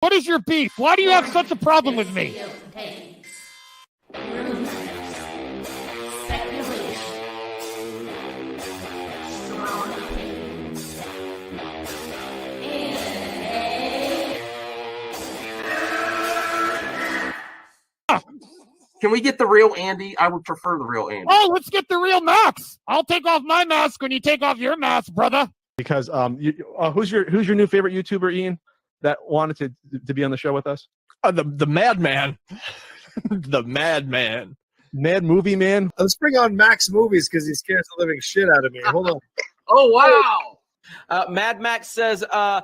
What is your beef? Why do you have such a problem with me? Can we get the real Andy? I would prefer the real Andy. Oh, let's get the real Max. I'll take off my mask when you take off your mask, brother. Because who's your new favorite YouTuber, Ian, that wanted to be on the show with us? The Madman. The Madman. Mad Movie Man. Let's bring on Max Movies because he scares the living shit out of me. Hold on. Oh, wow. Mad Max says, I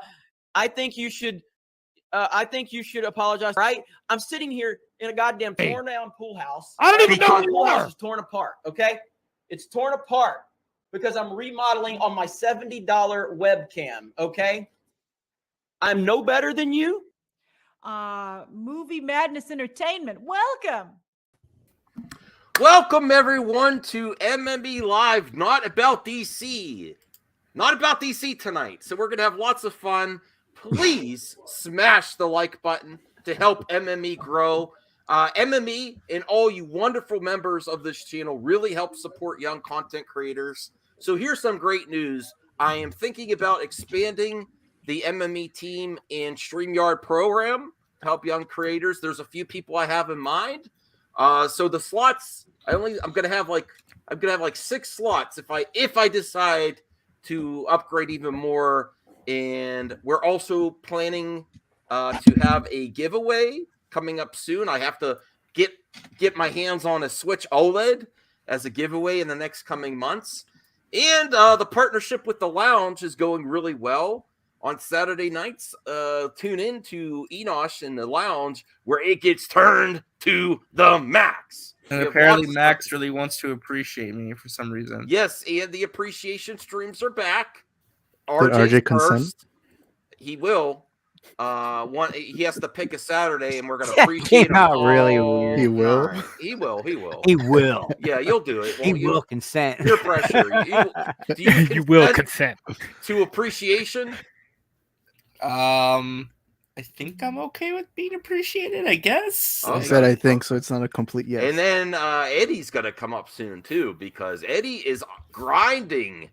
think you should apologize. Right? I'm sitting here in a goddamn torn down pool house. I don't even know who you pool house are. is torn apart. Okay, it's torn apart because I'm remodeling on my $70 webcam. Okay, I'm no better than you. Movie Madness Entertainment. Welcome, everyone, to MME Live, not about DC. Not about DC tonight. So we're going to have lots of fun. Please smash the like button to help MME grow. MME and all you wonderful members of this channel really help support young content creators. So here's some great news. I am thinking about expanding the MME team and StreamYard program to help young creators. There's a few people I have in mind. So the slots, I'm gonna have like 6 slots if I decide to upgrade even more. And we're also planning to have a giveaway coming up soon. I have to get my hands on a Switch OLED as a giveaway in the next coming months. And the partnership with the Lounge is going really well. On Saturday nights, tune in to Enosh in the Lounge where it gets turned to the max. And apparently Max really wants to appreciate me for some reason. Yes, and the appreciation streams are back. Did RJ consent? He will. He has to pick a Saturday, and we're gonna appreciate him. Not really weird. He will. Right. He will. He will. Yeah, you'll do it. He will consent. Peer pressure. You will consent to appreciation. I think I'm okay with being appreciated, I guess. I said I think, so it's not a complete yes. And then Eddie's gonna come up soon too, because Eddie is grinding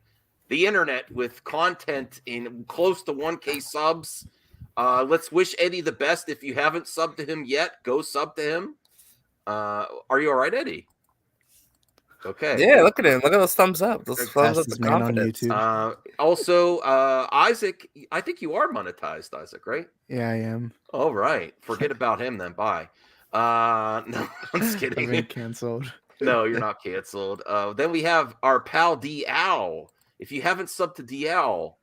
the internet with content in close to 1K subs. Let's wish Eddie the best. If you haven't subbed to him yet, go sub to him. Are you all right, Eddie? Okay. Yeah, look at him. Look at those thumbs up. Those thumbs up. The confidence. Also, Isaac, I think you are monetized, Isaac, right? Yeah, I am. All right. Forget about him then. Bye. No, I'm just kidding. I've been canceled. No, you're not canceled. Then we have our pal Dial. If you haven't subbed to Dial,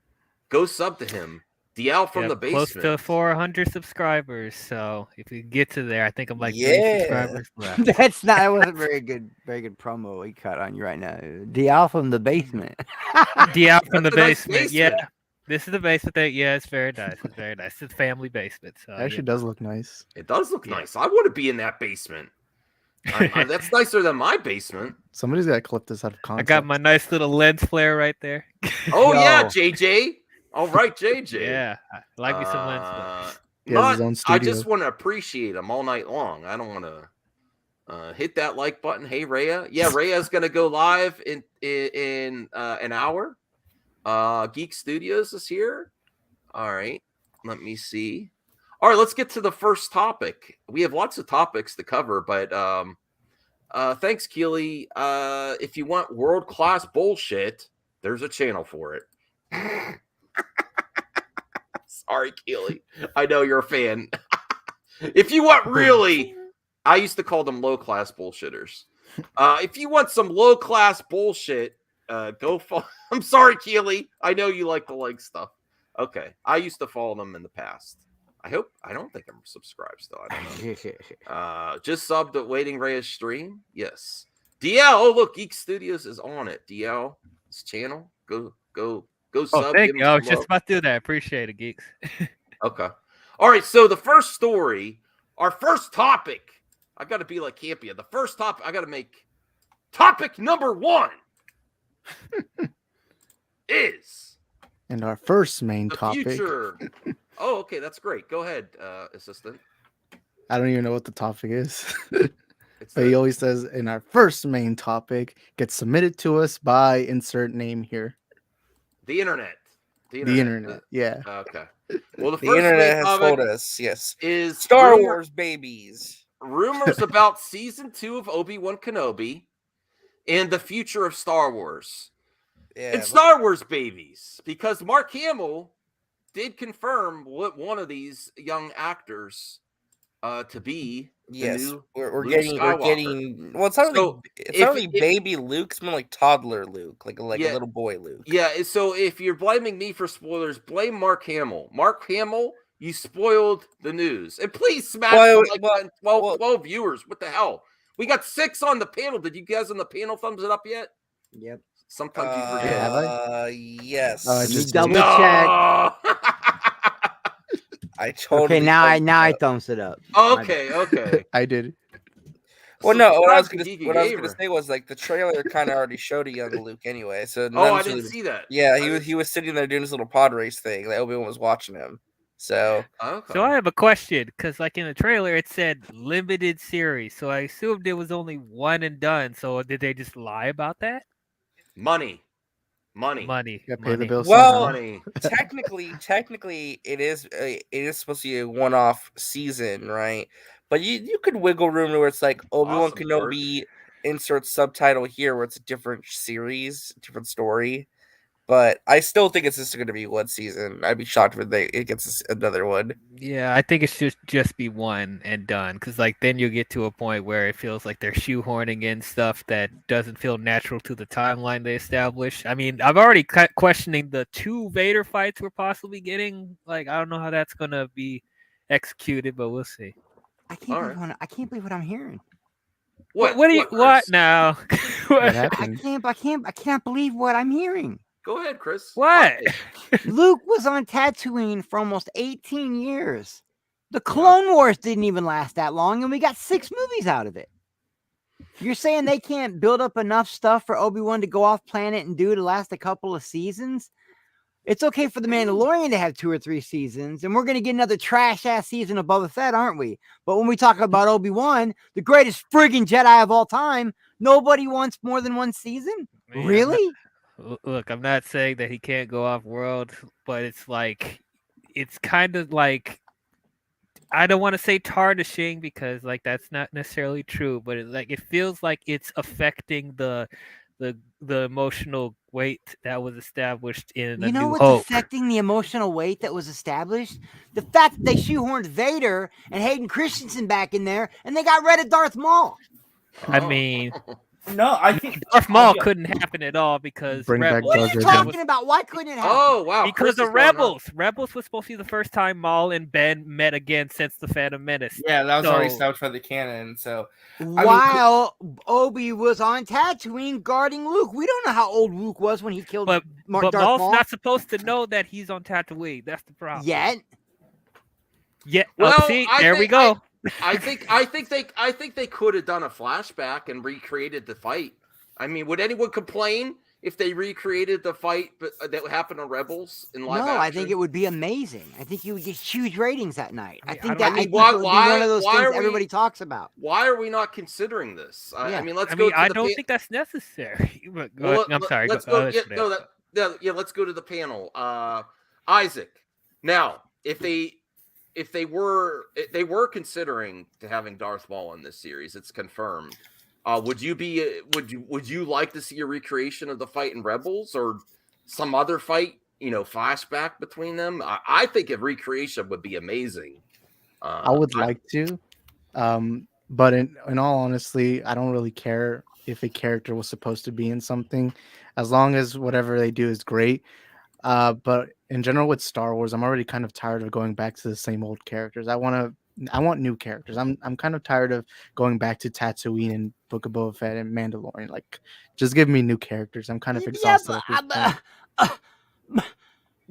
go sub to him. Dial from the basement. Close to 400 subscribers. So if we get to there, I think I'm like 3 subscribers left. That wasn't very good promo we cut on you right now. Dial from the basement. Dial from the basement. Yeah. This is the basement that, yeah, it's very nice. It's very nice. It's a family basement. So it actually does look nice. It does look nice. I want to be in that basement. That's nicer than my basement. Somebody's got to clip this out of context. I got my nice little lens flare right there. Oh, yeah, JJ. All right, JJ. Yeah, I like me some lens flare. He has his own studio. I just want to appreciate him all night long. I don't want to hit that like button. Hey, Rhea. Yeah, Rhea's going to go live in an hour. Geek Studios is here. All right, let me see. All right, let's get to the first topic. We have lots of topics to cover, but thanks, Keely. If you want world-class bullshit, there's a channel for it. Sorry, Keely. I know you're a fan. If you want really, I used to call them low-class bullshitters. If you want some low-class bullshit, go follow. I'm sorry, Keely. I know you like the like stuff. Okay, I used to follow them in the past. I don't think I'm subscribed still. I don't know. Just subbed at Waiting Reyes stream. Yes. DL. Oh, look, Geek Studios is on it. DL's channel. Go sub. Thank you. I was just about to do that. I appreciate it, geeks. Okay. All right. So the first story, our first topic. I got to be like Campia. The first topic I got to make. Topic number 1 is And our first main The topic. future. Oh, okay, that's great. Go ahead, assistant. I don't even know what the topic is. It's But he always says, in our first main topic, gets submitted to us by insert name here. the internet. The internet. Yeah. Okay. Well, the The first internet main has topic told us, yes. is Star Wars babies. rumors about season 2 of Obi-Wan Kenobi and the future of Star Wars. Yeah, And Star Wars babies, because Mark Hamill did confirm what one of these young actors to be the yes, new we're Luke getting Skywalker. well, it's not So, really it's not really baby Luke, it's more like toddler Luke, like a little boy Luke. Yeah, so if you're blaming me for spoilers, blame Mark Hamill. Mark Hamill, you spoiled the news. And please smash the like button. 12 viewers. What the hell? We got 6 on the panel. Did you guys on the panel thumbs it up yet? Yep. Sometimes you forget. Have I? Yes. Oh, I just double did. check. I totally. Okay, now I thumbs it up. Okay. I did. Well, no, what I was Subscribe to gonna Geeky Gamer. say was like the trailer kind of already showed a young Luke anyway. So Oh, I didn't see that. Yeah, he was sitting there doing his little pod race thing. Like Obi-Wan was watching him. So So I have a question, because like in the trailer it said limited series, so I assumed it was only one and done. So did they just lie about that? Money. Yeah, pay the bills. well, Money. technically, it is supposed to be a one-off season, right? But you could wiggle room where it's like Obi-Wan Awesome, Kenobi insert subtitle here, where it's a different series, different story. But I still think it's just going to be one season. I'd be shocked if it gets another one. Yeah, I think it should just be one and done, because like then you get to a point where it feels like they're shoehorning in stuff that doesn't feel natural to the timeline they established. I mean, I've already questioning the 2 Vader fights we're possibly getting. Like, I don't know how that's gonna be executed, but we'll see. I can't believe what I'm hearing. What now? What happened? I can't believe what I'm hearing. Go ahead, Chris. What? Luke was on Tatooine for almost 18 years. The Clone Wars didn't even last that long, and we got 6 movies out of it. You're saying they can't build up enough stuff for Obi-Wan to go off planet and do to last a couple of seasons? It's okay for The Mandalorian to have 2 or 3 seasons, and we're going to get another trash-ass season of Boba Fett, aren't we? But when we talk about Obi-Wan, the greatest friggin' Jedi of all time, nobody wants more than 1 season? Man, Really? Look, I'm not saying that he can't go off world, but it's like, it's kind of like, I don't want to say tarnishing, because like that's not necessarily true, but it feels like it's affecting the emotional weight that was established in You know New what's Hope. affecting the emotional weight that was established? The fact that they shoehorned Vader and Hayden Christensen back in there, and they got rid of Darth Maul. I mean, No, I think Darth Maul couldn't happen at all because Bring back Rebels. What are you Jar Jar. talking about? Why couldn't it happen? Oh, wow. Because Chris of is going on. Rebels. Rebels was supposed to be the first time Maul and Ben met again since the Phantom Menace. Yeah, that was already So- established by the canon. So While Obi was on Tatooine guarding Luke. We don't know how old Luke was when he killed But Darth Maul's Maul. not supposed to know that he's on Tatooine. That's the problem. Yet. Yeah. Well, See, I there we think- go. I think they could have done a flashback and recreated the fight. I mean, would anyone complain if they recreated the fight that happened on Rebels in live action? I think it would be amazing. I think you would get huge ratings that night. I think I that mean, would be one of those why things are we- everybody talks about. Why are we not considering this? Yeah. I mean, let's I go. mean, To I the don't pa- think that's necessary. But Well, I'm sorry. Let's go. Let's go to the panel. Isaac. Now, if they were considering having Darth Maul in this series, it's confirmed. Would you like to see a recreation of the fight in Rebels or some other fight? Flashback between them. I think a recreation would be amazing. I would like to, but in all honesty, I don't really care if a character was supposed to be in something, as long as whatever they do is great. But in general, with Star Wars, I'm already kind of tired of going back to the same old characters. I want new characters. I'm kind of tired of going back to Tatooine and Book of Boba Fett and Mandalorian. Like, just give me new characters. I'm kind of exhausted. at this point.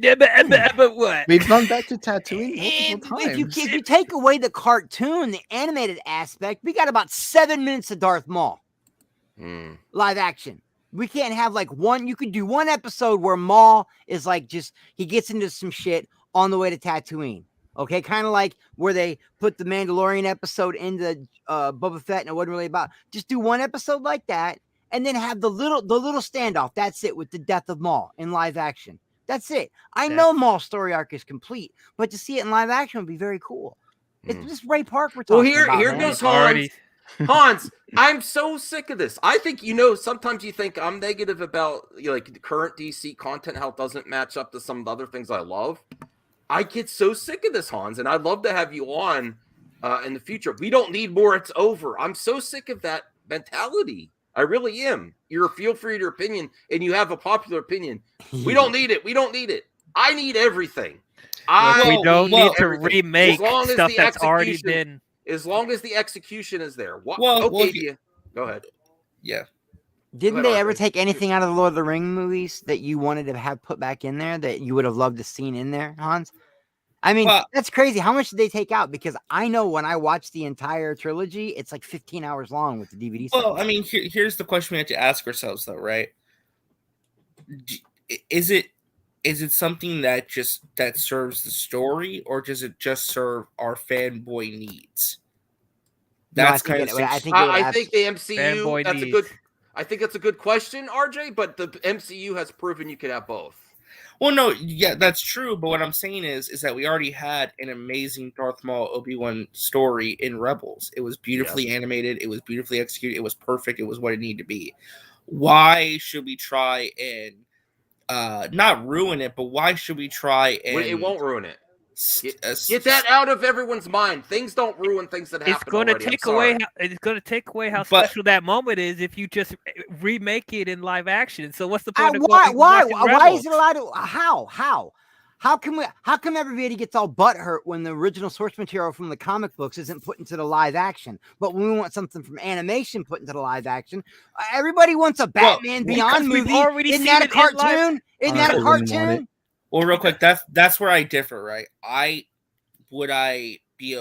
Yeah, but what? We've gone back to Tatooine multiple If you times. take away the cartoon, the animated aspect, we got about 7 minutes of Darth Maul live action. We can't have like one. You could do one episode where Maul is like he gets into some shit on the way to Tatooine. Okay, kind of like where they put the Mandalorian episode into Boba Fett, and it wasn't really about. Just do one episode like that, and then have the little standoff. That's it with the death of Maul in live action. That's it. I know Maul's story arc is complete, but to see it in live action would be very cool. It's just Ray Park we're talking about. Well, here man. goes Hans. Hans, I'm so sick of this. I think sometimes you think I'm negative about like the current DC content, how it doesn't match up to some of the other things I love. I get so sick of this, Hans, and I'd love to have you on in the future. We don't need more. It's over. I'm so sick of that mentality. I really am. Feel free to your opinion, and you have a popular opinion. We don't need it. We don't need it. I need everything. We don't need to remake stuff that's already been. As long as the execution is there. Go ahead. Yeah. Didn't they ever take anything out of the Lord of the Rings movies that you wanted to have put back in there that you would have loved to seen in there, Hans? I mean, that's crazy. How much did they take out? Because I know when I watched the entire trilogy, it's like 15 hours long with the DVD. Well, I mean, here's the question we have to ask ourselves, though, right? Is it something that serves the story, or does it just serve our fanboy needs? That's I think the MCU. I think that's a good question, RJ. But the MCU has proven you could have both. Well, no, yeah, that's true. But what I'm saying is that we already had an amazing Darth Maul Obi-Wan story in Rebels. It was beautifully animated. It was beautifully executed. It was perfect. It was what it needed to be. Why should we try and not ruin it? But why should we try and? It won't ruin it. Get that out of everyone's mind. Things don't ruin things that happen. It's going to take away how special that moment is if you just remake it in live action. So what's the point of why is it allowed to? How come everybody gets all butthurt when the original source material from the comic books isn't put into the live action? But when we want something from animation put into the live action, everybody wants a Batman Beyond movie. Isn't that a cartoon? Isn't that a cartoon? Well, real quick, that's where I differ, right? I would be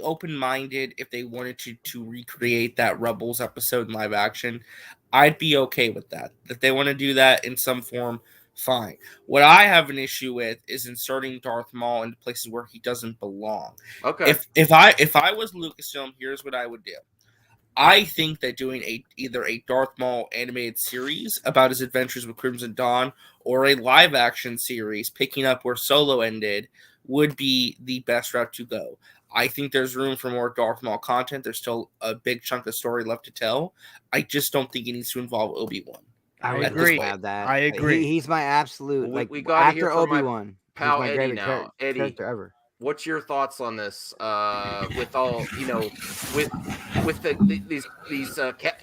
open-minded if they wanted to recreate that Rebels episode in live action. I'd be okay with that. If they want to do that in some form, fine. What I have an issue with is inserting Darth Maul into places where he doesn't belong. Okay. If I was Lucasfilm, here's what I would do. I think that doing either a Darth Maul animated series about his adventures with Crimson Dawn or a live action series picking up where Solo ended would be the best route to go. I think there's room for more Darth Maul content. There's still a big chunk of story left to tell. I just don't think it needs to involve Obi-Wan. I agree. I agree. He's my absolute we got to hear from Obi-Wan. Pal Eddie now. Eddie, character ever. What's your thoughts on this? With all with these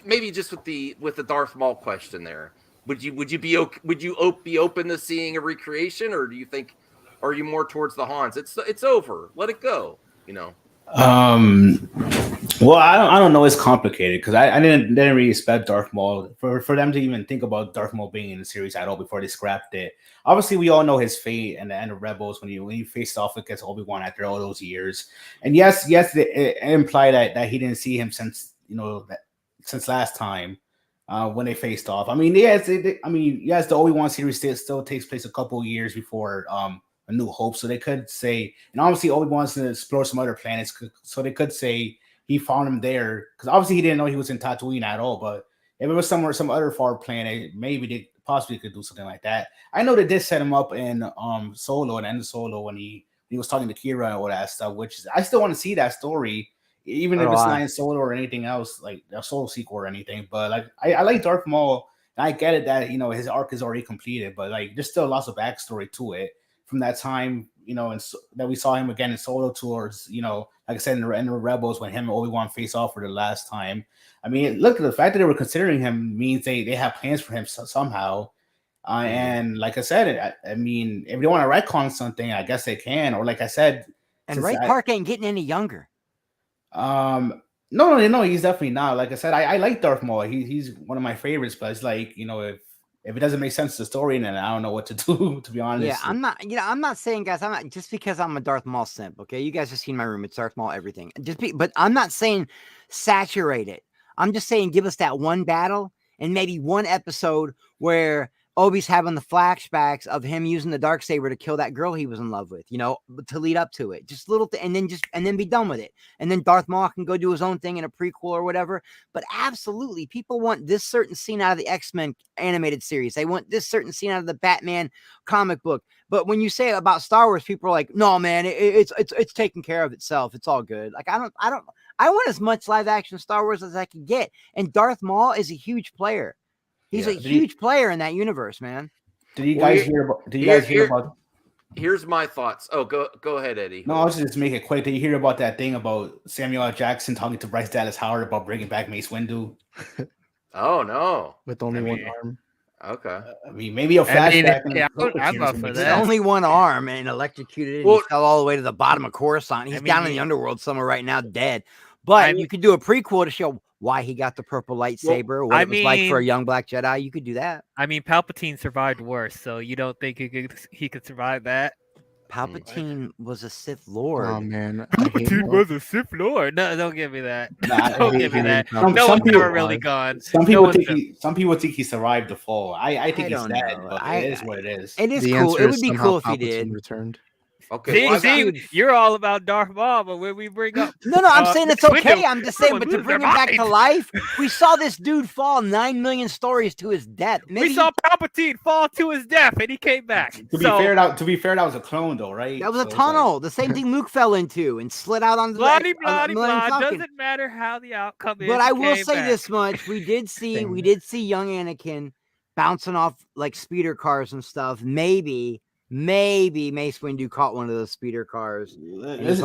maybe just with the Darth Maul question there. Would you be open to seeing a recreation, or do you think, are you more towards the Hans? It's over. Let it go. Well, I don't know. It's complicated because I didn't really expect Darth Maul for them to even think about Darth Maul being in the series at all before they scrapped it. Obviously, we all know his fate and the end of Rebels when he faced off against Obi-Wan after all those years. And yes, it implied that he didn't see him since last time when they faced off. I mean, yes, the Obi-Wan series still takes place a couple of years before A New Hope, so they could say, and obviously Obi-Wan wants to explore some other planets, so they could say he found him there because obviously he didn't know he was in Tatooine at all. But if it was somewhere, some other far planet, maybe they possibly could do something like that. I know they did set him up in Solo and end of Solo when he was talking to Kira and all that stuff, which I still want to see that story, even if it's not in Solo or anything else, like a Solo sequel or anything. But like I like Darth Maul, and I get it that his arc is already completed, but like there's still lots of backstory to it from that time, and that we saw him again in Solo towards, like I said, in the Rebels when him and Obi-Wan face off for the last time. I mean, look, the fact that they were considering him means they have plans for him somehow. And like I said, I mean, if they want to retcon something, I guess they can. Or like I said, and Ray Park ain't getting any younger. No, he's definitely not. Like I said, I like Darth Maul. He's one of my favorites, but it's like, if it doesn't make sense to the story, then I don't know what to do, to be honest. Yeah, I'm not saying, guys, I'm not just because I'm a Darth Maul simp. Okay, you guys have seen my room; it's Darth Maul everything. But I'm not saying saturate it. I'm just saying give us that one battle and maybe one episode where Obi's having the flashbacks of him using the Darksaber to kill that girl he was in love with, to lead up to it. Just little and then be done with it. And then Darth Maul can go do his own thing in a prequel or whatever. But absolutely, people want this certain scene out of the X-Men animated series. They want this certain scene out of the Batman comic book. But when you say it about Star Wars, people are like, "No, man, it's taking care of itself. It's all good." Like I want as much live action Star Wars as I can get. And Darth Maul is a huge player. He's a huge player in that universe, man. Did you guys hear about? Here's my thoughts. Oh, go ahead, Eddie. No, I was just make it quick. Did you hear about that thing about Samuel L. Jackson talking to Bryce Dallas Howard about bringing back Mace Windu? Oh no, with only one arm. Okay. I mean, maybe a flashback. I'm up for that. Only one arm and electrocuted. And he fell all the way to the bottom of Coruscant. He's down in the underworld somewhere right now, dead. But you could do a prequel to show why he got the purple lightsaber, what it was like for a young black Jedi. You could do that. I mean, Palpatine survived worse, so you don't think he could survive that? Palpatine was a Sith Lord. Oh man, Palpatine was a Sith Lord. No, don't give me that. Nah, don't give me that. No one's ever really gone. Some people think he survived the fall. I think he's dead, but it is what it is. It is cool. It would be cool if he did. Returned. Okay. See, you're all about Darth Maul, but when we bring up no, I'm saying it's okay. I'm just saying, but to bring him back to life, we saw this dude fall 9 million stories to his death. We saw Palpatine fall to his death, and he came back. To be fair, that was a clone, though, right? That was a tunnel. The same thing Luke fell into and slid out on the blah. Doesn't matter how the outcome is. But I will say this much: we did see young Anakin bouncing off like speeder cars and stuff. Maybe Mace Windu caught one of those speeder cars. It's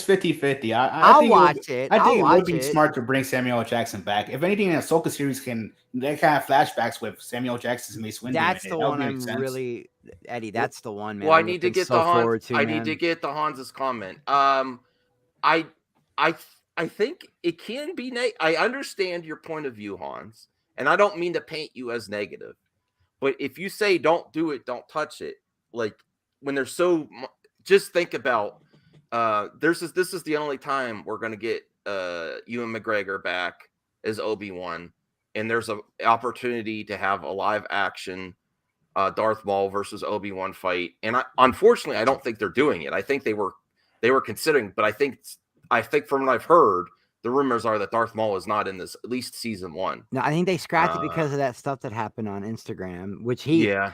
50-50. I'll watch it. I think it would be smart to bring Samuel L. Jackson back. If anything, in the Ahsoka series they can have flashbacks with Samuel L. Jackson's Mace Windu. That's the one I'm really, Eddie. That's the one, man. Well, I need to get the Hans. I need to get the Hans's comment. I think it can be. I understand your point of view, Hans, and I don't mean to paint you as negative, but if you say don't do it, don't touch it. Like when they're just think about this is the only time we're going to get Ewan McGregor back as Obi-Wan, and there's an opportunity to have a live action Darth Maul versus Obi-Wan fight. And unfortunately I don't think they're doing it. I think they were considering, but I think from what I've heard, the rumors are that Darth Maul is not in this, at least season 1. No, I think they scrapped it because of that stuff that happened on Instagram, which he got.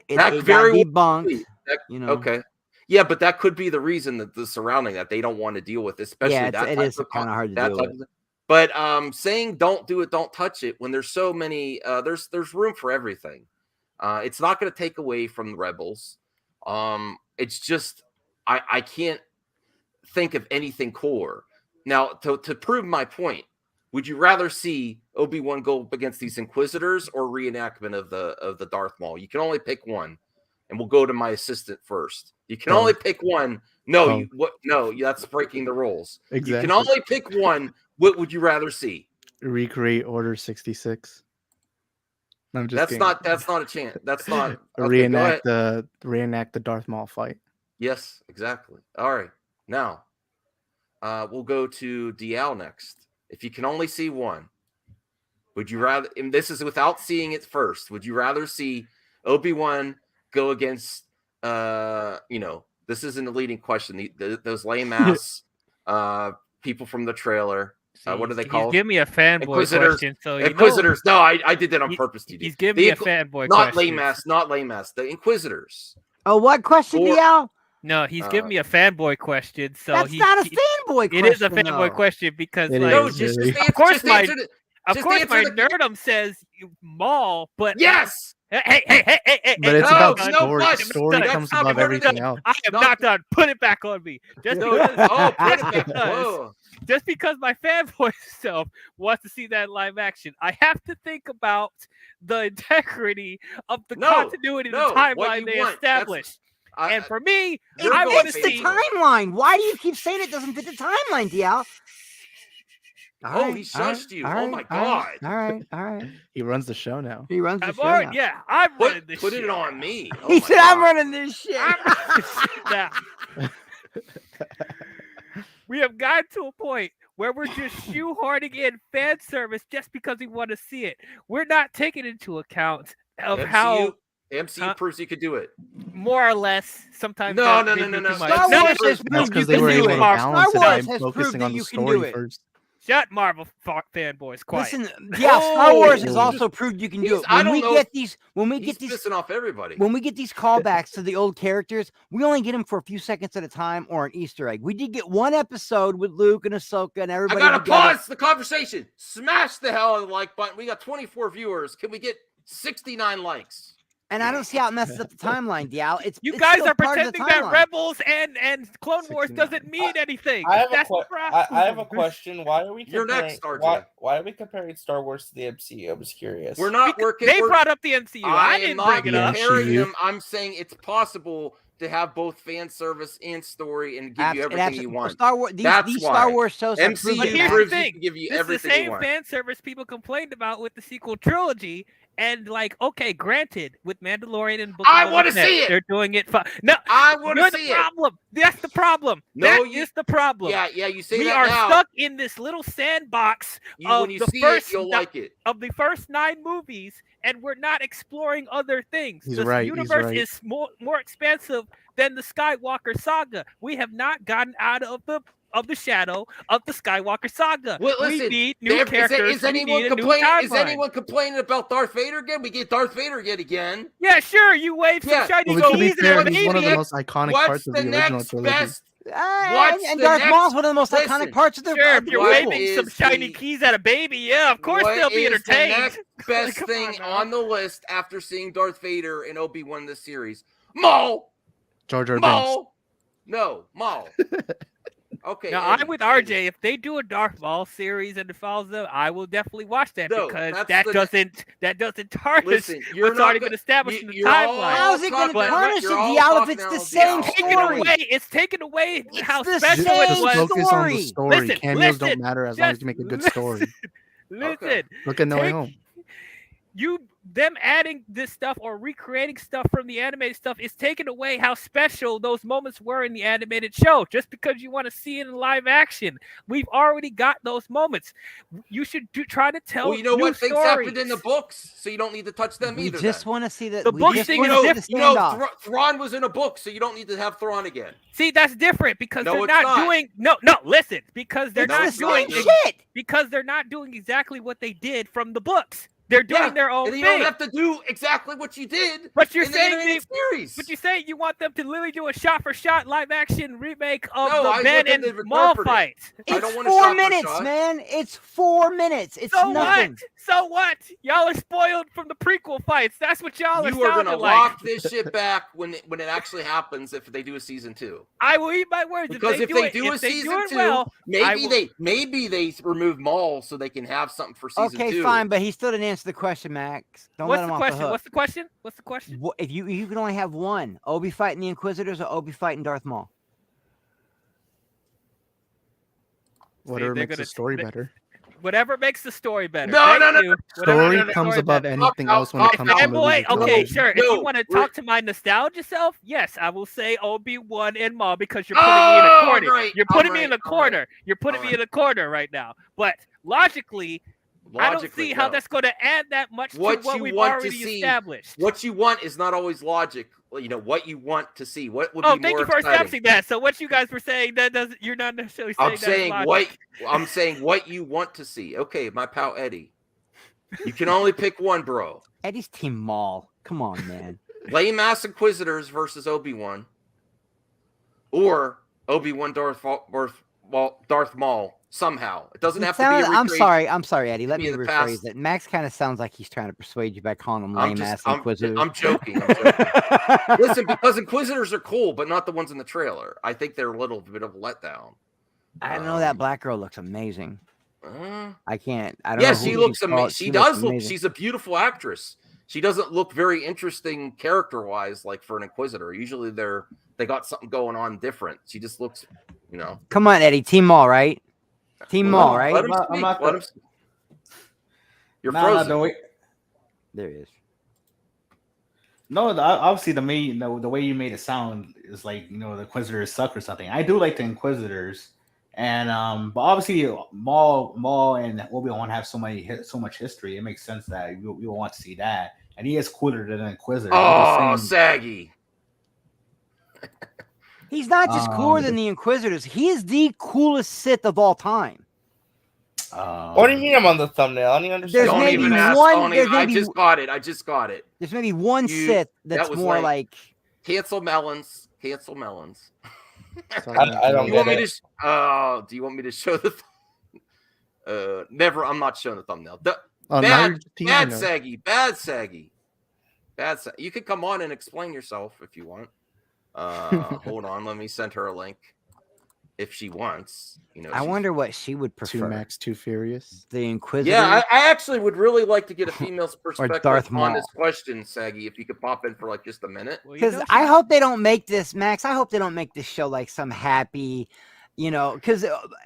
It got debunked. Okay. Yeah, but that could be the reason that the surrounding that they don't want to deal with, especially it is kind of hard to deal with. But saying don't do it, don't touch it, when there's so many, there's room for everything. It's not going to take away from the Rebels. It's just I can't think of anything cooler. Now, to prove my point, would you rather see Obi-Wan go up against these Inquisitors or reenactment of the Darth Maul? You can only pick one, and we'll go to my assistant first. You can only pick one. No, that's breaking the rules. Exactly. You can only pick one. What would you rather see? Recreate Order 66. I'm just That's not a chance. That's not reenact the Darth Maul fight. Yes, exactly. All right, now. We'll go to DL next. If you can only see one, would you rather, and this is without seeing it first, would you rather see Obi-Wan go against, this isn't a leading question, those lame ass people from the trailer. What do they call? Give me a fanboy question. So Inquisitors. No, I did that on purpose. He's giving me a fanboy not question. Not lame ass. The Inquisitors. Oh, what question, DL? No, he's giving me a fanboy question. So that's not a fanboy question. It is a fanboy question because, of course, my nerdum says Maul, but yes. Hey! But it's about story. Story comes above everything else. I am not done. Put it back on me. Just because my fanboy self wants to see that live action, I have to think about the integrity of the continuity of the timeline they established. And for me, it fits the timeline. Why do you keep saying it doesn't fit the timeline, DL? He shushed you. Oh my God. All right. He runs the show now. He runs the show now. Yeah, I'm running this shit. Put it on me. He said, I'm running this shit. Now, we have gotten to a point where we're just shoehorning in fan service just because we want to see it. We're not taking into account of how MCU proves you could do it. more or less sometimes. No. they do too much. Star No, Wars has That's proved you because they can were do able it. to Star balance it by Wars has proved focusing that on the you can do story it. first. Shut Marvel fanboys quiet. Listen, yeah, Star Wars has Oh. also proved you can do it. I When don't we know get if these, He's pissing off everybody. when we get these callbacks to the old characters, we only get them for a few seconds at a time or an Easter egg. We did get one episode with Luke and Ahsoka and I everybody. gotta together. pause the conversation. Smash the hell out of the like button. We got 24 viewers. Can we get 69 likes? And I don't see how it messes up the timeline, Dial. It's You it's guys still are part of the pretending that timeline. Rebels and Clone Wars doesn't mean anything. I have, That's the problem. I have a question. Why are we You're comparing, next, RJ. why are we comparing Star Wars to the MCU? I was curious. We're not working. They we're- brought up the MCU. I am didn't not bring it up. comparing them. I'm saying it's possible to have both fan service and story and give you everything you want. Star Wars, That's these why. Star Wars shows have MCU proven But that. here's the proves thing. you can give you This is the everything you same want. fan service people complained about with the sequel trilogy. And like, okay, granted, with Mandalorian and Book I of wanna Boba Fett, see it! They're doing it fine. No, I want you're to the see it. problem. That's the problem. No, That you- is the problem. Yeah, you say we that are now. stuck in this little sandbox of When you the see first it, you'll like it. of the first 9 movies, and we're not exploring other things. He's the right, he's universe right. is more expansive than the Skywalker saga. We have not gotten out of the shadow of the Skywalker saga. Well, we listen, need new characters. Is anyone complaining about Darth Vader again? We get Darth Vader yet again. Yeah, sure. You wave some shiny Well, to be keys fair, and he's one of the baby. most iconic What's parts of the the original next trilogy. best? And Darth Maul's one of the most iconic parts of the. Sure, of if the you're prequel. waving some shiny keys at a baby, yeah, of course What they'll be is entertained. the next best Come thing on, man. on the list after seeing Darth Vader and Obi-Wan in this series? Maul. Jar Jar Binks. Maul. No, Maul. Okay. Now Eddie, I'm with RJ. If they do a Darth Maul series and it follows them, I will definitely watch that No, because that's that doesn't tarnish Listen, you're what's not already gonna- been established in the you're all timeline. How's it going to talking- tarnish it, you're all Dial, if talking it's the now, same Dial. story? It's taken away how the special same it Just was. focus on the story. story. Listen, Cameos listen, don't matter as long as just you make a good listen. story. Listen, Look at No Way take- Home. them adding this stuff or recreating stuff from the animated stuff is taking away how special those moments were in the animated show. Just because you want to see it in live action, we've already got those moments. You should try to tell. Well, you know new what? Things stories. happened in the books, so you don't need to touch them We either. just then. want to see the. The we book just thing wanna is see the different. standoff. Thrawn was in a book, so you don't need to have Thrawn again. See, that's different because No, they're it's not, not. doing no. Listen, because they're It's not the doing same shit. because they're not doing exactly what they did from the books. They're doing their own and you thing. don't have to do exactly what you did. But you're in saying the animated series. But you say you want them to literally do a shot-for-shot live-action remake of No, I the Ben look at and the Maul interpreter. fight. I It's don't want a 4 shot for minutes, shot. man. It's 4 minutes. It's So nothing. what? So what? Y'all are spoiled from the prequel fights. That's what y'all are You are sounding gonna like. lock this shit back when it actually happens if they do a season 2. I will eat my words. Because if they do a if they season do it 2, well, I maybe they remove Maul so they can have something for season 2. Okay, fine, but he still didn't answer the question, Max. Don't What's let him the off question? the hook. What's the question? What's the question? What, if you can only have one, Obi fighting the Inquisitors or Obi fighting Darth Maul? Whatever they're makes the gonna- story they- better. Whatever makes the story better. No, Thank no, no, you. Story Whatever comes makes the story above better. anything else when it comes to movies. Fanboy, and okay, television. sure. If No, you want to we're- talk to my nostalgia self, yes, I will say Obi-Wan and Maul because you're putting me in a corner. great. You're putting me All in a right, all right. corner. You're putting All me in a corner right now. But logically, I don't see how no. that's going to add that much What to what you we've want to already see. established. What you want is not always logic. You know what you want to see. What would Oh, be thank more you for exciting? establishing that. So what you guys were saying, that doesn't. You're not necessarily saying I'm that is saying logic. I'm saying what you want to see. Okay, my pal Eddie. You can only pick one, bro. Eddie's Team Maul. Come on, man. Lame ass Inquisitors versus Obi-Wan, or Obi-Wan Darth Maul. Somehow it doesn't have to be. I'm sorry, Eddie. Let me in the rephrase past. it. Max kind of sounds like he's trying to persuade you by calling him lame ass Inquisitors. I'm joking. Listen, because Inquisitors are cool, but not the ones in the trailer. I think they're a little bit of a letdown. I know that black girl looks amazing. I can't. I don't. Yeah, know who she looks she's amazing. called. She does look. amazing. She's a beautiful actress. She doesn't look very interesting character-wise, like for an Inquisitor. Usually, they got something going on different. She just looks, you know. Come on, Eddie. Team Maul, right? Team Maul, right? Let him I'm speak. not Let the- him speak. You're No, frozen. the way, There he is. obviously the way you made it sound is like the Inquisitors suck or something. I do like the Inquisitors, And but obviously Maul and Obi-Wan have so much history. It makes sense that we will want to see that. And he is cooler than an Inquisitor. Oh, saggy. He's not just cooler than the Inquisitors. He is the coolest Sith of all time. What do you mean I'm on the thumbnail? I don't understand. There's Don't maybe even ask. one. I just got it. I just got it. There's maybe one Sith that's that was more like cancel melons. Cancel melons. I don't You want get me it. to? Do you want me to show the? Never. I'm not showing the thumbnail. Oh, now you're just teasing Bad us. saggy. Bad saggy. You could come on and explain yourself if you want. Hold on. Let me send her a link. If she wants, I wonder what she would Two prefer. Max, Too Furious. The Inquisitor. Yeah, I actually would really like to get a female's perspective Darth on Maul. this question, Saggy. If you could pop in for like just a minute. Because I hope they don't make this, Max. I hope they don't make this show like some happy, because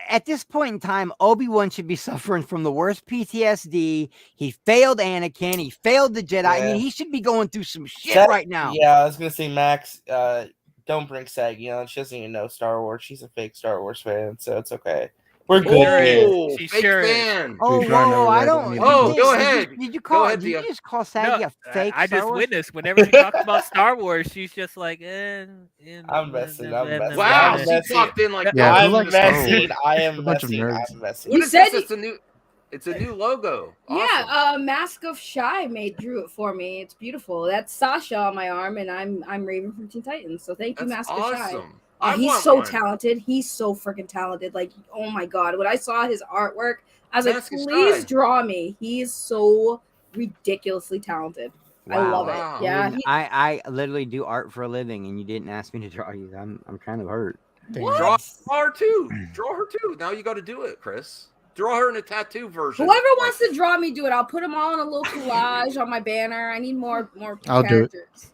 at this point in time, Obi-Wan should be suffering from the worst PTSD. He failed Anakin. He failed the Jedi. I mean, he should be going through some shit right now. Yeah, I was gonna say, Max, don't bring Saggy on. She doesn't even know Star Wars. She's a fake Star Wars fan, so it's okay. We're good. Oh, She fake sure is. fan. Oh, whoa, I don't. Go ahead. Did you Go call? ahead, Did you Dia. just call Saggy a fake? I Star just Wars? witnessed whenever she talks about Star Wars, she's just like, I'm messing. Wow, she popped in like Yeah, I'm who likes messing. Star I A am bunch of messing. nerds. I'm messing. What You is said this? It's a new logo. Awesome. Yeah, Mask of Shy drew it for me. It's beautiful. That's Sasha on my arm, and I'm Raven from Teen Titans. So thank you, That's Mask of Shy. awesome. And he's so talented. He's so freaking talented. Like, oh my god, when I saw his artwork, I was Mask of like, please Shy. draw me. He is so ridiculously talented. I love Wow. it. Yeah. I literally do art for a living, and you didn't ask me to draw you. I'm kind of hurt. What? Draw her too. Draw her too. Now you got to do it, Chris. Draw her in a tattoo version. Whoever wants to draw me, do it. I'll put them all in a little collage on my banner. I need more I'll do it. characters.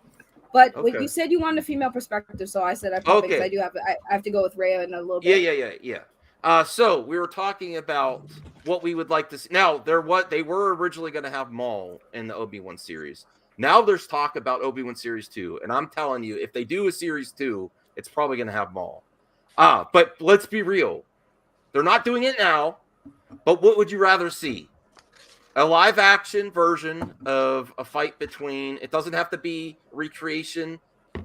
But Okay. you said you wanted a female perspective, so I said I probably because Okay. I do have I have to go with Rhea in a little bit. Yeah. So we were talking about what we would like to see. Now, they were originally going to have Maul in the Obi-Wan series. Now there's talk about Obi-Wan series 2, and I'm telling you, if they do a series 2, it's probably going to have Maul. But let's be real. They're not doing it now, but what would you rather see? A live action version of a fight between, it doesn't have to be recreation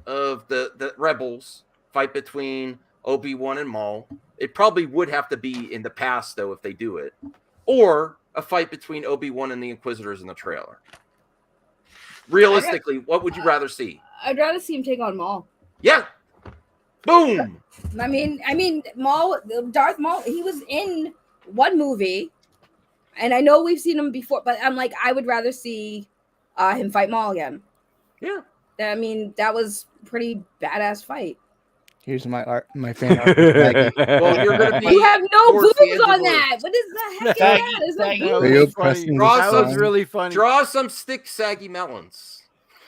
of the Rebels fight between Obi-Wan and Maul. It probably would have to be in the past, though, if they do it. Or a fight between Obi-Wan and the Inquisitors in the trailer. Realistically, what would you rather see? I'd rather see him take on Maul. Yeah. Boom. I mean, Maul, Darth Maul. He was in one movie, and I know we've seen him before, but I'm like, I would rather see him fight Maul again. Yeah. I mean, that was pretty badass fight. Here's my fan art. for Maggie. Well, you're gonna be. You have no towards the boobs end of on the- that. What is the heck is Saggy, that? There's no saggy. boobs. Are you pressing Draw this some sign? really funny. Draw some stick saggy melons.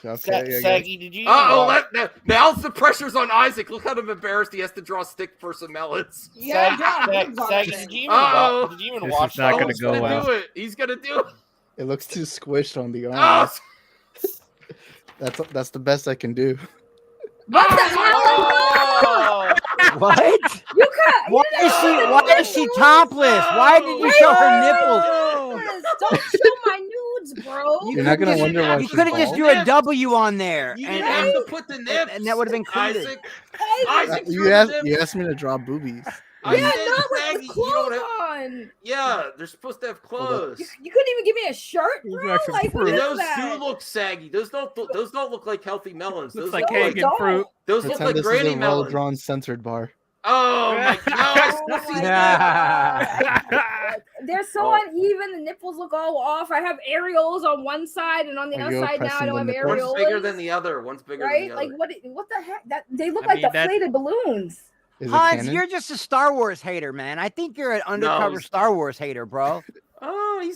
Okay, I guess. Saggy, did you? Now the pressure's on Isaac. Look how embarrassed he has to draw stick for some melons. Yeah, draw boobs on Saggy, it. did you Uh-oh. even This watch is not that? gonna He's go gonna well. do it. He's gonna do it. It looks too squished on the Oh, arm. That's the best I can do. What the hell? oh! What? You can't. Why is she topless? Why did you show her nipples? Don't show my nudes, bro. You're not gonna wonder why You she's could have just bald? drew a W on there, You and, didn't have to put the nips. and that would have been clear. Isaac. Isaac drew You the asked nips. me to draw boobies. I Yeah, said, not with Saggy, the you clothes don't have- on. Yeah, they're supposed to have clothes. You couldn't even give me a shirt, bro. Like, what And is those that? do look saggy. Those don't look like healthy melons. Looks Those like look hanging fruit. Those look Pretend like this is granny a melons. well-drawn censored bar. Oh my god! Oh my Yeah. God. They're so Oh. uneven. The nipples look all off. I have areoles on one side, and on the Are other you side now I oppressing don't have the nipples? One's areoles. bigger than the other. One's bigger Right? than the Like other. what the heck? That they look I like mean, that's- deflated balloons. Is it Hans, canon? you're just a Star Wars hater, man. I think you're an undercover he's- Star Wars hater, bro. Oh,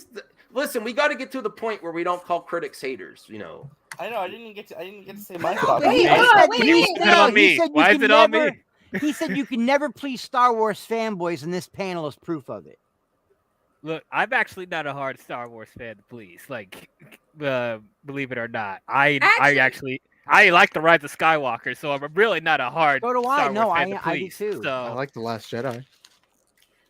listen. We got to get to the point where we don't call critics haters. You know. I know. I didn't get to say my thoughts. Wait, He hold said- on, wait, he wait, said- Why is it on he me? said you Why is can it on never- me? He said you can never please Star Wars fanboys, and this panel is proof of it. Look, I'm actually not a hard Star Wars fan to please. Like, believe it or not, I like the Rise of Skywalker, so I'm really not a hard. So do I. Star No, Wars fan to I do please. too. So I like The Last Jedi.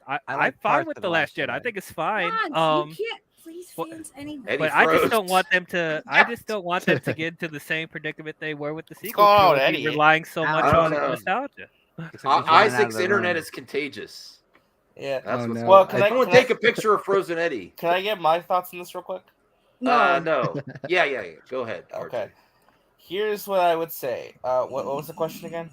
I'm like fine parts with of the The Last Last Jedi. I Jedi. think it's fine. God, you can't please fans anything. Eddie But I just froze. don't want them to. I just don't want them to get into the same predicament they were with the sequel going on with trilogy, Eddie? relying so much I don't on know. nostalgia. Isaac's internet is contagious. Yeah. That's Oh, what's no. Well, going on. Someone take a picture of Frozen Eddie. Can I get my thoughts on this real quick? No. Yeah. Go ahead. Okay. Here's what I would say. What was the question again?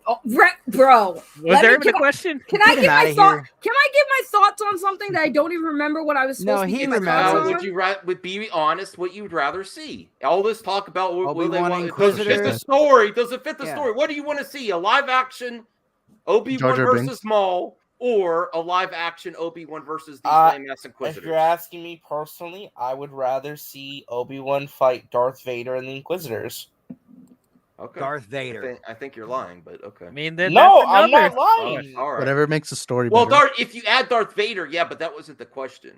Oh, bro. Was there even a question? Can I Get him give my outta thought? here. Can I give my thoughts on something that I don't even remember what I was supposed to give my thoughts on? Would be honest? What you'd rather see? All this talk about what they Obi-Wan want. Does it fit the Inquisitor. story? Does it fit the Yeah. story? What do you want to see? A live action Obi-Wan Jar Jar versus Binks. Maul, or a live action Obi-Wan versus these lame ass If Inquisitors? you're asking me personally, I would rather see Obi-Wan fight Darth Vader and the Inquisitors. Okay. Darth Vader. I think you're lying, but okay. I mean, No, I'm not lying. All right. Whatever makes the story Well, better. if you add Darth Vader, yeah, but that wasn't the question.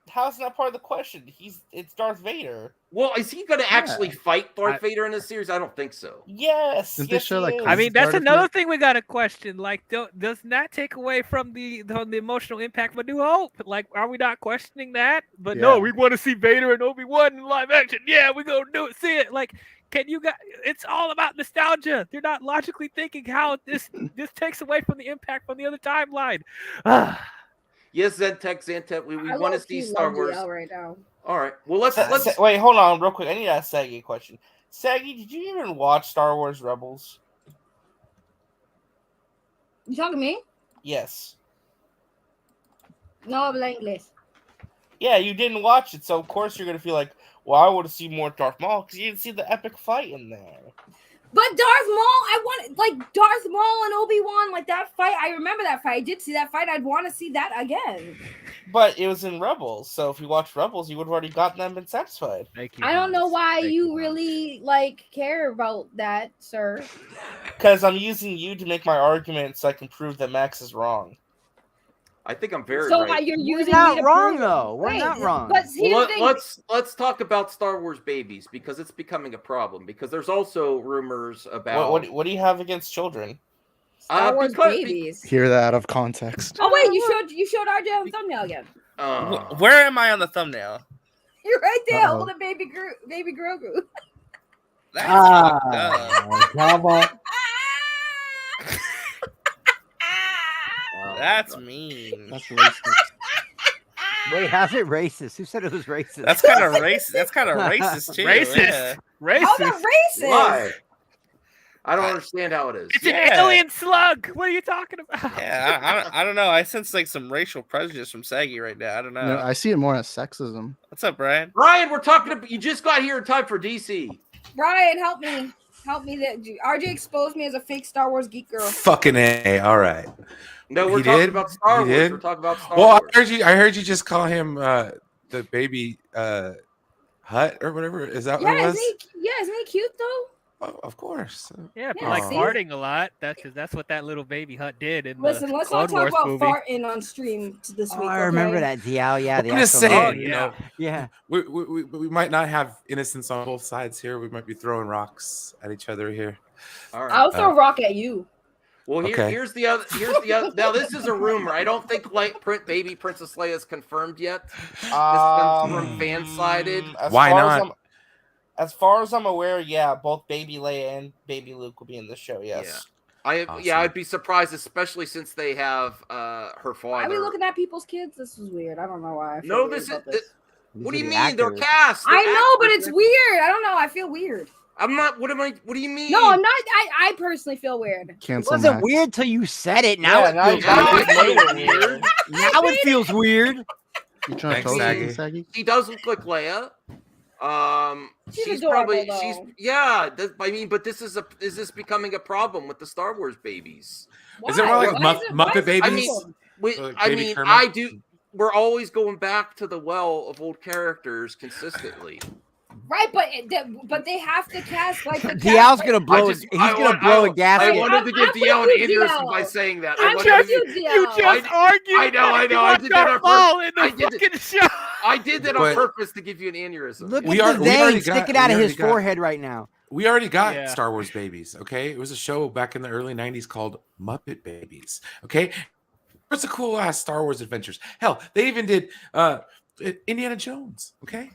How's that part of the question? It's Darth Vader. Well, is he going to actually fight Darth Vader in this series? I don't think so. Yes. Didn't they show, like, I mean, that's Start of another it? thing we got to question. Like, doesn't that take away from the emotional impact of A New Hope? Like, are we not questioning that? But no, Yeah. we want to see Vader and Obi-Wan in live action. Yeah, we gonna do it. See it. Like, can you guys? It's all about nostalgia. You're not logically thinking how this takes away from the impact from the other timeline. Yes, Zantek, we I want to low-key see Star love Wars. DL right now. All right. Well, let's wait. Hold on, real quick. I need to ask Saggy a question. Saggy, did you even watch Star Wars Rebels? You talking to me? Yes. No, habla inglés. Yeah, you didn't watch it, so of course you're gonna feel like, well, I want to see more Darth Maul because you didn't see the epic fight in there. But Darth Maul, I want like Darth Maul and Obi-Wan, like that fight. I remember that fight. I did see that fight. I'd want to see that again. But it was in Rebels, so if you watched Rebels, you would have already gotten them and satisfied. Thank I don't know why you really like care about that, sir. Because I'm using you to make my argument so I can prove that Max is wrong. I think I'm very So right. you're We're using not me to wrong, prove- though. We're Right, not wrong. But here's Well, the thing. let's talk about Star Wars babies because it's becoming a problem. Because there's also rumors about What do you have against children? Star Wars because- babies. Hear that out of context. Oh wait, you showed RJ on the thumbnail again. Where am I on the thumbnail? You're right there, Uh-oh. holding baby Grogu. That's Ah, fucked up. come on. That's mean. That's racist. Wait, how's it racist? Who said it was racist? That's kind of racist. That's kind of racist too. Racist. Yeah. How's that racist? Why? I don't understand how it is. It's an alien slug. What are you talking about? Yeah, I don't know. I sense like some racial prejudice from Saggy right now. I don't know. No, I see it more as sexism. What's up, Brian? Ryan, we're talking about you just got here in time for DC. Brian, help me. Help me. That RJ exposed me as a fake Star Wars geek girl. Fucking A. All right. No, we're He talking did? about Star He Wars. did? We're talking about Star Well, Wars. I heard you just call him the baby Hut or whatever. Is that what it Yeah, was? isn't he cute though? Oh, of course. Yeah, but Yeah, like see? farting a lot. That's what that little baby Hut did in Listen, the let's Clone not talk Wars about movie. farting on stream this week. Oh, I remember okay? that, DL. Yeah, the I'm just actual saying, movie. you know, Yeah. we might not have innocence on both sides here. We might be throwing rocks at each other here. All right. I'll throw a rock at you. Well, Okay. here's the other. Now, this is a rumor. I don't think baby Princess Leia is confirmed yet. This is from fan sided. Why not? As far as I'm aware, yeah, both Baby Leia and Baby Luke will be in the show. Yes. I'd be surprised, especially since they have her father. Are we looking at people's kids? This is weird. I don't know why. I feel No, weird this is. about this. What do you are the mean? They're actors. cast. I They're know, but actors. it's weird. I don't know. I feel weird. I'm not. What do you mean? No, I'm not. I personally feel weird. It Cancel wasn't Max. weird till you said it. Now Yeah, it now feels you just weird. made it weird. Now it feels weird. You trying Thanks, to tell us Saggy. something, Saggy? She does look like Leia. She's probably adorable, though. I mean, but is this becoming a problem with the Star Wars babies? Is it more like Why is it- why Muppet is it Babies? problem? Like Baby Kermit? I do. We're always going back to the well of old characters consistently. Right, but they have to cast like the DL's cast, gonna blow. He's gonna blow a I gasket. wanted to give I'm DL an with you, aneurysm DL. by saying that. I'm I wanted with to- you, You DL. just argued. I know. I that did that on all in purpose. the fucking show. I did that on But- purpose to give you an aneurysm. Look We at the already vein got- sticking out we of his already got- forehead right now. We already got Yeah. Star Wars Babies, okay? It was a show back in the early 90s called Muppet Babies, okay? Where's the cool ass Star Wars adventures? Hell, they even did Indiana Jones. Okay.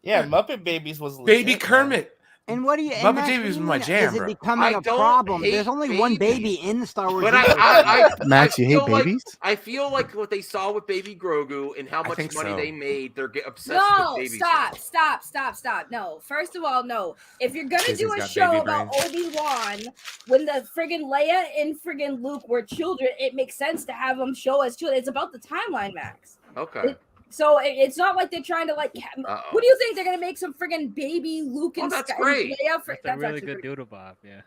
Yeah, Muppet Babies was Baby legit, man. Kermit. And what do you? Muppet And Max, Babies what do was you my mean? jam, Is it bro. becoming I a don't problem? hate There's only one baby babies. in the Star Wars But universe. Max, you hate feel like, babies? I feel like what they saw with Baby Grogu and how I much think money so. they made, they're obsessed No, with babies. stop. No, first of all, no. If you're gonna Disney's do a got show baby about Obi-Wan when the friggin' Leia and friggin' Luke were children, it makes sense to have them show as children. It's about the timeline, Max. Okay. So it's not like they're trying to like. What do you think they're gonna make some friggin' baby Luke and that's and great. Leia? That's a really actually good pretty- doodle bob. Yeah.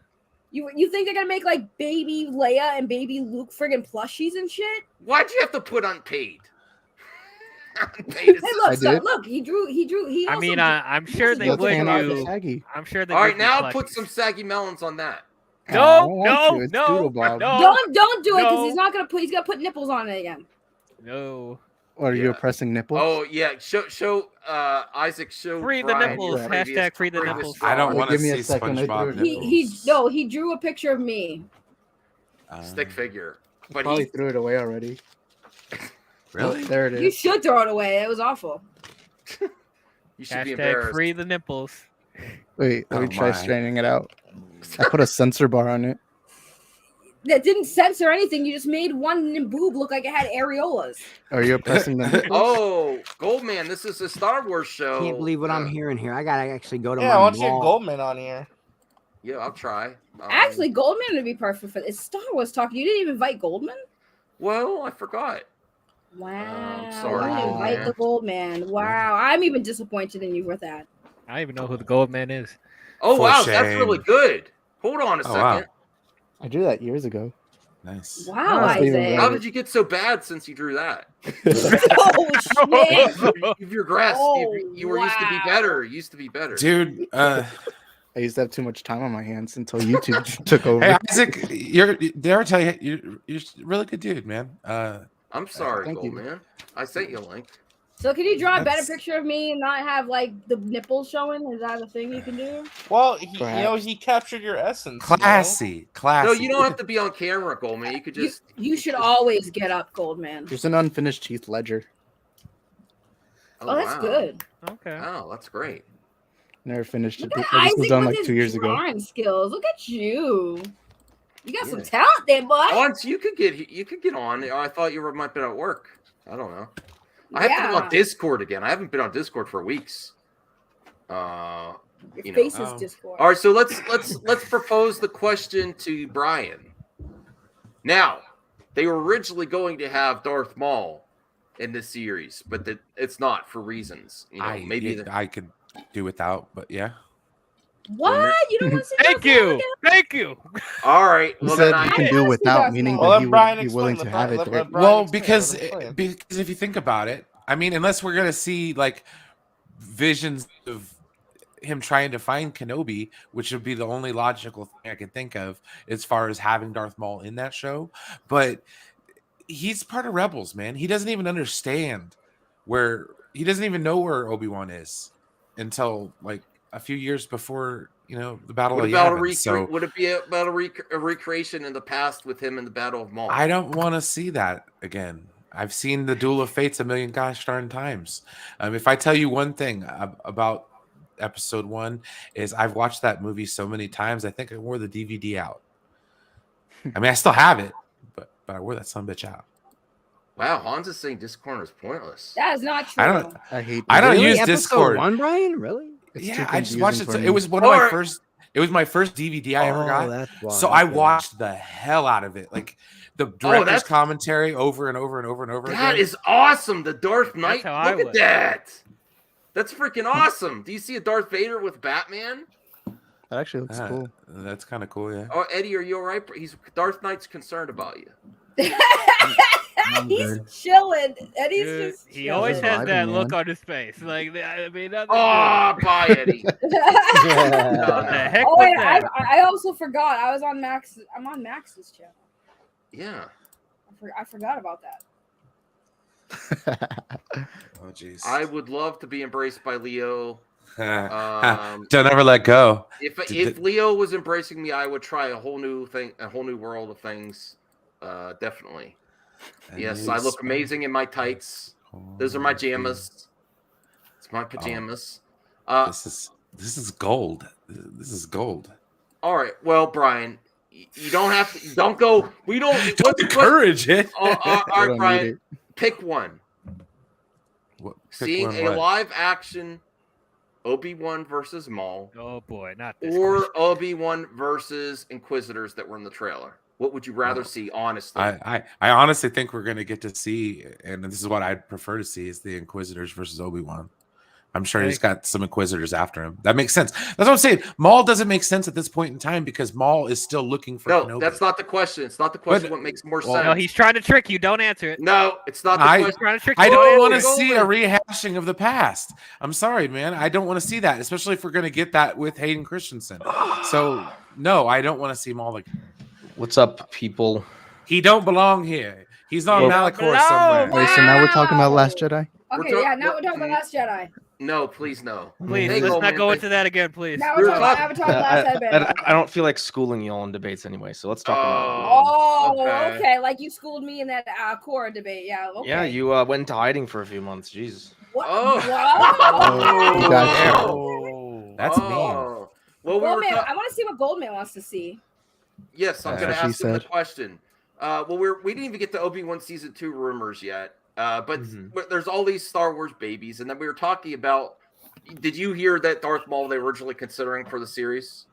You think they're gonna make like baby Leia and baby Luke friggin' plushies and shit? Why'd you have to put unpaid? Hey, I look, did. look, he drew. I Also mean, I'm sure they That's would fan art of do. Shaggy. I'm sure they. All would right, do now put plushies. some saggy melons on that. I don't want to. It's no, Doodle Bob. no. don't do it because no. he's not gonna put. He's gonna put nipples on it again. No. Or are you oppressing nipples? Oh yeah, show Isaac show Free the Brian nipples. the Hashtag free the previous nipples. I don't drawing. want to Give me a see second, I SpongeBob drew it. nipples. He drew a picture of me. Stick figure. But Probably he threw it away already. Really? Oh, there it You is. should throw it away. It was awful. you should be Hashtag embarrassed. free the nipples. Wait, let me Oh, try my. straightening it out. I put a censor bar on it. That didn't censor anything. You just made one boob look like it had areolas. Are you oppressing the nipples? Oh, Goldman, this is a Star Wars show. Can't believe what I'm hearing here. I gotta actually go to Yeah, my I want you wall. Goldman on here. Yeah, I'll try. Actually, Goldman would be perfect for this. Star Wars talking. You didn't even invite Goldman. Well, I forgot. Wow. sorry, You didn't invite Goldman. the Goldman. Wow. I'm even disappointed in you with that. I don't even know who the gold man is. Oh For wow, that's shame. really good. Hold on a Oh, second. wow. I drew that years ago. Nice. Wow, Honestly, Isaac. How did you get so bad since you drew that? Oh shit. You've regressed. Oh, you were used to be wow. better. Used to be better. Dude, I used to have too much time on my hands until YouTube took over. hey Isaac, did I ever tell you you're a really good dude, man. I'm sorry, thank you. Goldman. I sent you a link. So can you draw a better That's- picture of me and not have like the nipples showing? Is that a thing you can do? Well, Perhaps. he captured your essence. you know? Classy. No, you don't have to be on camera, Goldman. You could just. You should always get up, Goldman. There's an unfinished Heath Ledger. Oh, that's wow. good. Okay. Wow, that's great. Never finished it. Look at This was Isaac done with like his 2 years ago. drawing skills. Look at you. You got some Yeah. talent there, boy. Once you could get on. I thought you might be at work. I don't know. I have to be on Discord again. I haven't been on Discord for weeks. Your you know. face is Discord. All right, so let's propose the question to Brian. Now, they were originally going to have Darth Maul in this series, but it's not for reasons. You know, maybe I could do without, but yeah. What? You don't want to see Thank Darth Maul you. again? Thank you. All right. He Well, said then you I can do Darth without, Maul. meaning Well, that let he Brian would be willing explain to have it let there. Brian Well, explain, because let him explain. because if you think about it, I mean, unless we're gonna see like visions of him trying to find Kenobi, which would be the only logical thing I can think of as far as having Darth Maul in that show. But he's part of Rebels, man. He doesn't even understand he doesn't even know where Obi-Wan is until like a few years before, the Battle of Yavin. So would it be about a recreation in the past with him in the Battle of Maul? I don't want to see that again. I've seen the Duel of Fates a million gosh darn times. If I tell you one thing about episode 1 is I've watched that movie so many times, I think I wore the DVD out. I mean, I still have it, but I wore that son of a bitch out. Wow, Hans is saying Discord is pointless. That is not true. I don't Really? use Episode Discord. 1, Brian? Really? Yeah, I just watched it. confusing So for it me. was one of my first. It was my first DVD I ever Oh, got. that's why, So I okay. watched the hell out of it, like the director's commentary over and over and over and over That again. is awesome. The Darth Knight. how I Look at was. that. That's freaking awesome. Do you see a Darth Vader with Batman? That actually looks cool. That's kind of cool, yeah. Oh, Eddie, are you all right? Darth Knight's concerned about you. He's chilling. Eddie's Dude, just he chilling. always has vibing, that look man. on his face. Like, I mean, nothing Oh, bye, Eddie. What the heck Oh was wait, that? I also forgot. I was on Max. I'm on Max's channel. Yeah. I forgot about that. Oh, jeez. I would love to be embraced by Leo. Don't ever let go. If Leo was embracing me, I would try a whole new thing, a whole new world of things. Definitely. Yes, I look amazing in my tights. Those are my jammas. It's my pajamas. This is gold. This is gold. All right. Well, Brian, you don't have to. Don't go. We don't. Don't encourage it. All don't right, need Brian. it. Pick one. Pick Seeing one a what? live action Obi-Wan versus Maul, Oh boy, not this. or Obi-Wan versus Inquisitors that were in the trailer. What would you rather see, honestly? I honestly think we're going to get to see, and this is what I'd prefer to see, is the Inquisitors versus Obi-Wan. I'm sure he's got some Inquisitors after him. That makes sense. That's what I'm saying. Maul doesn't make sense at this point in time because Maul is still looking for Kenobi. That's not the question. It's not the question. What makes more sense? No, he's trying to trick you. Don't answer it. No, it's not the question. Trying to trick I you. don't want to answer it. see a rehashing of the past. I'm sorry, man. I don't want to see that, especially if we're going to get that with Hayden Christensen. So, no, I don't want to see Maul again. What's up, people? He don't belong here. He's on Malachor somewhere. Wait, so now we're talking about Last Jedi? Okay, now we're talking about Last Jedi. No, please no. Please, Hey, let's Goldman, not go into that again, please. Now we're talking about Avatar: The Last Airbender. I don't feel like schooling y'all in debates anyway, so let's talk about. Oh, okay. Like you schooled me in that Korra debate. Yeah. Okay. Yeah, you went into hiding for a few months. Jesus. What? That's mean. Well, Goldman, I want to see what Goldman wants to see. Yes, I'm That's going to what ask she him the said. question. We didn't even get the Obi-Wan season 2 rumors yet. But there's all these Star Wars babies, and then we were talking about. Did you hear that Darth Maul they were originally considering for the series?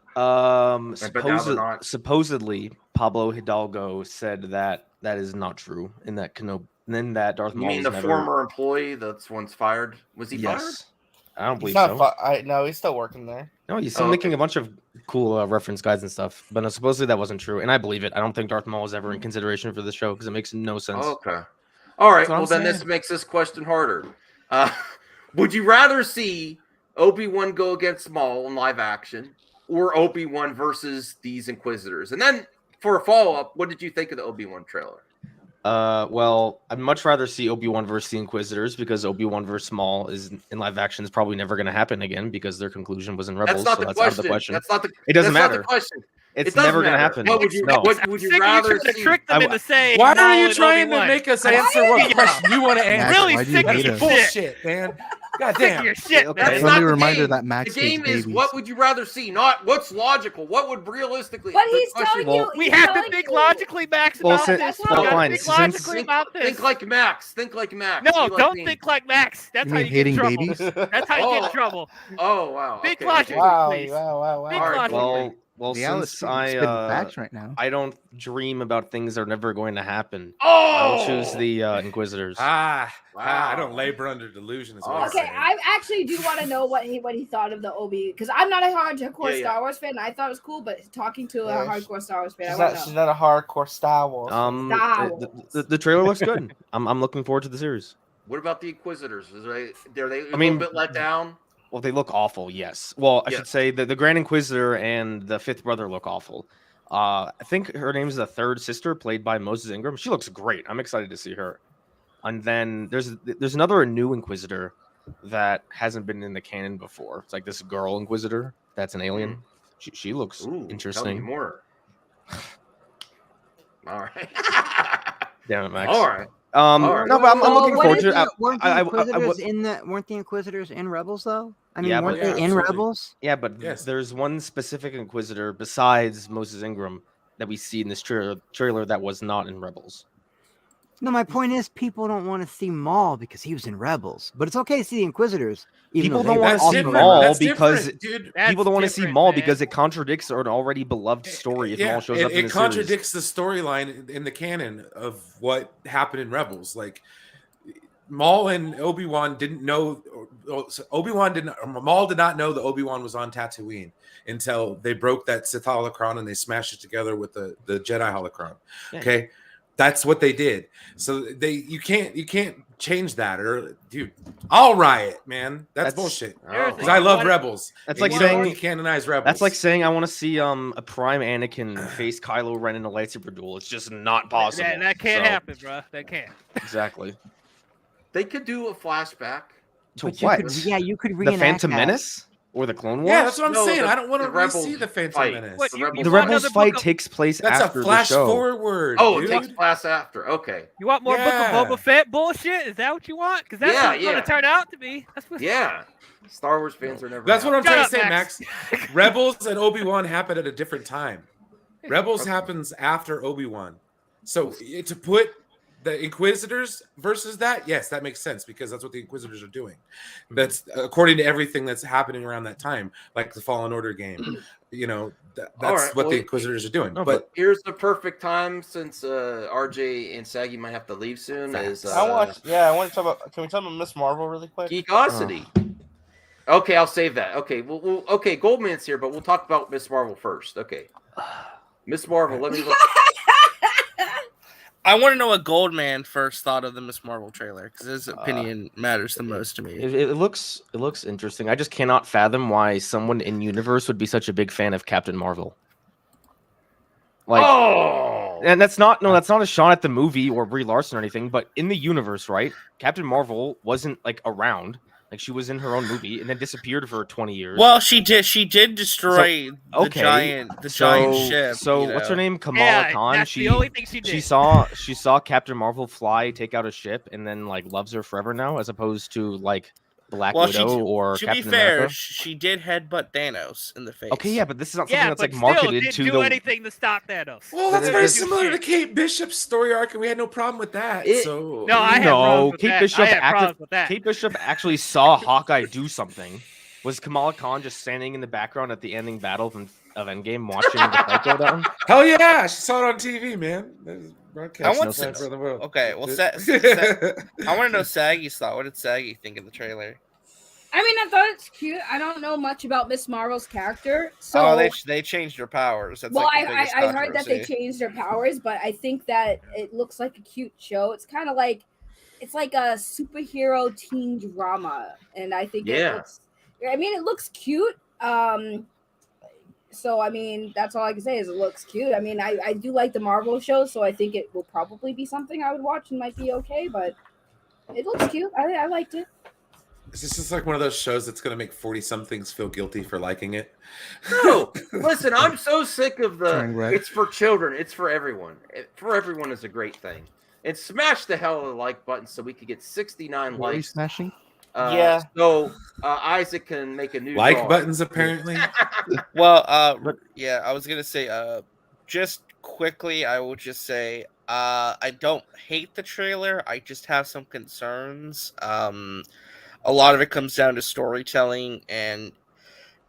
Supposedly, Pablo Hidalgo said that is not true, and that Kenobi, then that Darth You Maul. mean the former employee that's one's fired? Was he fired? I don't believe He's so. not no, he's still working there. No, he's still making a bunch of cool reference guides and stuff. But supposedly that wasn't true, and I believe it. I don't think Darth Maul was ever in consideration for the show because it makes no sense. Okay. All right. That's what Well, I'm then saying. this makes this question harder. Would you rather see Obi-Wan go against Maul in live action, or Obi-Wan versus these Inquisitors? And then for a follow-up, what did you think of the Obi-Wan trailer? Well, I'd much rather see Obi-Wan versus the Inquisitors because Obi-Wan versus Maul is in live action is probably never going to happen again because their conclusion was in Rebels. That's not so the that's out of question. the question. That's not the. It doesn't that's matter. Not the question. It's never going to happen. What would you? No. What would you rather see? Trick them into saying. Why are Maul you and trying to Obi-Wan. make us answer what question you want to answer? Really why do you sick of hate your us? Bullshit, man. God Sick of damn. your shit. Okay. man. That's Friendly not the reminder game. that Max The game hates is babies. what would you rather see, not what's logical. What would realistically? But the he's question- telling you. We he's have to telling think you- logically, Max, Well, about since- this. well, We gotta fine, think since- logically about this. Think like Max. Think like Max. No, Be like don't me. think like Max. That's You how mean you get in hating trouble. babies? That's how you get Oh. in trouble. Oh wow. Think okay, logically, Wow, please. wow. Think All right, logically. Well, The Alice since I spitting facts right now. I don't dream about things that are never going to happen. Oh! I'll choose the Inquisitors. I Wow. don't labor under delusion. Is what Oh. I'm Okay, saying. I actually do want to know what he thought of the Obi, because I'm not a hardcore Yeah, yeah. Star Wars fan. I thought it was cool, but talking to a Yeah, hardcore Star Wars fan, I She's want not, to she's know. not a hardcore Star Wars. Star The trailer looks good. I'm looking forward to the series. What about the Inquisitors? Are they a I mean- little bit let down? Well, they look awful. Yes. Well, I Yes. should say the Grand Inquisitor and the Fifth Brother look awful. I think her name's the third sister, played by Moses Ingram. She looks great. I'm excited to see her. And then there's another new Inquisitor that hasn't been in the canon before. It's like this girl Inquisitor that's an alien. She looks Ooh, Tell me interesting. more. All right. Damn it, Max. All right. No, but I'm looking forward to it. Weren't the I Inquisitors weren't the Inquisitors in Rebels though? I mean, Yeah, weren't but- they in absolutely. Rebels? Yeah, but there's one specific Inquisitor besides Moses Ingram that we see in this trailer that was not in Rebels. No, my point is people don't want to see Maul because he was in Rebels, but it's okay to see the Inquisitors. Even People though don't they want were to also see in Maul Rebels. because dude. people don't want to see different, Maul man. because it contradicts an already beloved story. If Maul shows up in it the contradicts the storyline in the canon of what happened in Rebels. Like Maul and Obi-Wan didn't know. Maul did not know that Obi-Wan was on Tatooine until they broke that Sith holocron and they smashed it together with the Jedi holocron. Yeah. Okay, that's what they did. So you can't change that. Or dude, I'll riot, man. That's bullshit. Because I love Rebels. That's And like you don't saying decanonize Rebels. That's like saying I want to see a prime Anakin face Kylo Ren in a lightsaber duel. It's just not possible. That can't So- happen, bro. That can't. Exactly. They could do a flashback. To But you what? could- yeah, you could The reenact Phantom that. Menace? Or the Clone Wars? Yeah, that's what I'm No, saying. the- I don't want the to really Rebels see the Phantom fight. Menace. What, The you Rebels The want Rebels another fight book of- takes place That's after a flash the show. forward. Oh, dude. it takes place after. Okay. You want more Book of Yeah. Boba Fett bullshit? Is that what you want? Because that's Yeah, what it's going yeah. to turn out to be. That's what. Yeah. Star Wars fans are never. That's what I'm Shut trying up, to say, Max. Max. Rebels and Obi-Wan happen at a different time. Rebels happens after Obi-Wan. So to put the Inquisitors versus that, yes, that makes sense because that's what the Inquisitors are doing. That's according to everything that's happening around that time, like the Fallen Order game. You know, that's right, what well, the Inquisitors are doing. No, but Here's the perfect time since RJ and Saggy might have to leave soon. Is I want to talk about. Can we talk about Miss Marvel really quick? Geekosity. Okay, I'll save that. Okay, well, okay, Goldman's here, but we'll talk about Miss Marvel first. Okay, Miss Marvel. Let me look. I want to know what Goldman first thought of the Miss Marvel trailer because his opinion matters the most to me. It looks interesting. I just cannot fathom why someone in universe would be such a big fan of Captain Marvel. Like, and that's not a shot at the movie or Brie Larson or anything, but in the universe, right? Captain Marvel wasn't like around. Like she was in her own movie and then disappeared for 20 years. Well, she did destroy the giant ship. So you what's her know? name? Kamala Khan. that's the only thing she did. She saw Captain Marvel fly, take out a ship, and then like loves her forever now, as opposed to like Black Widow or to Captain be fair, America. she did headbutt Thanos in the face. Okay, yeah, but this is not something Yeah, that's but like still marketed didn't to do the. anything to stop Thanos. well, that's very Do similar to shit. Kate Bishop's story arc, and we had no problem with that. So No, I had problems with Kate that. Bishop I had problems with that. Kate Bishop actually saw Hawkeye do something. Was Kamala Khan just standing in the background at the ending battle of Endgame watching the fight go down? Hell yeah, she saw it on TV, man. I want to for the world. Okay, well, I want to know Saggy's thought. What did Saggy think of the trailer? I mean, I thought it's cute. I don't know much about Miss Marvel's character, so they changed her powers. That's well, like the biggest I heard that they controversy. changed their powers, but I think that it looks like a cute show. It's kind of like it's like a superhero teen drama, and I think it looks. I mean, it looks cute. So I mean, that's all I can say is it looks cute. I mean, I do like the Marvel shows, so I think it will probably be something I would watch and might be okay. But it looks cute. I liked it. It's just like one of those shows that's going to make 40-somethings feel guilty for liking it. No, listen, I'm so sick of Turning red. it's for children, it's for everyone. For everyone is a great thing. And smash the hell of the like button so we could get 69 What are you likes. smashing? So Isaac can make a new Like drawing. buttons, apparently. Well, yeah, I was gonna say, just quickly, I will just say, I don't hate the trailer. I just have some concerns. A lot of it comes down to storytelling, and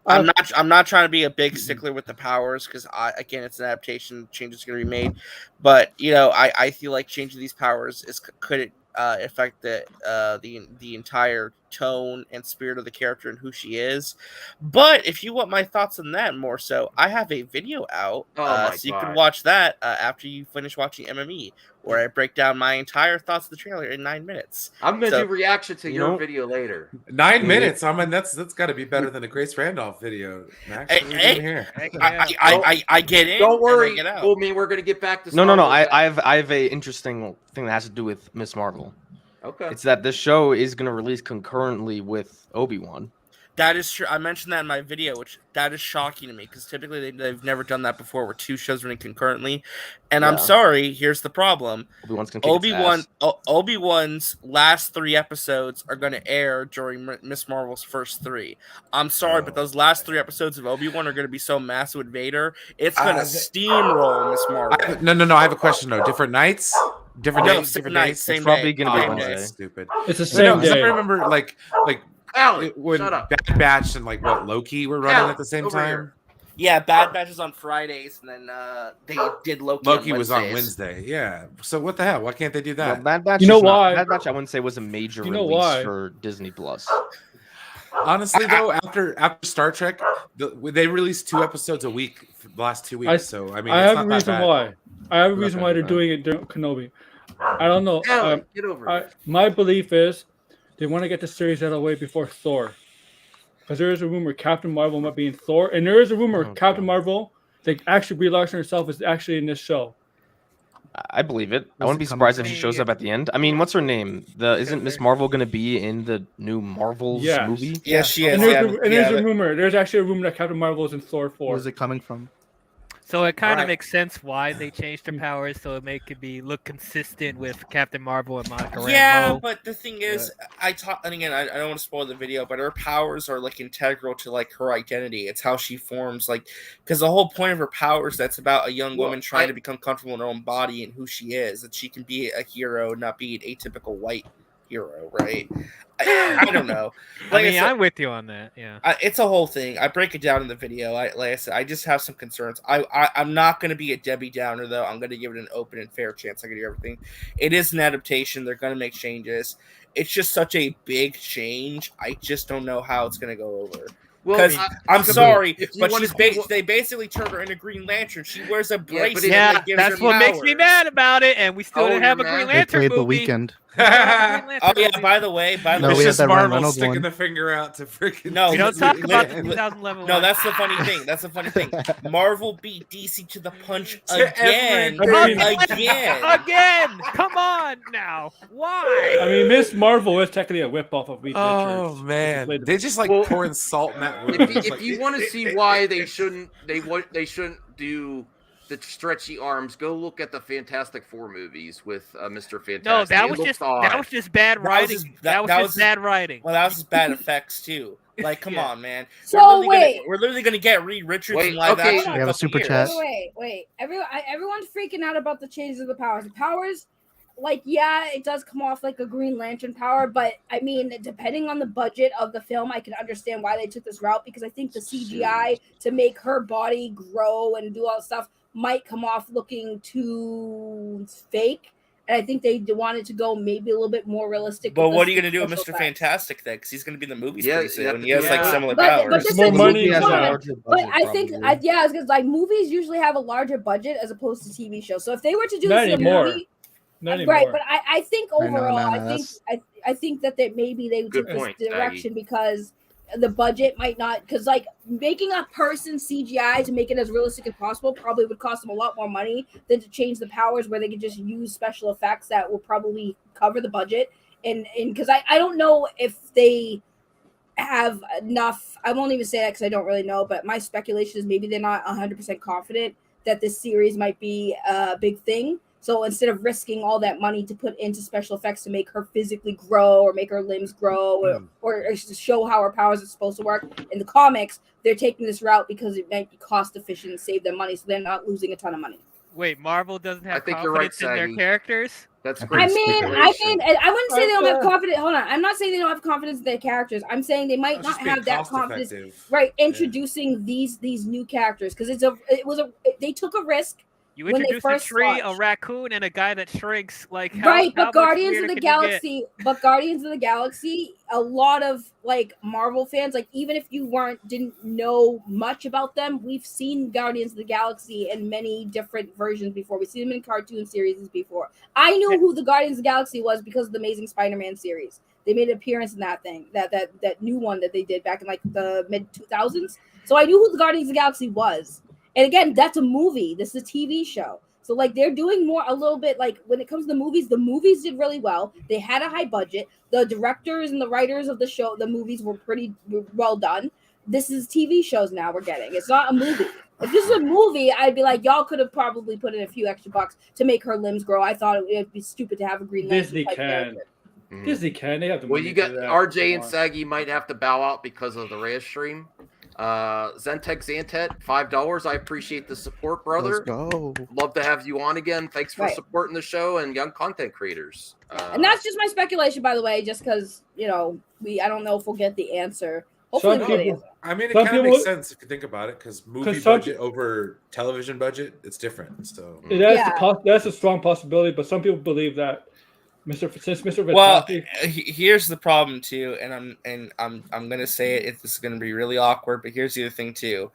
I'm not trying to be a big stickler with the powers because again, it's an adaptation. Changes are going to be made, but you know, I feel like changing these powers could affect the entire tone and spirit of the character and who she is. But if you want my thoughts on that more so, I have a video out, so you can watch that after you finish watching MME, where I break down my entire thoughts of the trailer in 9 minutes. I'm gonna do reaction to your video later. 9 minutes. I mean, that's got to be better than a Grace Randolph video. Max, what are we doing here? I get in. Don't and worry, I get out. Goldman, we're gonna get back to No. Star Wars. I have a interesting thing that has to do with Miss Marvel. Okay. It's that this show is going to release concurrently with Obi-Wan. That is true. I mentioned that in my video, which that is shocking to me because typically they've never done that before, where two shows running concurrently. And I'm sorry, here's the problem: Obi-Wan's gonna kick its ass. Obi-Wan's last 3 episodes are going to air during Miss Marvel's first 3. I'm sorry, but those last 3 episodes of Obi-Wan are going to be so massive with Vader, it's going to steamroll Miss Marvel. No. I have a question though. Different nights. Different No, days, same different night, days. same It's probably day. gonna be Same Wednesday. day. Stupid. It's the same day. I remember like Alan, when shut up. Bad Batch and like what Loki were running at the same over time. here. Yeah, Bad Batch is on Fridays, and then they did Loki. Loki on was on Wednesdays. Wednesday. Yeah. So what the hell? Why can't they do that? Well, Bad Batch. You know is not- why? Bad Batch, I wouldn't say was a major You know release why? for Disney Plus. Honestly, though, after Star Trek, they released 2 episodes a week for the last 2 weeks. So I mean, I it's have not a that reason bad. why. I have a Not reason that why they're bad. doing it during Kenobi. I don't know. Alan, get over it. My belief is they want to get the series out of the way before Thor, because there is a rumor Captain Marvel might be in Thor, and there is a rumor Captain Marvel, like actually Brie Larson herself, is actually in this show. I believe it. I Where's wouldn't it be coming surprised if from? she shows up at the end. I mean, what's her name? Isn't Miss Marvel gonna be in the new Marvels Yes. movie? Yeah, she And is. there's a rumor. There's actually a rumor that Captain Marvel is in Thor 4. Where's it coming from? So it kind of Alright. makes sense why they changed her powers, so it make it look consistent with Captain Marvel and Monica Rambeau. Yeah, but the thing is, and again, I don't want to spoil the video, but her powers are like integral to like her identity. It's how she forms, like, because the whole point of her powers, that's about a young woman trying to become comfortable in her own body and who she is, that she can be a hero, not be an atypical white hero, right? I don't know. Like I mean, I'm with you on that. Yeah, it's a whole thing. I break it down in the video. Like I said, I just have some concerns. I'm not going to be a Debbie Downer, though. I'm going to give it an open and fair chance. I can do everything. It is an adaptation. They're going to make changes. It's just such a big change. I just don't know how it's going to go over. Because I'm sorry, but they basically turned her into Green Lantern. She wears a bracelet. that gives that's her what makes me mad about it. And we still didn't have a Green Lantern They played movie. The Weekend. Oh yeah, by the way, No, it's we had just that Ryan Marvel Reynolds sticking one. the finger out to freaking. No, we don't talk about the 2011 No, one. that's the funny thing. That's the funny thing. Marvel beat DC to the punch To again. Again! Come on now. Why? I mean, Miss Marvel is technically a whip-off of Reed Oh Richards. man, they just like pouring salt in that wound. If you want to see why they shouldn't do the stretchy arms, go look at the Fantastic Four movies with Mr. Fantastic. No, that It was looks just odd. that was just bad writing. That was just bad writing. Well, that was just bad effects too. Like, come on, man. So we're literally gonna get Reed Richards in live action. We have a super chat. Wait. Everyone's freaking out about the changes of the powers. The powers, like, yeah, it does come off like a Green Lantern power, but I mean, depending on the budget of the film, I can understand why they took this route, because I think the CGI to make her body grow and do all that stuff might come off looking too fake. And I think they wanted to go maybe a little bit more realistic. But with what the are you gonna do with special Mr. effects. Fantastic then? Because he's gonna be in the movies Yeah, pretty soon. yeah, And he has like yeah. similar But powers. this More is money fun. as well. larger But budget, I think, probably. I was gonna, like, movies usually have a larger budget as opposed to TV shows. So if they were to do Not this in a anymore. movie, Not right? anymore. But I think I know, overall, no, I think that maybe they Good took point, this direction Aggie. because the budget might not, because like making a person CGI to make it as realistic as possible probably would cost them a lot more money than to change the powers where they could just use special effects that will probably cover the budget. And because I don't know if they have enough. I won't even say that because I don't really know, but my speculation is maybe they're not 100% confident that this series might be a big thing. So instead of risking all that money to put into special effects to make her physically grow or make her limbs grow or show how her powers are supposed to work in the comics, they're taking this route because it might be cost efficient and save them money, so they're not losing a ton of money. Wait, Marvel doesn't have I think you're right, confidence in their Saggy. characters? That's I great. mean, speculation. I wouldn't say they don't have confidence. Hold on, I'm not saying they don't have confidence in their characters. I'm saying they might It's not just being have that confidence, cost-effective. right? Introducing these new characters because they took a risk. You when they introduced a first tree, a launched. raccoon, and a guy that shrinks. Like Right, how but much Guardians of weirder the can you get? Galaxy, a lot of like Marvel fans, like even if you didn't know much about them, we've seen Guardians of the Galaxy in many different versions before. We've seen them in cartoon series before. I knew who the Guardians of the Galaxy was because of the Amazing Spider-Man series. They made an appearance in that thing, that new one that they did back in like the mid 2000s. So I knew who the Guardians of the Galaxy was. And again, that's a movie. This is a TV show. So like they're doing a little bit like when it comes to the movies did really well. They had a high budget. The directors and the writers of the movies were pretty well done. This is TV shows now we're getting. It's not a movie. If this is a movie, I'd be like, y'all could have probably put in a few extra bucks to make her limbs grow. I thought it would be stupid to have a Green Lantern Disney type can. character. Disney can. They have the Well, money you to got do that. RJ and Come on. Saggy might have to bow out because of the Reyes stream. Zentek Zantet, $5. I appreciate the support, brother. Let's go. Love to have you on again. Thanks for Right. supporting the show and young content creators. And that's just my speculation, by the way, just because I don't know if we'll get the answer. Hopefully, we'll get the answer. I mean, it Some kind of people- makes sense if you think about it, because movie 'Cause some budget over television budget, it's different. So That's a strong possibility, but some people believe that Mr. Well, Fantastic. here's the problem too, and I'm gonna say it. This is gonna be really awkward, but here's the other thing too.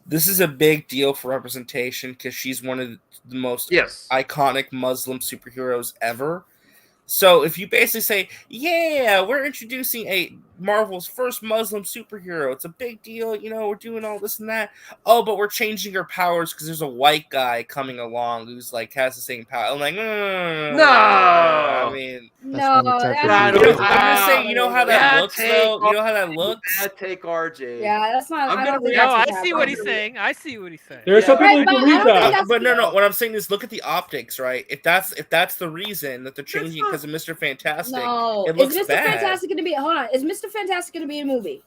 This is a big deal for representation because she's one of the most iconic Muslim superheroes ever. So if you basically say, yeah, we're introducing a Marvel's first Muslim superhero, it's a big deal, we're doing all this and that. Oh, but we're changing her powers because there's a white guy coming along who's like has the same power. I'm like, No, I mean, No, I'm just saying, you know how that looks, though. You know how that looks. Bad take, RJ. Yeah, that's not. I'm I gonna don't think react that's No, what I see what happened. he's saying. I see what he's saying. There are some people who Right, but believe I don't think that. that's- But no. What I'm saying is, look at the optics, right? If that's the reason that they're changing because of Mr. Fantastic, No, it looks is Mr. bad. Fantastic going to be? Hold on, is Mr. Fantastic going to be in a movie?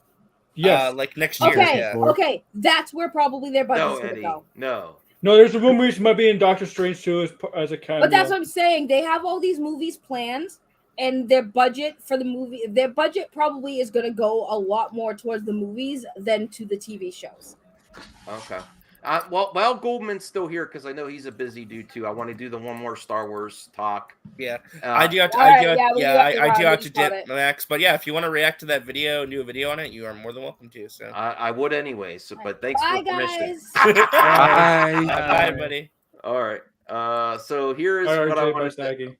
Yes. Like next year. Okay, Yeah. okay, that's where probably their budget's No, going to Eddie. go. No. No, there's a rumor he might be in Doctor Strange too as a cameo. But that's what I'm saying. They have all these movies planned, and their budget for the movie, their budget probably is going to go a lot more towards the movies than to the TV shows. Okay. While Goldman's still here, because I know he's a busy dude too, I want to do the one more Star Wars talk. Yeah, I do have to. All I right, do have, yeah, we yeah, do have to I do run. have We to just got dip, it. Max. But yeah, if you want to react to that video, do a video on it, you are more than welcome to. So I would anyway. So, but thanks Bye, for permission. guys. Bye, buddy. All right. So here's All right, what I Jay,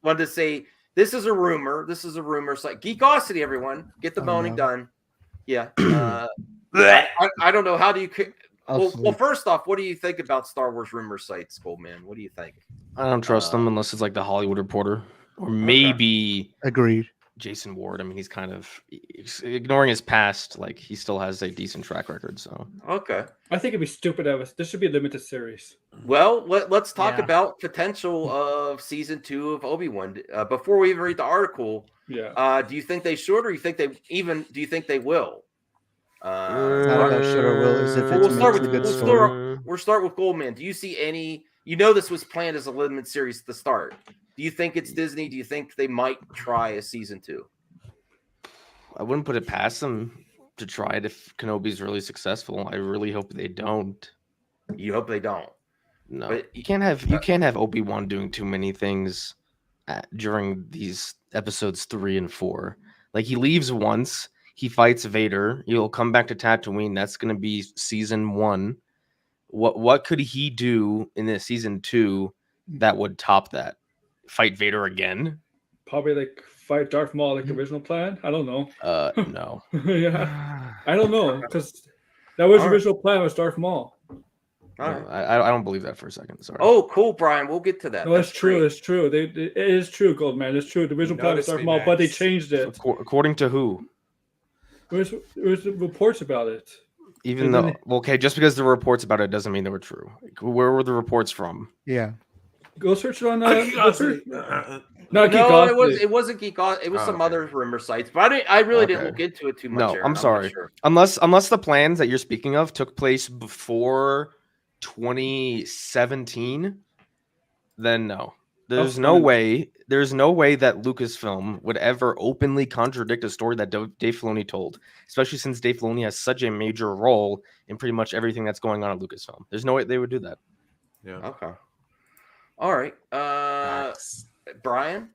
wanted to say. This is a rumor. This is a rumor site. Geekosity, everyone. Get the boning done. Yeah. I don't know. How do you? Well, first off, what do you think about Star Wars rumor sites, Goldman? What do you think? I don't trust them unless it's like the Hollywood Reporter or maybe Agreed. Jason Ward. I mean, he's kind of ignoring his past. Like he still has a decent track record. So Okay. I think it'd be stupid. This should be a limited series. Well, let's talk Yeah. about potential of season 2 of Obi-Wan. Before we even read the article, Yeah. do you think they should, or do you think they will? Not about should or will is if it's a good story. We'll start with Goldman. Do you see any? You know, this was planned as a limited series at the start. Do you think it's Disney? Do you think they might try a season 2? I wouldn't put it past them to try it if Kenobi's really successful. I really hope they don't. You hope they don't. No, But you can't have Obi-Wan doing too many things during these episodes 3 and 4. Like he leaves once, he fights Vader, he'll come back to Tatooine. That's going to be season 1. What could he do in this season 2 that would top that? Fight Vader again? Probably like fight Darth Maul like the original plan. I don't know. No. Yeah. I don't know because that was the original plan was Darth Maul. All I don't believe that for a second. Sorry. Oh, cool, Brian. We'll get to that. No, that's true. It's true. It is true, Goldman. It's true. The original plan was Darth Maul, but they changed it. According to who? There was reports about it. Even though, okay, just because there were reports about it doesn't mean they were true. Like, where were the reports from? Yeah. Go search it on. No, it wasn't Geekosity. It was some other rumor sites, but I really didn't look into it too much. No, Aaron. I'm not sorry. sure. Unless the plans that you're speaking of took place before 2017, then no. There's no way that Lucasfilm would ever openly contradict a story that Dave Filoni told, especially since Dave Filoni has such a major role in pretty much everything that's going on at Lucasfilm. There's no way they would do that. Yeah. Okay. All right. Brian,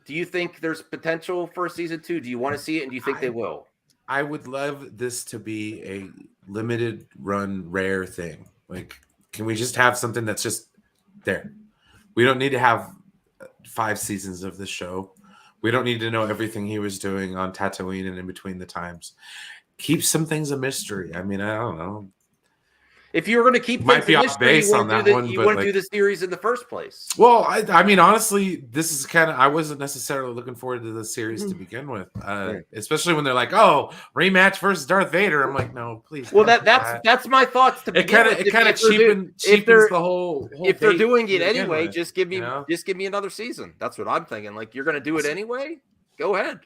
do you think there's potential for a season 2? Do you want to see it, and do you think they will? I would love this to be a limited run, rare thing. Like, can we just have something that's just there? We don't need to have 5 seasons of this show. We don't need to know everything he was doing on Tatooine and in between the times. Keep some things a mystery. I mean, I don't know. If you were going to keep Might things be a off mystery, base you on wouldn't that one, you but, wouldn't do like- the series in the first place. Well, I mean, honestly, this is kind of, I wasn't necessarily looking forward to the series to begin with, especially when they're like, "Oh, rematch versus Darth Vader." I'm like, no, please. Well, don't do that's my thoughts. To It begin kind of with. it kind of If they're do- cheapens the whole. If they're bait doing to it begin anyway, with, just give me you know? another season. That's what I'm thinking. Like, you're going to do it anyway. Go ahead.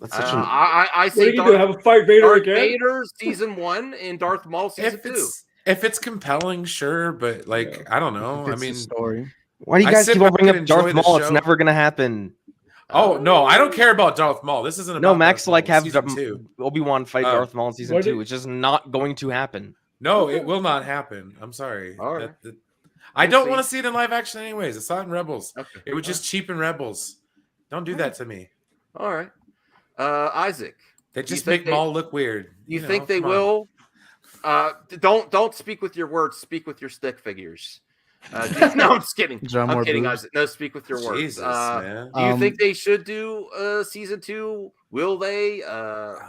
That's such an. I What are say you gonna have a fight Vader Darth again? Vader season 1 and Darth Maul season 2. If it's compelling, sure, but like I don't know. I It's a mean, story. Why do you I guys sit keep on back bringing and up Darth enjoy the Maul? It's show. never gonna happen. Oh no, I don't care about Darth Maul. This isn't about No, Max Darth like Maul. have Season 2. Obi-Wan fight Oh. Darth Maul in season 2. It's just not going to happen. No, it will not happen. I'm sorry. All right. I We'll don't see. want to see it in live action anyways. I saw it in Rebels. Okay. It would just cheapen Rebels. Don't do that to me. All right. Isaac. They do you just think make Maul look weird. You know, think they come on. will? Don't speak with your words. Speak with your stick figures. No, I'm just kidding. Draw I'm more kidding. boobs. No, speak with your words. Jesus, man. Do you think they should do season 2? Will they?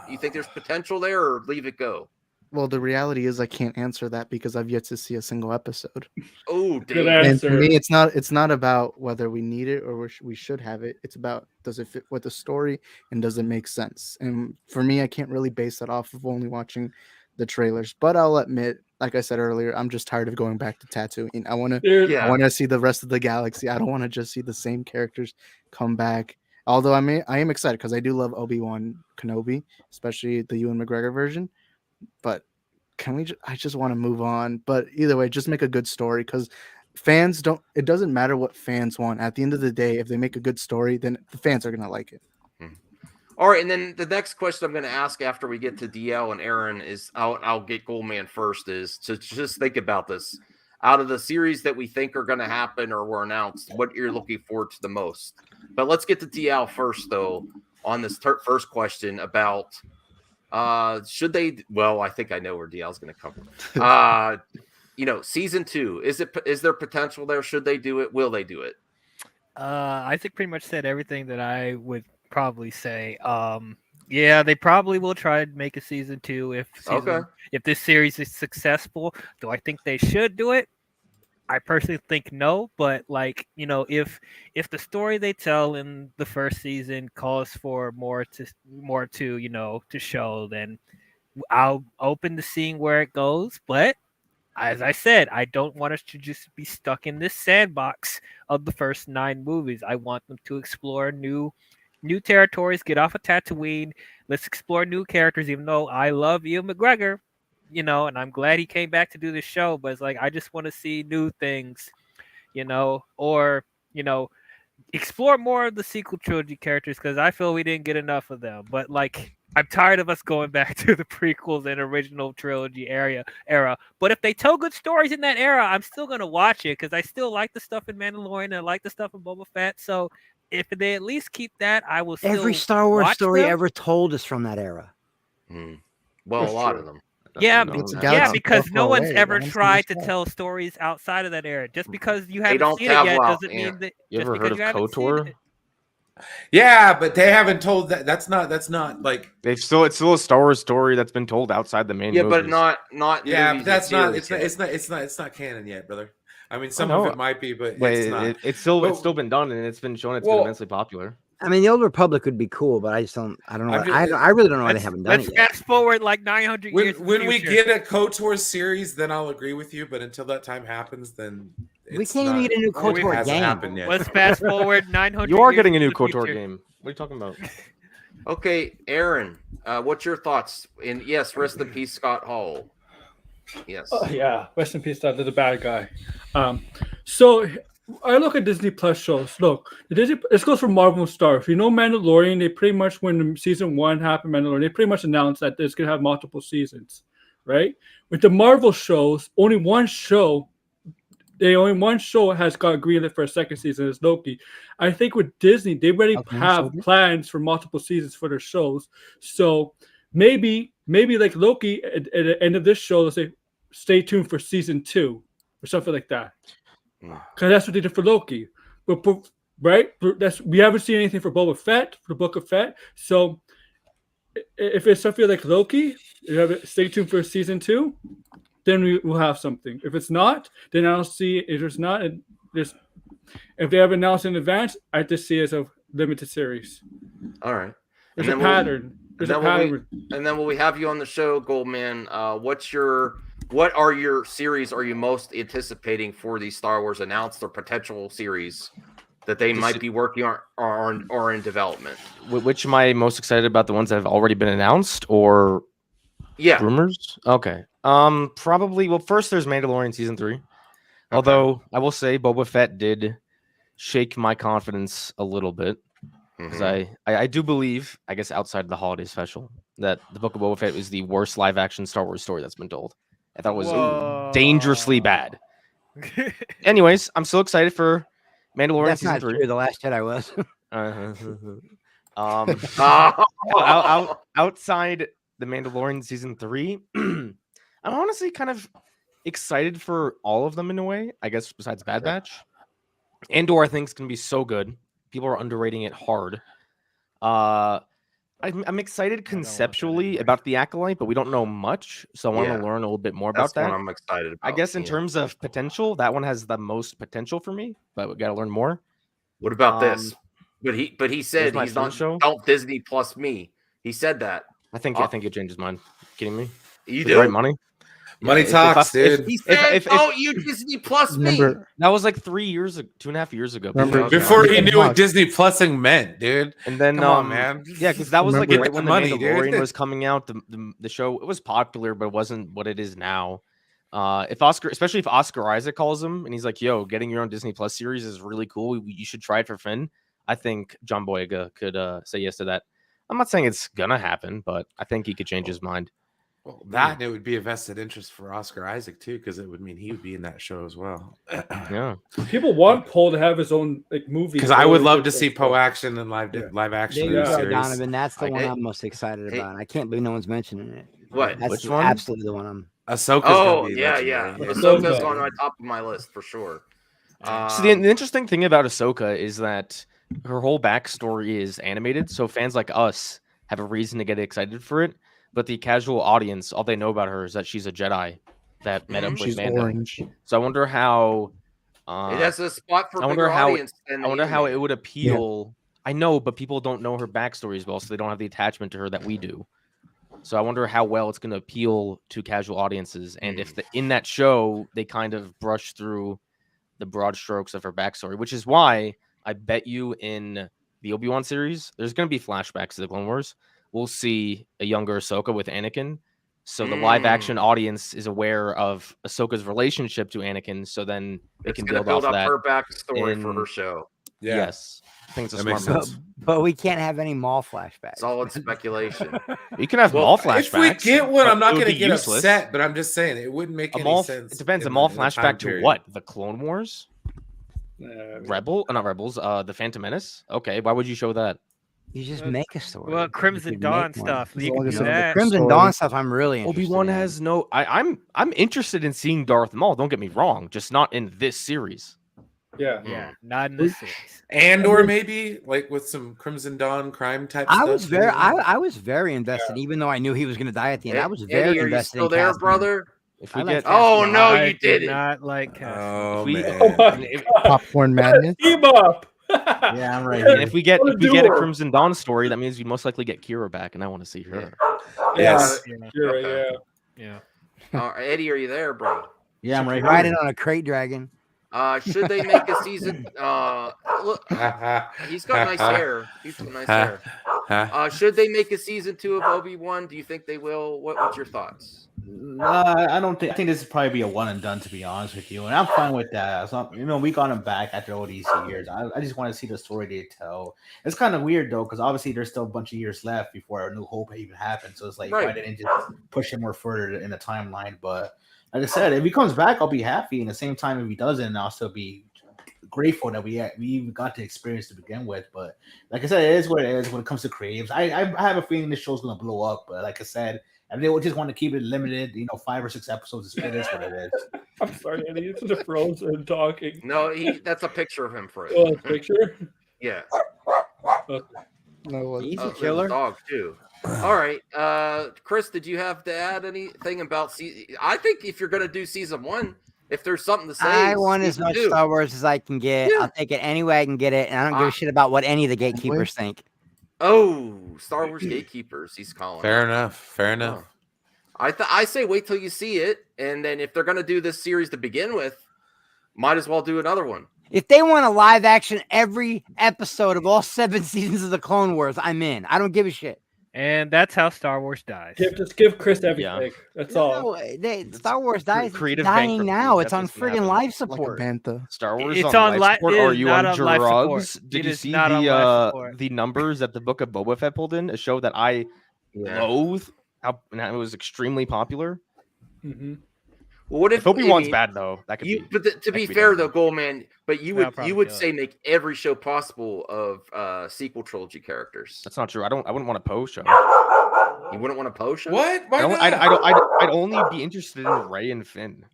You think there's potential there, or leave it go? Well, the reality is I can't answer that because I've yet to see a single episode. Oh, Good damn. And for answer. me, it's not about whether we need it or we should have it. It's about, does it fit with the story and does it make sense? And for me, I can't really base that off of only watching the trailers. But I'll admit, like I said earlier, I'm just tired of going back to Tatooine. I want to see the rest of the galaxy. I don't want to just see the same characters come back. Although I am excited because I do love Obi-Wan Kenobi, especially the Ewan McGregor version. But I just want to move on. But either way, just make a good story, because fans don't, it doesn't matter what fans want. At the end of the day, if they make a good story, then the fans are going to like it. All right, and then the next question I'm going to ask after we get to DL and Aaron is, I'll get Goldman first, is to just think about this. Out of the series that we think are going to happen or were announced, what you're looking forward to the most? But let's get to DL first, though, on this first question about should they? Well, I think I know where DL is going to come from. Season 2, is there potential there? Should they do it? Will they do it? I think pretty much said everything that I would probably say. Yeah, they probably will try to make a season 2 if this series is successful. Do I think they should do it? I personally think no, but if the story they tell in the first season calls for more to show, then I'll open to seeing where it goes. But as I said, I don't want us to just be stuck in this sandbox of the first 9 movies. I want them to explore new territories, get off of Tatooine. Let's explore new characters, even though I love Ewan McGregor, and I'm glad he came back to do the show, but it's like, I just want to see new things, or explore more of the sequel trilogy characters, because I feel we didn't get enough of them. But I'm tired of us going back to the prequels and original trilogy era. But if they tell good stories in that era, I'm still gonna watch it, because I still like the stuff in Mandalorian and I like the stuff in Boba Fett. So if they at least keep that, I will still Every Star Wars watch story them. ever told is from that era. Well, a lot of them. Yeah, because no one's away. ever Let 'em tried to finish tell stories outside of that era. Just because you They haven't don't seen it have yet well, doesn't yeah. mean that. You just ever because heard you of haven't seen KOTOR? it. Yeah, but they haven't told that. That's not like It's still a Star Wars story that's been told outside the main Yeah, movies. but not. yeah, movies but that's and not. series It's not canon yet, brother. I mean, some know. of it might be, but But it's not. it's still been done, and it's been shown it's been immensely popular. I mean, the Old Republic would be cool, but I don't know. I really don't know why they haven't done Let's it yet. fast forward 900 years. When we get a KOTOR series, then I'll agree with you. But until that time happens, then We can't even get a new it KOTOR hasn't game. happened yet. Let's fast forward 900. You are years getting a new into the KOTOR future. game. What are you talking about? Okay, Aaron, what's your thoughts? And yes, rest in peace, Scott Hall. Yes. Oh, yeah, rest in peace, the bad guy. So I look at Disney Plus shows. Look, this goes for Marvel and Star Wars. Mandalorian, they pretty much, when season 1 happened, Mandalorian, they pretty much announced that it's going to have multiple seasons, right? With the Marvel shows, only one show has got greenlit for a second season, is Loki. I think with Disney, they already have plans for multiple seasons for their shows. So maybe like Loki, at the end of this show, let's say, stay tuned for season 2 or something like that. Because that's what they did for Loki. But right? We haven't seen anything for Boba Fett, for the Book of Fett. So if it's something like Loki, stay tuned for season 2. Then we will have something. If it's not, then I don't see. If it's not, if they have announced in advance, I just see it as a limited series. All right. There's a pattern. There's a pattern. And then when we have you on the show, Goldman, what are your series are you most anticipating for these Star Wars announced or potential series that they might be working on or in development? Which am I most excited about? The ones that have already been announced, or rumors? Okay. Probably. Well, first there's Mandalorian season 3. Although I will say Boba Fett did shake my confidence a little bit, because I do believe, I guess outside the holiday special, that the Book of Boba Fett is the worst live action Star Wars story that's been told. I thought it was dangerously bad. Anyways, I'm so excited for Mandalorian That's season not 3. true. The last Jedi was. Outside the Mandalorian season 3, I'm honestly kind of excited for all of them in a way, I guess, besides Bad Batch. Andor, I think, is going to be so good. People are underrating it hard. I'm excited conceptually about the Acolyte, but we don't know much, so I want to learn a little bit more about That's that. one I'm excited about. I guess in terms of potential, that one has the most potential for me, but we got to learn more. What about this? But he said he's not. Show? Don't Disney Plus me. He said that. I think he changed his mind. Kidding me? You For do? the right money? Money talks, dude. He said, "Don't you Disney Plus me." That was like 3 years, 2.5 years ago. Before he knew what Disney Plusing meant, dude. And then, Come on, man. Yeah, because that was like Get right the when money, the Mandalorian dude. was coming out. The show, it was popular, but it wasn't what it is now. Especially if Oscar Isaac calls him and he's like, "Yo, getting your own Disney Plus series is really cool. You should try it for Finn." I think John Boyega could say yes to that. I'm not saying it's gonna happen, but I think he could change his mind. Well, that and it would be a vested interest for Oscar Isaac too, because it would mean he would be in that show as well. Yeah, people want Poe to have his own like movie. Because I would love to see Poe action and live action. There you go, series. Donovan. That's the one I'm most excited about. I can't believe no one's mentioning it. What? That's Which one? absolutely the one I'm. Ahsoka's Oh yeah. Ahsoka's on my top of my list for sure. So the interesting thing about Ahsoka is that her whole backstory is animated, so fans like us have a reason to get excited for it. But the casual audience, all they know about her is that she's a Jedi that met up with She's Mando. orange. So I wonder how. It has a spot for I wonder bigger how. audience than I wonder the how anime. it would appeal. I know, but people don't know her backstory as well, so they don't have the attachment to her that we do. So I wonder how well it's going to appeal to casual audiences, and if in that show they kind of brush through the broad strokes of her backstory, which is why I bet you in the Obi-Wan series there's going to be flashbacks to the Clone Wars. We'll see a younger Ahsoka with Anakin, so the live action audience is aware of Ahsoka's relationship to Anakin, so then they can build off up that. her backstory for her show. Yes, I think it's a That smart makes move. sense. But we can't have any Maul flashbacks. Solid speculation. You can have Maul flashbacks. If we get one, I'm but not it would going to be get useless. upset, but I'm just saying it wouldn't make A any Maul, sense. it depends. A in Maul the time flashback to period. what? The Clone Wars? Not Rebels. The Phantom Menace. Okay, why would you show that? You just make a story. Well, You Crimson could Dawn make one. stuff. You As long can as do it's a that. Crimson Dawn stuff, I'm really interested Obi-Wan in. has no. I'm interested in seeing Darth Maul. Don't get me wrong, just not in this series. Yeah, not in this series. And or maybe like with some Crimson Dawn crime type I stuff. was very, maybe. I was very invested, even though I knew he was going to die at the end. I was very Eddie, are you invested. still in there, casting him. brother? If I we like get, casting Oh him. no, I you did didn't. not like casting. Oh we- man. Oh my if- Popcorn madness. Bebop. Yeah, I'm right and here. if we get What a a duel. Crimson Dawn story, that means we most likely get Kira back, and I want to see her. Yes. Sure, Okay. Yeah. Eddie, are you there, bro? Yeah, I'm right Riding here. on a crate dragon. Should they make a season? Look, he's got nice hair. He's got nice hair. Should they make a season 2 of Obi-Wan? Do you think they will? What's your thoughts? I don't think. I think this would probably be a one and done, to be honest with you. And I'm fine with that. As long, we got him back after all these years. I just want to see the story they tell. It's kind of weird though, because obviously there's still a bunch of years left before A New Hope even happened. So it's like, why didn't they just push him more further in the timeline? But like I said, if he comes back, I'll be happy. And at the same time, if he doesn't, I'll still be grateful that we even got the experience to begin with. But like I said, it is what it is when it comes to creatives. I have a feeling this show's gonna blow up. But like I said, and they would just want to keep it limited, 5 or 6 episodes. It is what it is. I'm sorry, Eddie. It's just frozen talking. No, that's a picture of him, Fred. Oh, a picture? Yeah. No, He's a There's killer. dog too. All right, Chris, did you have to add anything about I think if you're gonna do season 1, if there's something to say, I want as season much 2. Star Wars as I can get. Yeah. I'll take it any way I can get it, and I don't give a shit about what any of the gatekeepers think. Oh, Star Wars gatekeepers, he's calling. Fair enough. Fair enough. I say wait till you see it, and then if they're gonna do this series to begin with, might as well do another one. If they want a live action every episode of all 7 seasons of the Clone Wars, I'm in. I don't give a shit. And that's how Star Wars dies. Just give Chris everything. That's all. Star Wars dies. creative Dying bankruptcy. now. It's That's on what's gonna friggin' happen. life support. Star Wars It's on on life support, it or are is you not on on life support. drugs? Did It you is see not on life support. the numbers that the Book of Boba Fett pulled in? A show that I loathe, and it was extremely popular. Mm-hmm. Well, what If Obi-Wan's bad though, that could be. But to be fair though, Goldman, but you would say make every show possible of sequel trilogy characters. That's not true. I wouldn't want a Poe show. You wouldn't want a Poe show? What? Why not? I'd only be interested in Rey and Finn.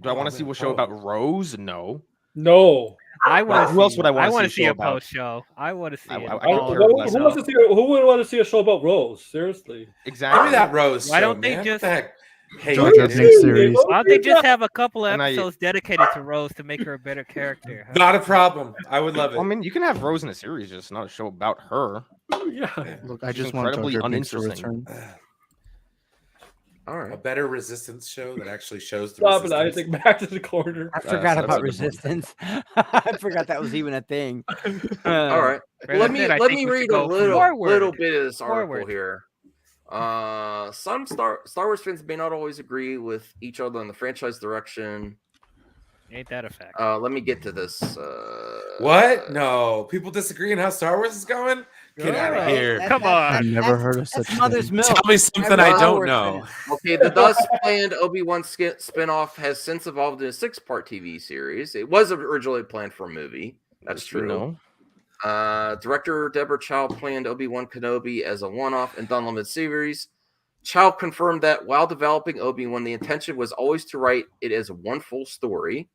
Do I want to see a show about Rose? No. No. I want to. Who else would I I want want to to see a about? post show. I want to see it. I could care less Who about- who would want to see a show about Rose? Seriously. Exactly. Give me that Rose Why show, don't they man. just? What the heck? Hey, Jar Jar Binks series. Why don't they just have a couple of And I- episodes dedicated to Rose to make her a better character? huh? Not a problem. I would love it. Well, I mean, you can have Rose in a series, just not a show about her. Yeah. Look, I She's just want Jar incredibly Jar Binks to uninteresting. return. All right. A better Resistance show that actually shows the Stop it, resistance. Isaac. Back to the corner. I forgot that's about a good one. Resistance. I forgot that was even a thing. All right. Well, Let that's me it. I let think me we should read a go little forward. bit of this article Forward. here. Some Star Wars fans may not always agree with each other on the franchise direction. Ain't that a fact? Let me get to this. What? No. People disagree on how Star Wars is going? Get out of here. Come on. I've never heard of such That's mother's thing. milk. Tell me something I don't know. Okay, the thus planned Obi-Wan spinoff has since evolved into a 6-part TV series. It was originally planned for a movie. That's true. No. Director Deborah Chow planned Obi-Wan Kenobi as a one-off and unlimited series. Chow confirmed that while developing Obi-Wan, the intention was always to write it as one full story.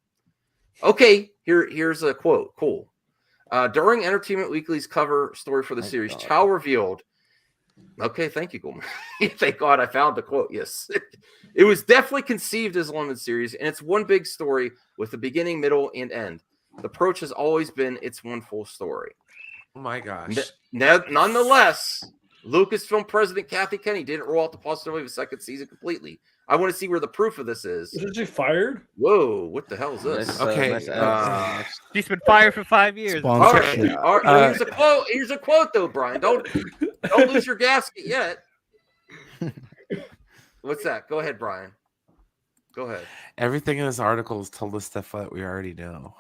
Okay, here's a quote. Cool. During Entertainment Weekly's cover story for the series, Chow revealed, okay, thank you, Goldman. Thank God I found the quote. Yes. It was definitely conceived as a limited series, and it's one big story with a beginning, middle, and end. The approach has always been it's one full story. Oh my gosh. Nonetheless, Lucasfilm president Kathy Kennedy didn't rule out the possibility of a second season completely. I want to see where the proof of this is. Isn't she fired? Whoa, what the hell is this? Okay. She's been fired for 5 years. All right, Sponsorship. all right. Here's a quote. Here's a quote, though, Brian. Don't lose your gasket yet. What's that? Go ahead, Brian. Go ahead. Everything in this article is told us stuff that we already know.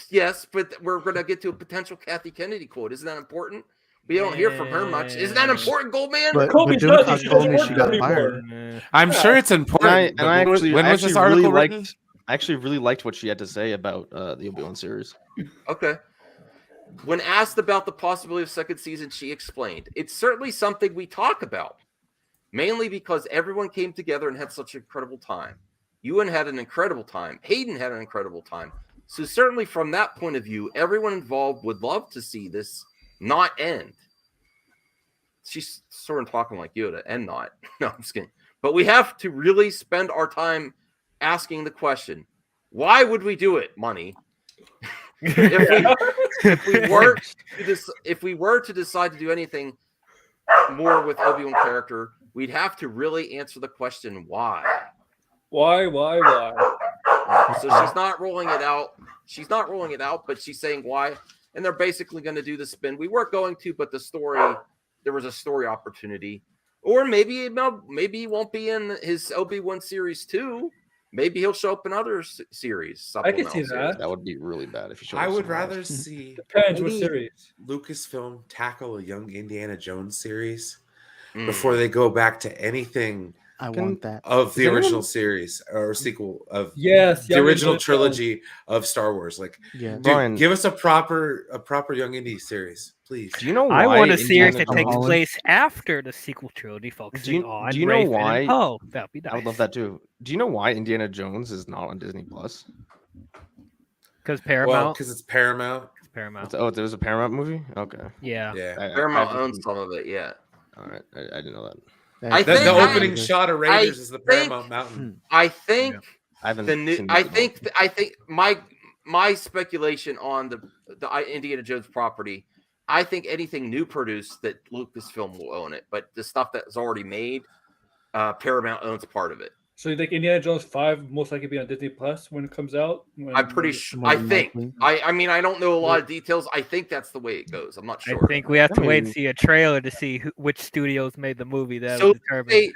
Yes, but we're going to get to a potential Kathy Kennedy quote. Isn't that important? We don't hear from her much. Isn't that important, Goldman? But Kobe's Dune nuts. told me she got fired. I'm sure it's important. And I but actually, when I was this actually really article written? liked. I actually really liked what she had to say about the Obi-Wan series. Okay. When asked about the possibility of second season, she explained, "It's certainly something we talk about, mainly because everyone came together and had such an incredible time. Ewan had an incredible time. Hayden had an incredible time. So certainly from that point of view, everyone involved would love to see this not end." She's sort of talking like Yoda and not. No, I'm just kidding. But we have to really spend our time asking the question, why would we do it, money? if we were to decide to do anything more with Obi-Wan character, we'd have to really answer the question, why? Why? So she's not rolling it out. She's not rolling it out, but she's saying why. And they're basically going to do the spin. We weren't going to, but the story, there was a story opportunity. Or maybe he won't be in his Obi-Wan series 2. Maybe he'll show up in other series. I can see series. That would be really bad if you showed I us would somewhere else. rather see Depends what series. Lucasfilm tackle a young Indiana Jones series Mm. before they go back to anything I want that. of the Is anyone- original series or sequel of Yes, the young original Indiana trilogy of Star Wars. Like, Yeah. dude, Brian- give us a proper young indie series, please. Do you know why I want a series Indiana that takes Jones- place after the sequel trilogy, focusing on do you know Raven why- and Poe. That'd be nice. I would love that too. Do you know why Indiana Jones is not on Disney Plus? Because Well, Paramount. because it's Paramount. Paramount. Oh, there was a Paramount movie. Okay. Yeah. Yeah. Paramount owns some of it, yeah. All right, I didn't know that. I The, think the I- opening shot of Raiders is the think- Paramount Mountain. I think I haven't. the new. seen I the- think my speculation on the Indiana Jones property. I think anything new produced that Lucasfilm will own it, but the stuff that's already made, Paramount owns part of it. So you think Indiana Jones 5 most likely be on Disney Plus when it comes out? I'm pretty sure. I think. I mean, I don't know a lot of details. I think that's the way it goes. I'm not sure. I think we have to I wait and mean- see a trailer to see which studios made the movie. That So will determine.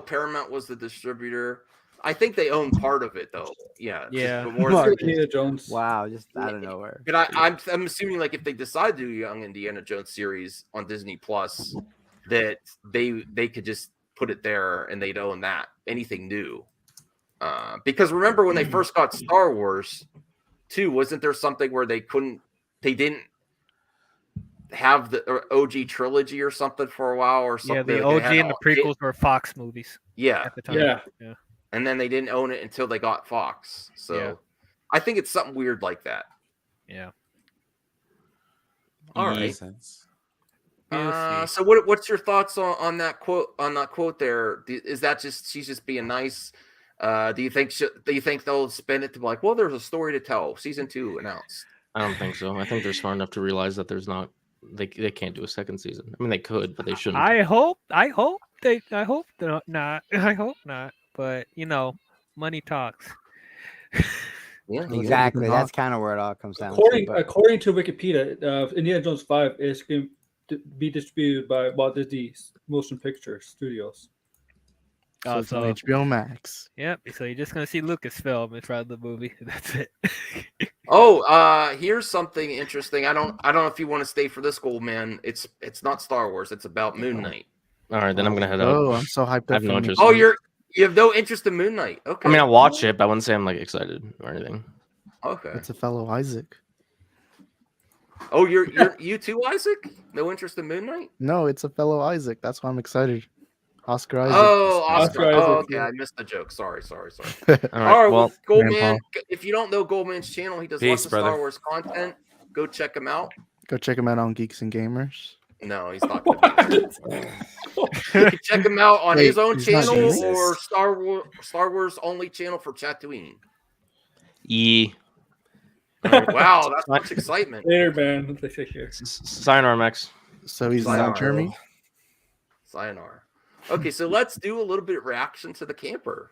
Paramount was the distributor. I think they own part of it though. Yeah. just- Yeah. but more Mark. than- Indiana Jones. Wow, just out of nowhere. But I'm assuming like if they decide to do a young Indiana Jones series on Disney Plus, that they could just put it there and they'd own that. Anything new. Because remember when they first got Star Wars 2, wasn't there something where they didn't have the OG trilogy or something for a while or something. Yeah, the They OG had and the prequels were Fox movies. Yeah. At the time. Yeah. And then they didn't own it until they got Fox. So Yeah. I think it's something weird like that. Yeah. All Makes right. sense. So what's your thoughts on that quote? On that quote there, is that just she's just being nice? Do you think they'll spin it to be like, well, there's a story to tell? Season 2 announced. I don't think so. I think they're smart enough to realize that there's not they can't do a second season. I mean, they could, but they shouldn't. I hope not. I hope not. But money talks. Yeah, Exactly. That's kind of where it all comes down According to. But according to Wikipedia, Indiana Jones 5 is going to be distributed by Walt Disney Motion Picture Studios. So it's on HBO Max. Yep. So you're just gonna see Lucasfilm in front of the movie. That's it. Here's something interesting. I don't know if you want to stay for this, Goldman. It's not Star Wars. It's about Moon Knight. All right, then I'm gonna head out. Oh, I'm so hyped up. I have no for interest. Oh, in it. you have no interest in Moon Knight. Okay. I mean, I watch it, but I wouldn't say I'm like excited or anything. Okay. It's a fellow Isaac. Oh, you too, Isaac? No interest in Moon Knight? No, it's a fellow Isaac. That's why I'm excited. Oscar Isaac. Oh, Oscar. Isaac, Oh, okay. yeah. I missed the joke. Sorry. All All right, right, well, Goldman. Grandpa. If you don't know Goldman's channel, he does Peace, lots of Star brother. Wars content. Go check him out. Go check him out on Geeks and Gamers. No, he's not going to be there. You can check him out on Wait, his own he's not channel Jesus. or Star Wars only channel for Tatooine. Wow, that's much excitement. Later, man. Let's take care. Sayonara, Max. So he's Sayonara. not Jeremy. Sayonara. Okay, so let's do a little bit of reaction to the camper.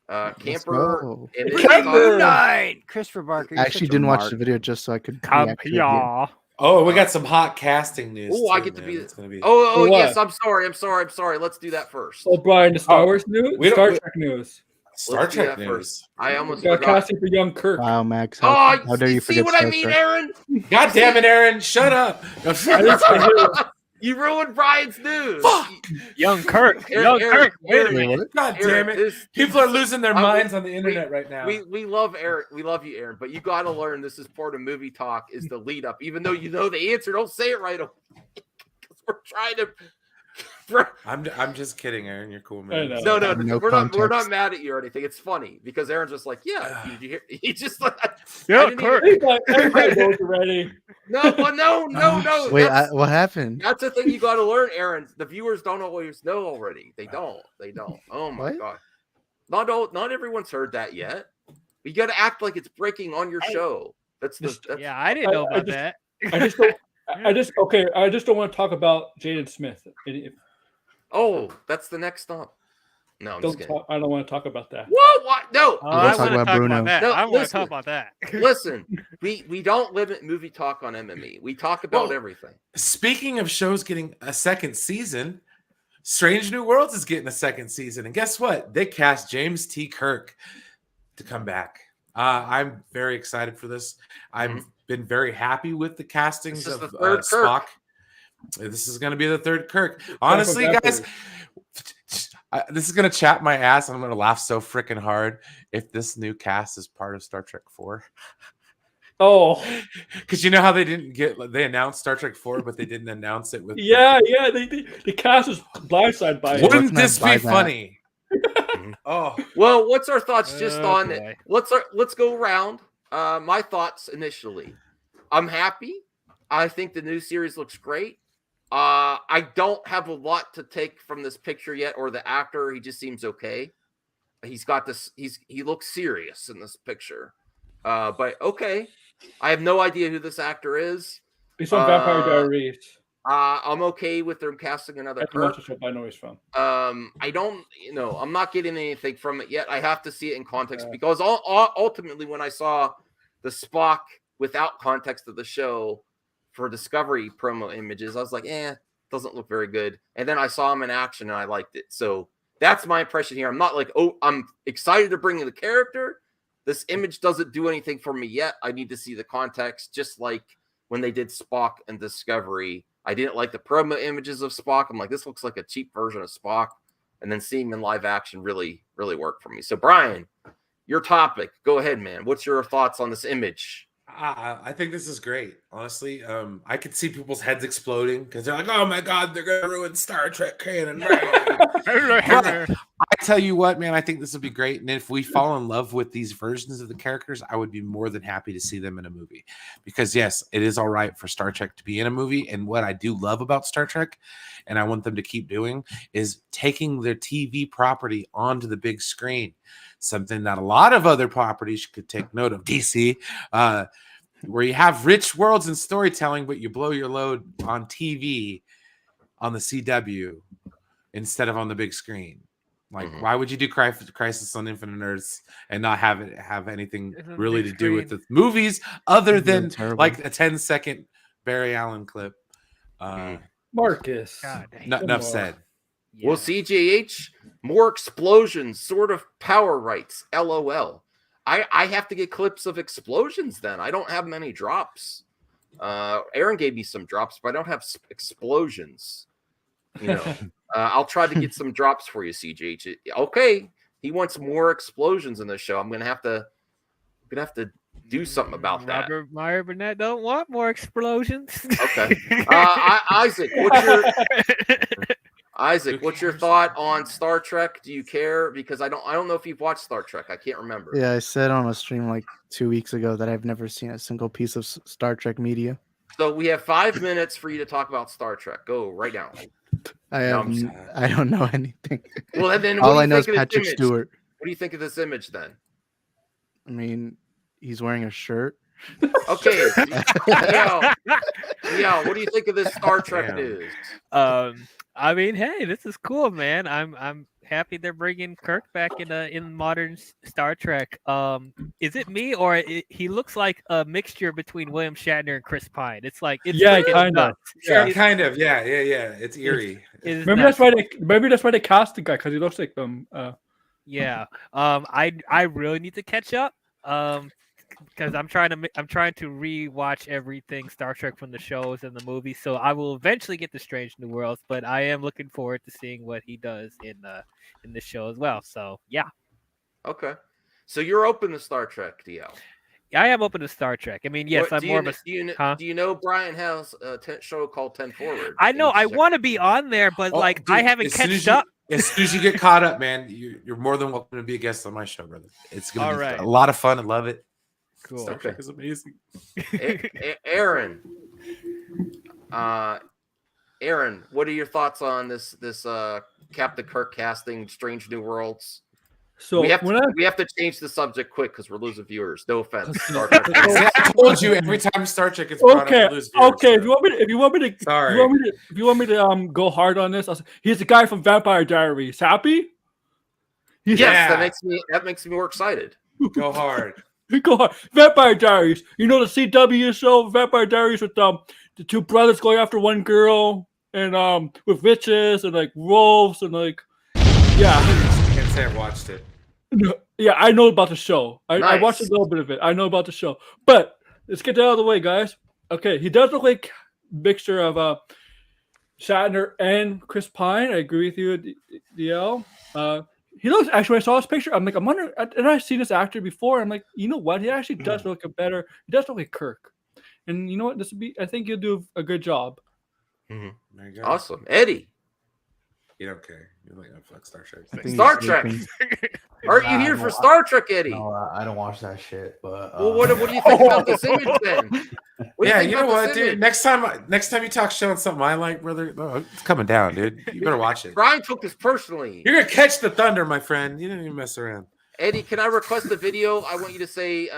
Let's Camper. go. And Moon Knight! Christopher Barker. I you're actually such a didn't watch mark. the video just so I could Come react to it here. here. Oh, we got some hot casting news. Oh, I too, get to man. be. It's gonna be. Oh, For what? yes. I'm sorry. Let's do that first. Oh, Brian, the Star Wars news? we don't- Star we- Trek news. Star Let's do Trek that news. first. I almost Got forgot. casting for young Kirk. Wow, Max. Oh, How dare you see forget what I Star mean, Trek? Aaron? God damn it, Aaron! Shut up. You ruined Brian's news. Fuck. Young Kirk. Aaron- Young Aaron- Kirk. Wait a Aaron- minute. What? God Aaron, damn it! this- People are losing their I- minds on the internet right now. We love Aaron. We love you, Aaron. But you got to learn this is part of movie talk. Is the lead up, even though you know the answer. Don't say it right away. 'Cause we're trying to. I'm just kidding, Aaron. You're cool, I man. know. No, No we're not context. mad at you or anything. It's funny because Aaron's just like, yeah. Did you hear? He just like, Yeah, I didn't Kirk. Everybody knows already. no. Wait, that's- what happened? That's the thing you got to learn, Aaron. The viewers don't always know already. They don't. Oh my What? god. Not everyone's heard that yet. You got to act like it's breaking on your show. That's the. That's, Yeah, I didn't know I about just- that. I just don't want to talk about Jaden Smith. that's the next stop. No, I'm just kidding. I don't want to talk about that. What? No. Oh, I talk want to about talk Bruno. about that. No, I want to listen. talk about that. Listen, we don't limit movie talk on MME. We talk about Well, everything. Speaking of shows getting a second season, Strange New Worlds is getting a second season, and guess what? They cast James T. Kirk to come back. I'm very excited for this. I've been very happy with the castings This is of the third Spock. Kirk. This is going to be the third Kirk. Honestly, guys, backwards. this is going to chap my ass, and I'm going to laugh so freaking hard if this new cast is part of Star Trek 4. Oh, Because you know how they announced Star Trek 4, but they didn't announce it with. yeah. The cast was blindsided by it. Wouldn't Let's this not buy be that. funny? Oh, Well, what's our thoughts just Oh, on it? boy. Let's go around. My thoughts initially. I'm happy. I think the new series looks great. I don't have a lot to take from this picture yet, or the actor. He just seems okay. He's got this. He looks serious in this picture. But okay. I have no idea who this actor is. He's on Vampire Diaries. I'm okay with them casting another I can watch Kirk. the show, but I know he's from. I don't, I'm not getting anything from it yet. I have to see it in context because ultimately, when I saw the Spock without context of the show for Discovery promo images, I was like, doesn't look very good. And then I saw him in action and I liked it. So that's my impression here. I'm not like, I'm excited to bring in the character. This image doesn't do anything for me yet. I need to see the context, just like when they did Spock and Discovery. I didn't like the promo images of Spock. I'm like, this looks like a cheap version of Spock. And then seeing him in live action really, really worked for me. So, Brian, your topic. Go ahead, man. What's your thoughts on this image? I think this is great. Honestly, I could see people's heads exploding because they're like, "Oh my god, they're gonna ruin Star Trek canon." But I tell you what, man, I think this would be great. And if we fall in love with these versions of the characters, I would be more than happy to see them in a movie. Because yes, it is all right for Star Trek to be in a movie. And what I do love about Star Trek, and I want them to keep doing, is taking their TV property onto the big screen. Something that a lot of other properties could take note of. DC, where you have rich worlds and storytelling, but you blow your load on TV on the CW instead of on the big screen. Like, why would you do Crisis on Infinite Earths and not have it have anything really to do with the movies other than like a 10-second Barry Allen clip? Marcus. Enough said. Well, CJH, more explosions, sort of power rights. LOL. I have to get clips of explosions then. I don't have many drops. Aaron gave me some drops, but I don't have explosions. You know, I'll try to get some drops for you, CJH. Okay, he wants more explosions in the show. I'm gonna have to do something about that. Robert Meyer Burnett don't want more explosions. Okay, Isaac, what's your thought on Star Trek? Do you care? Because I don't know if you've watched Star Trek. I can't remember. Yeah, I said on a stream like 2 weeks ago that I've never seen a single piece of Star Trek media. So we have 5 minutes for you to talk about Star Trek. Go right now. I don't know anything. Well, then all I know is Patrick Stewart. What do you think of this image then? I mean, he's wearing a shirt. Okay. Yeah, what do you think of this Star Trek news? I mean, hey, this is cool, man. I'm happy they're bringing Kirk back in modern Star Trek. Is it me or he looks like a mixture between William Shatner and Chris Pine? It's like kind of. Yeah, kind of. Yeah. It's eerie. Maybe that's why they cast the guy because he looks like them. Yeah. I really need to catch up. Because I'm trying to rewatch everything Star Trek from the shows and the movies, so I will eventually get to Strange New Worlds. But I am looking forward to seeing what he does in the show as well. So yeah. Okay, so you're open to Star Trek, DL? I am open to Star Trek. I mean, yes, I'm more of a. Do you know Brian has a show called 10 Forward? I know. I want to be on there, but dude, I haven't catched up. As soon as you get caught up, man, you're more than welcome to be a guest on my show, brother. It's gonna be a lot of fun. I love it. Cool. Star Trek is amazing. Aaron, what are your thoughts on this Captain Kirk casting Strange New Worlds? So we have to change the subject quick because we're losing viewers. No offense. I told you every time Star Trek is brought up, we lose viewers. Okay. If you want me to go hard on this, he's the guy from Vampire Diaries. Happy? Yes, that makes me more excited. Go hard. Go hard. Vampire Diaries. You know the CW show Vampire Diaries with the two brothers going after one girl and with witches and like wolves and like I can't say I've watched it. Yeah, I know about the show. I watched a little bit of it. I know about the show. But let's get that out of the way, guys. Okay, he does look like a mixture of Shatner and Chris Pine. I agree with you, DL. He looks actually. When I saw his picture, I'm wondering. And I've seen this actor before. I'm like, you know what? He actually does look better. He does look like Kirk. And you know what? I think you'll do a good job. There you go. Awesome, Eddie. You don't care. You're like, fuck Star Trek. Star Trek. Aren't you here for Star Trek, Eddie? No, I don't watch that shit. But well, what do you think about this image then? You know what, dude? Next time you talk shit on something I like, brother, it's coming down, dude. You better watch it. Brian took this personally. You're gonna catch the thunder, my friend. You didn't even mess around. Eddie, can I request a video? I want you to say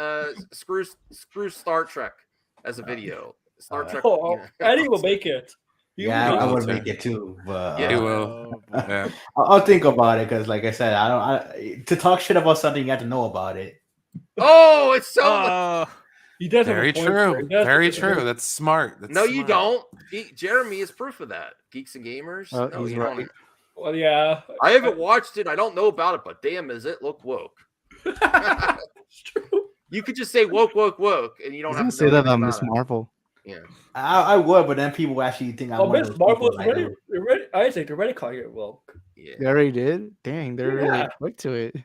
screw Star Trek as a video. Star Trek. Eddie will make it. I would make it too, but you will. Yeah. I'll think about it because, like I said, to talk shit about something, you have to know about it. Oh, it's so. He does. Very true. Very true. That's smart. No, you don't. Jeremy is proof of that. Geeks and Gamers. No, you don't. Well, yeah. I haven't watched it. I don't know about it, but damn, does it look woke? It's true. You could just say woke, and you don't have to say that on Miss Marvel. Yeah, I would, but then people actually think I'm. Miss Marvel's ready. Isaac, they're ready to call you woke. Yeah, they already did. Dang, they're really quick to it.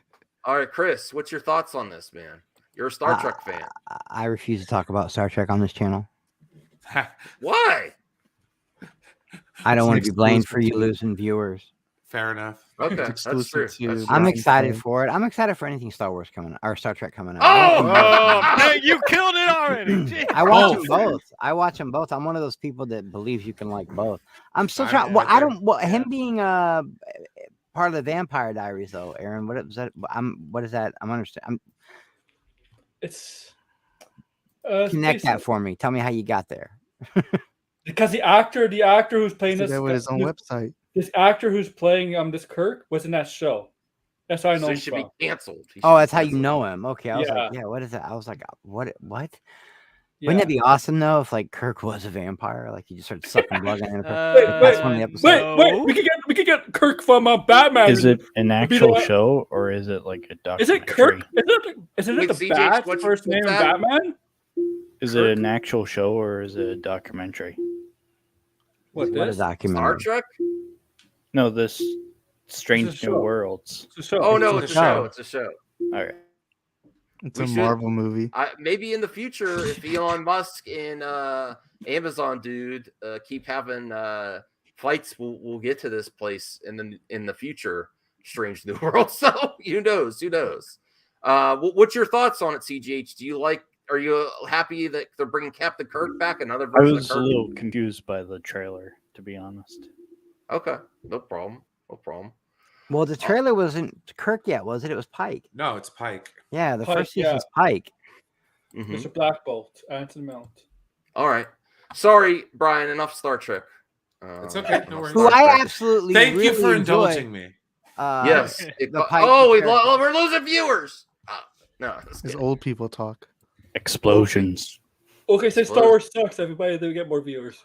All right, Chris, what's your thoughts on this, man? You're a Star Trek fan. I refuse to talk about Star Trek on this channel. Why? I don't want It's to be blamed for exclusive you to- losing viewers. Fair enough. Okay, that's true. That's true. I'm excited for it. I'm excited for anything Star Wars coming or Star Trek coming out. Oh, dang, you killed it already. I watch them both. I watch them both. I'm one of those people that believes you can like both. I'm still trying. Well, I don't. Well, him being part of the Vampire Diaries, though, Aaron. What is that? What is that? I'm understand. It's Connect that for me. Tell me how you got there. Because the actor who's playing He's this with his own website. This actor who's playing this Kirk was in that show. That's how I know So him he should from. be canceled. Oh, that's how you know him. Okay, I was Yeah. like, yeah. What is that? I was like, what? Wouldn't Yeah. that be awesome though if like Kirk was a vampire? Like he just started sucking blood in him. Wait, That's one of the episodes. wait. We could get Kirk from Batman. Is it an Be actual the- show or is it like a documentary? Is it Kirk? Isn't Wait, it the CJ, Bat's what's first name in that? Batman? Is it an actual show or is it a documentary? What a this? documentary. Star Trek? No, this Strange New show. Worlds. It's a show. Oh no, it's a show. It's a show. All right. It's We a should- Marvel movie. Maybe in the future, if Elon Musk and Amazon dude keep having flights, we'll get to this place in the future. Strange New World. So who knows? Who knows? What's your thoughts on it, CGH? Do you like? Are you happy that they're bringing Captain Kirk back? Another I version was of a Kirk? little confused by the trailer, to be honest. Okay, no problem. No problem. Well, the trailer wasn't Kirk yet, was it? It was Pike. No, it's Pike. Yeah, the Pike, first season's Pike. Mhm. Mr. Black Bolt, Anthony Mount. All right. Sorry, Brian. Enough Star Trek. It's okay. No worries. Who I absolutely Thank you really for enjoy, indulging me. Yes. the Pike We're losing viewers. No, As old people talk. Explosions. Okay, so Star Wars sucks. Everybody, they get more viewers.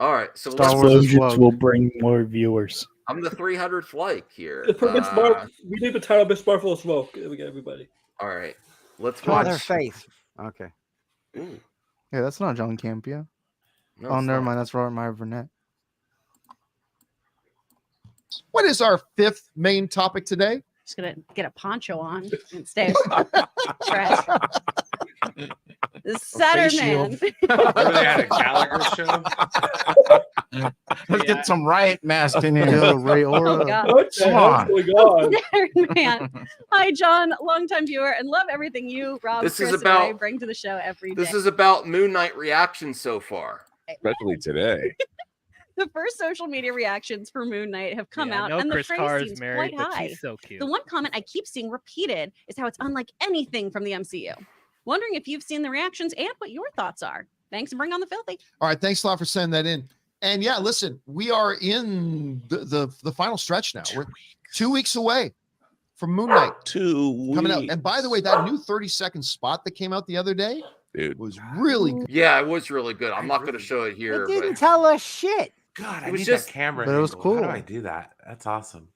All right. So Explosions will bring more viewers. I'm the 300th like here. We need the title Miss Marvel Smoke. We get everybody. All right. Let's Show watch. their face. Okay. Ooh. Yeah, that's not John Campia. No, Oh, it's never not. mind. That's Robert Meyer Burnett. What is our fifth main topic today? Just gonna get a poncho on and stay fresh. The Saturn Man. They had a Gallagher show. Let's get some riot mask in here. Yo, Ray Ora. Oh, God. What the Come hell's on. going on? Saturn Man. Hi, John, longtime viewer, and love everything you, Rob, This is Chris, and I about- bring to the show every day. This is about Moon Knight reactions so far. Especially today. The first social media reactions for Moon Knight have come Yeah, I out, know and the Chris praise Carr is seems married, quite but high. she's so cute. The one comment I keep seeing repeated is how it's unlike anything from the MCU. Wondering if you've seen the reactions and what your thoughts are. Thanks, and bring on the filthy. All right, thanks a lot for sending that in. And yeah, listen, we are in the final stretch now. We're 2 weeks away from Moon Knight 2 coming out. weeks. And by the way, that new 30-second spot that came out the other day Dude. was really good. Yeah, it was really good. I'm not going to show it here. It didn't But tell us shit. God, I It was need just- that camera. But it was angle. How do cool. I do that? That's awesome.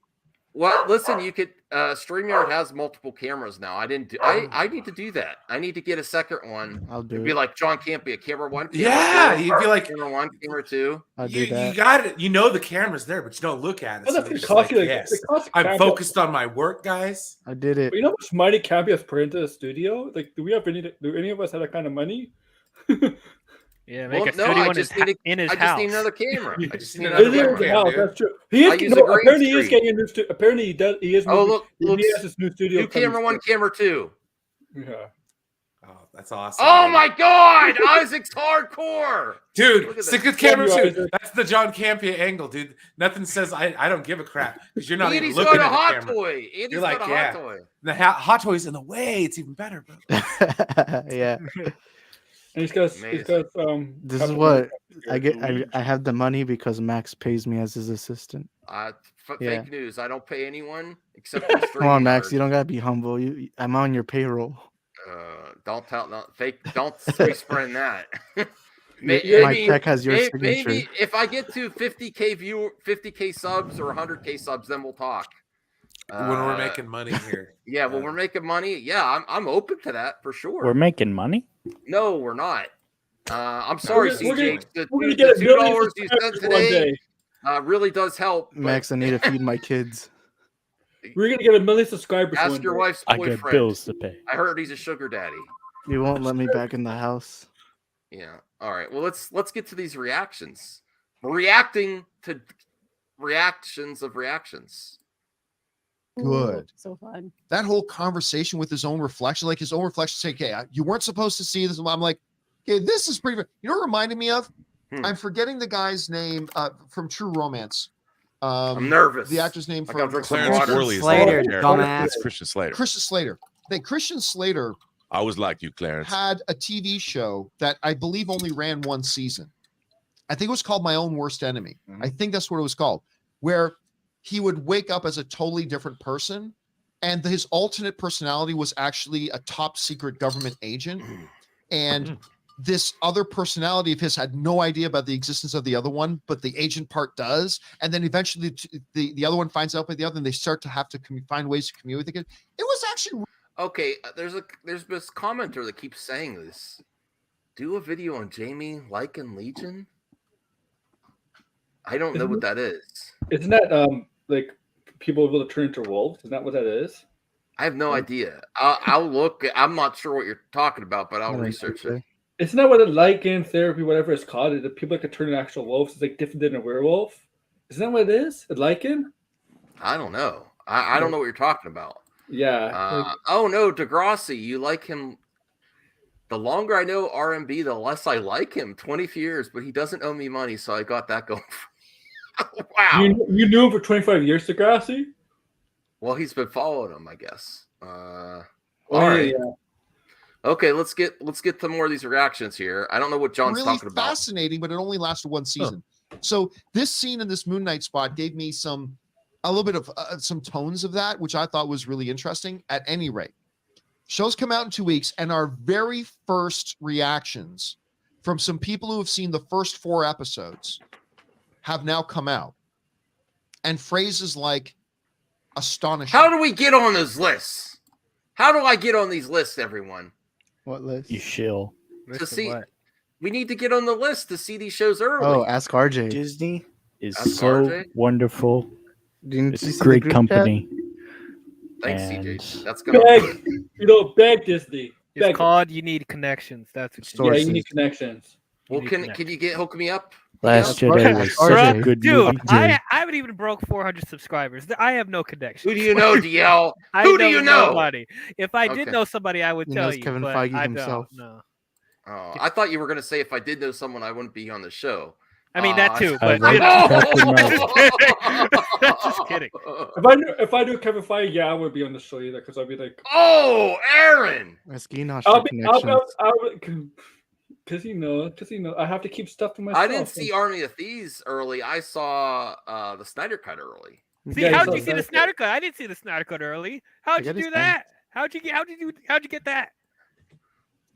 well, listen, you could StreamYard has multiple cameras now. I didn't do I need to do that. I need to get a second one. I'll do It'd be it. like John Campia, camera one, camera Yeah, two, you'd be like- camera one, camera two. I'll do You that. got it. You know the camera's there, but you don't look at it. Well, So that's you're the just like, cost of the- yes, the cost of I'm camera. focused on my work, guys. I did it. But you know how much money Campy has put into the studio? Like, do any of us have that kind of money? Yeah, make Well, a no, studio I in just his, need in his I house. just need another camera. I just need It another is in camera. the house, that's true. He I is, use no, a green apparently he is screen. getting a new studio. Apparently he is. Oh, look, he has his new studio. Two camera one, camera two. Yeah. Oh, that's awesome. Oh my God, Isaac's hardcore. Look Dude, at stick that. with camera Yeah, two. That's the John Campia angle, dude. Nothing says I don't give a crap because you're not Andy's even looking got a at the hot camera. toy. Andy's You're like, got a yeah. hot toy. The hot toy's in the way. It's even better, bro. Yeah. And he's got This is what I get. I have the money because Max pays me as his assistant. Fake news. I don't pay anyone except for Come on, Max. StreamYard. You don't gotta be humble. I'm on your payroll. Don't tell no fake. Don't spread that. My check has your signature. Maybe if I get to 50K subs or 100K subs, then we'll talk. When we're making money here. Yeah, when we're making money, yeah, I'm open to that for sure. We're making money? No, we're not. I'm sorry, We're CJ. gonna The get a $2 million you sent subscribers one today day. really does help. but- Max, I need to feed my kids. We're gonna get 1 million subscribers. Ask your wife's I boyfriend. got bills to pay. I heard he's a sugar daddy. You won't let me back in the house. Yeah. All right. Well, let's get to these reactions. Reacting to reactions of reactions. Good. So fun. That whole conversation with his own reflection, like his own reflection saying, okay, you weren't supposed to see this. I'm like, okay, this is pretty. You know what it reminded me of? I'm forgetting the guy's name from True Romance. I'm nervous. The actor's name I gotta from drink some Clarence water. Worley's Slater, character. dumbass. It's Christian Slater. Christian Slater. Christian Slater I was like you, Clarence. had a TV show that I believe only ran one season. I think it was called My Own Worst Enemy. I think that's what it was called, where he would wake up as a totally different person, and his alternate personality was actually a top secret government agent. And this other personality of his had no idea about the existence of the other one, but the agent part does. And then eventually the other one finds out by the other, and they start to have to find ways to communicate. It was actually Okay, there's this commenter that keeps saying this. Do a video on Jamie Lycan Legion? I don't know what that is. Isn't that like people able to turn into wolves? Isn't that what that is? I have no idea. I'll look. I'm not sure what you're talking about, but I'll research it. Isn't that what a Lycan therapy, whatever it's called? Is that people that can turn into actual wolves? It's like different than a werewolf. Isn't that what it is? A Lycan? I don't know. I don't know what you're talking about. Yeah. Oh no, Degrassi, you like him. The longer I know RMB, the less I like him. 20 years, but he doesn't owe me money, so I got that going. Wow. You knew him for 25 years, Degrassi? Well, he's been following him, I guess. All Oh, right. yeah. Okay, let's get to more of these reactions here. I don't know what John's really talking about. fascinating, but it only lasted one season. So this scene in this Moon Knight spot gave me a little bit of some tones of that, which I thought was really interesting. At any rate, shows come out in 2 weeks, and our very first reactions from some people who have seen the first 4 episodes have now come out, and phrases like astonishing. How do we get on those lists? How do I get on these lists, everyone? What list? You shill. To see, we need to get on the list to see these shows early. Oh, ask RJ. Disney is Ask so RJ. wonderful. Didn't It's you a see the great group company. Thanks, And- CJ. That's gonna. Beg, beg Disney. It's Beg. called You Need Connections. That's what Yeah, you need connections. Well, can you hook me up? Last Yeah. Jedi was such a good Dude, movie. I haven't even broke 400 subscribers. I have no connection. Who do you know, DL? I Who do know you know? nobody. If I did Okay. know somebody, I would He tell knows you. Kevin but Feige I himself. Don't, no. Oh, I thought you were gonna say if I did know someone, I wouldn't be on the show. I mean that too, I but like you know, Captain just kidding. If I knew Kevin Feige, yeah, I would be on the show either, because I'd be like, Oh, Aaron! Ask Enosh I'll for be, connections. because I have to keep stuff to myself. I didn't see Army of Thieves early. I saw the Snyder Cut early. See, Yeah, how'd you you saw see the that. Snyder Cut? I didn't see the Snyder Cut early. How'd you got his do thing. that? How'd you get that?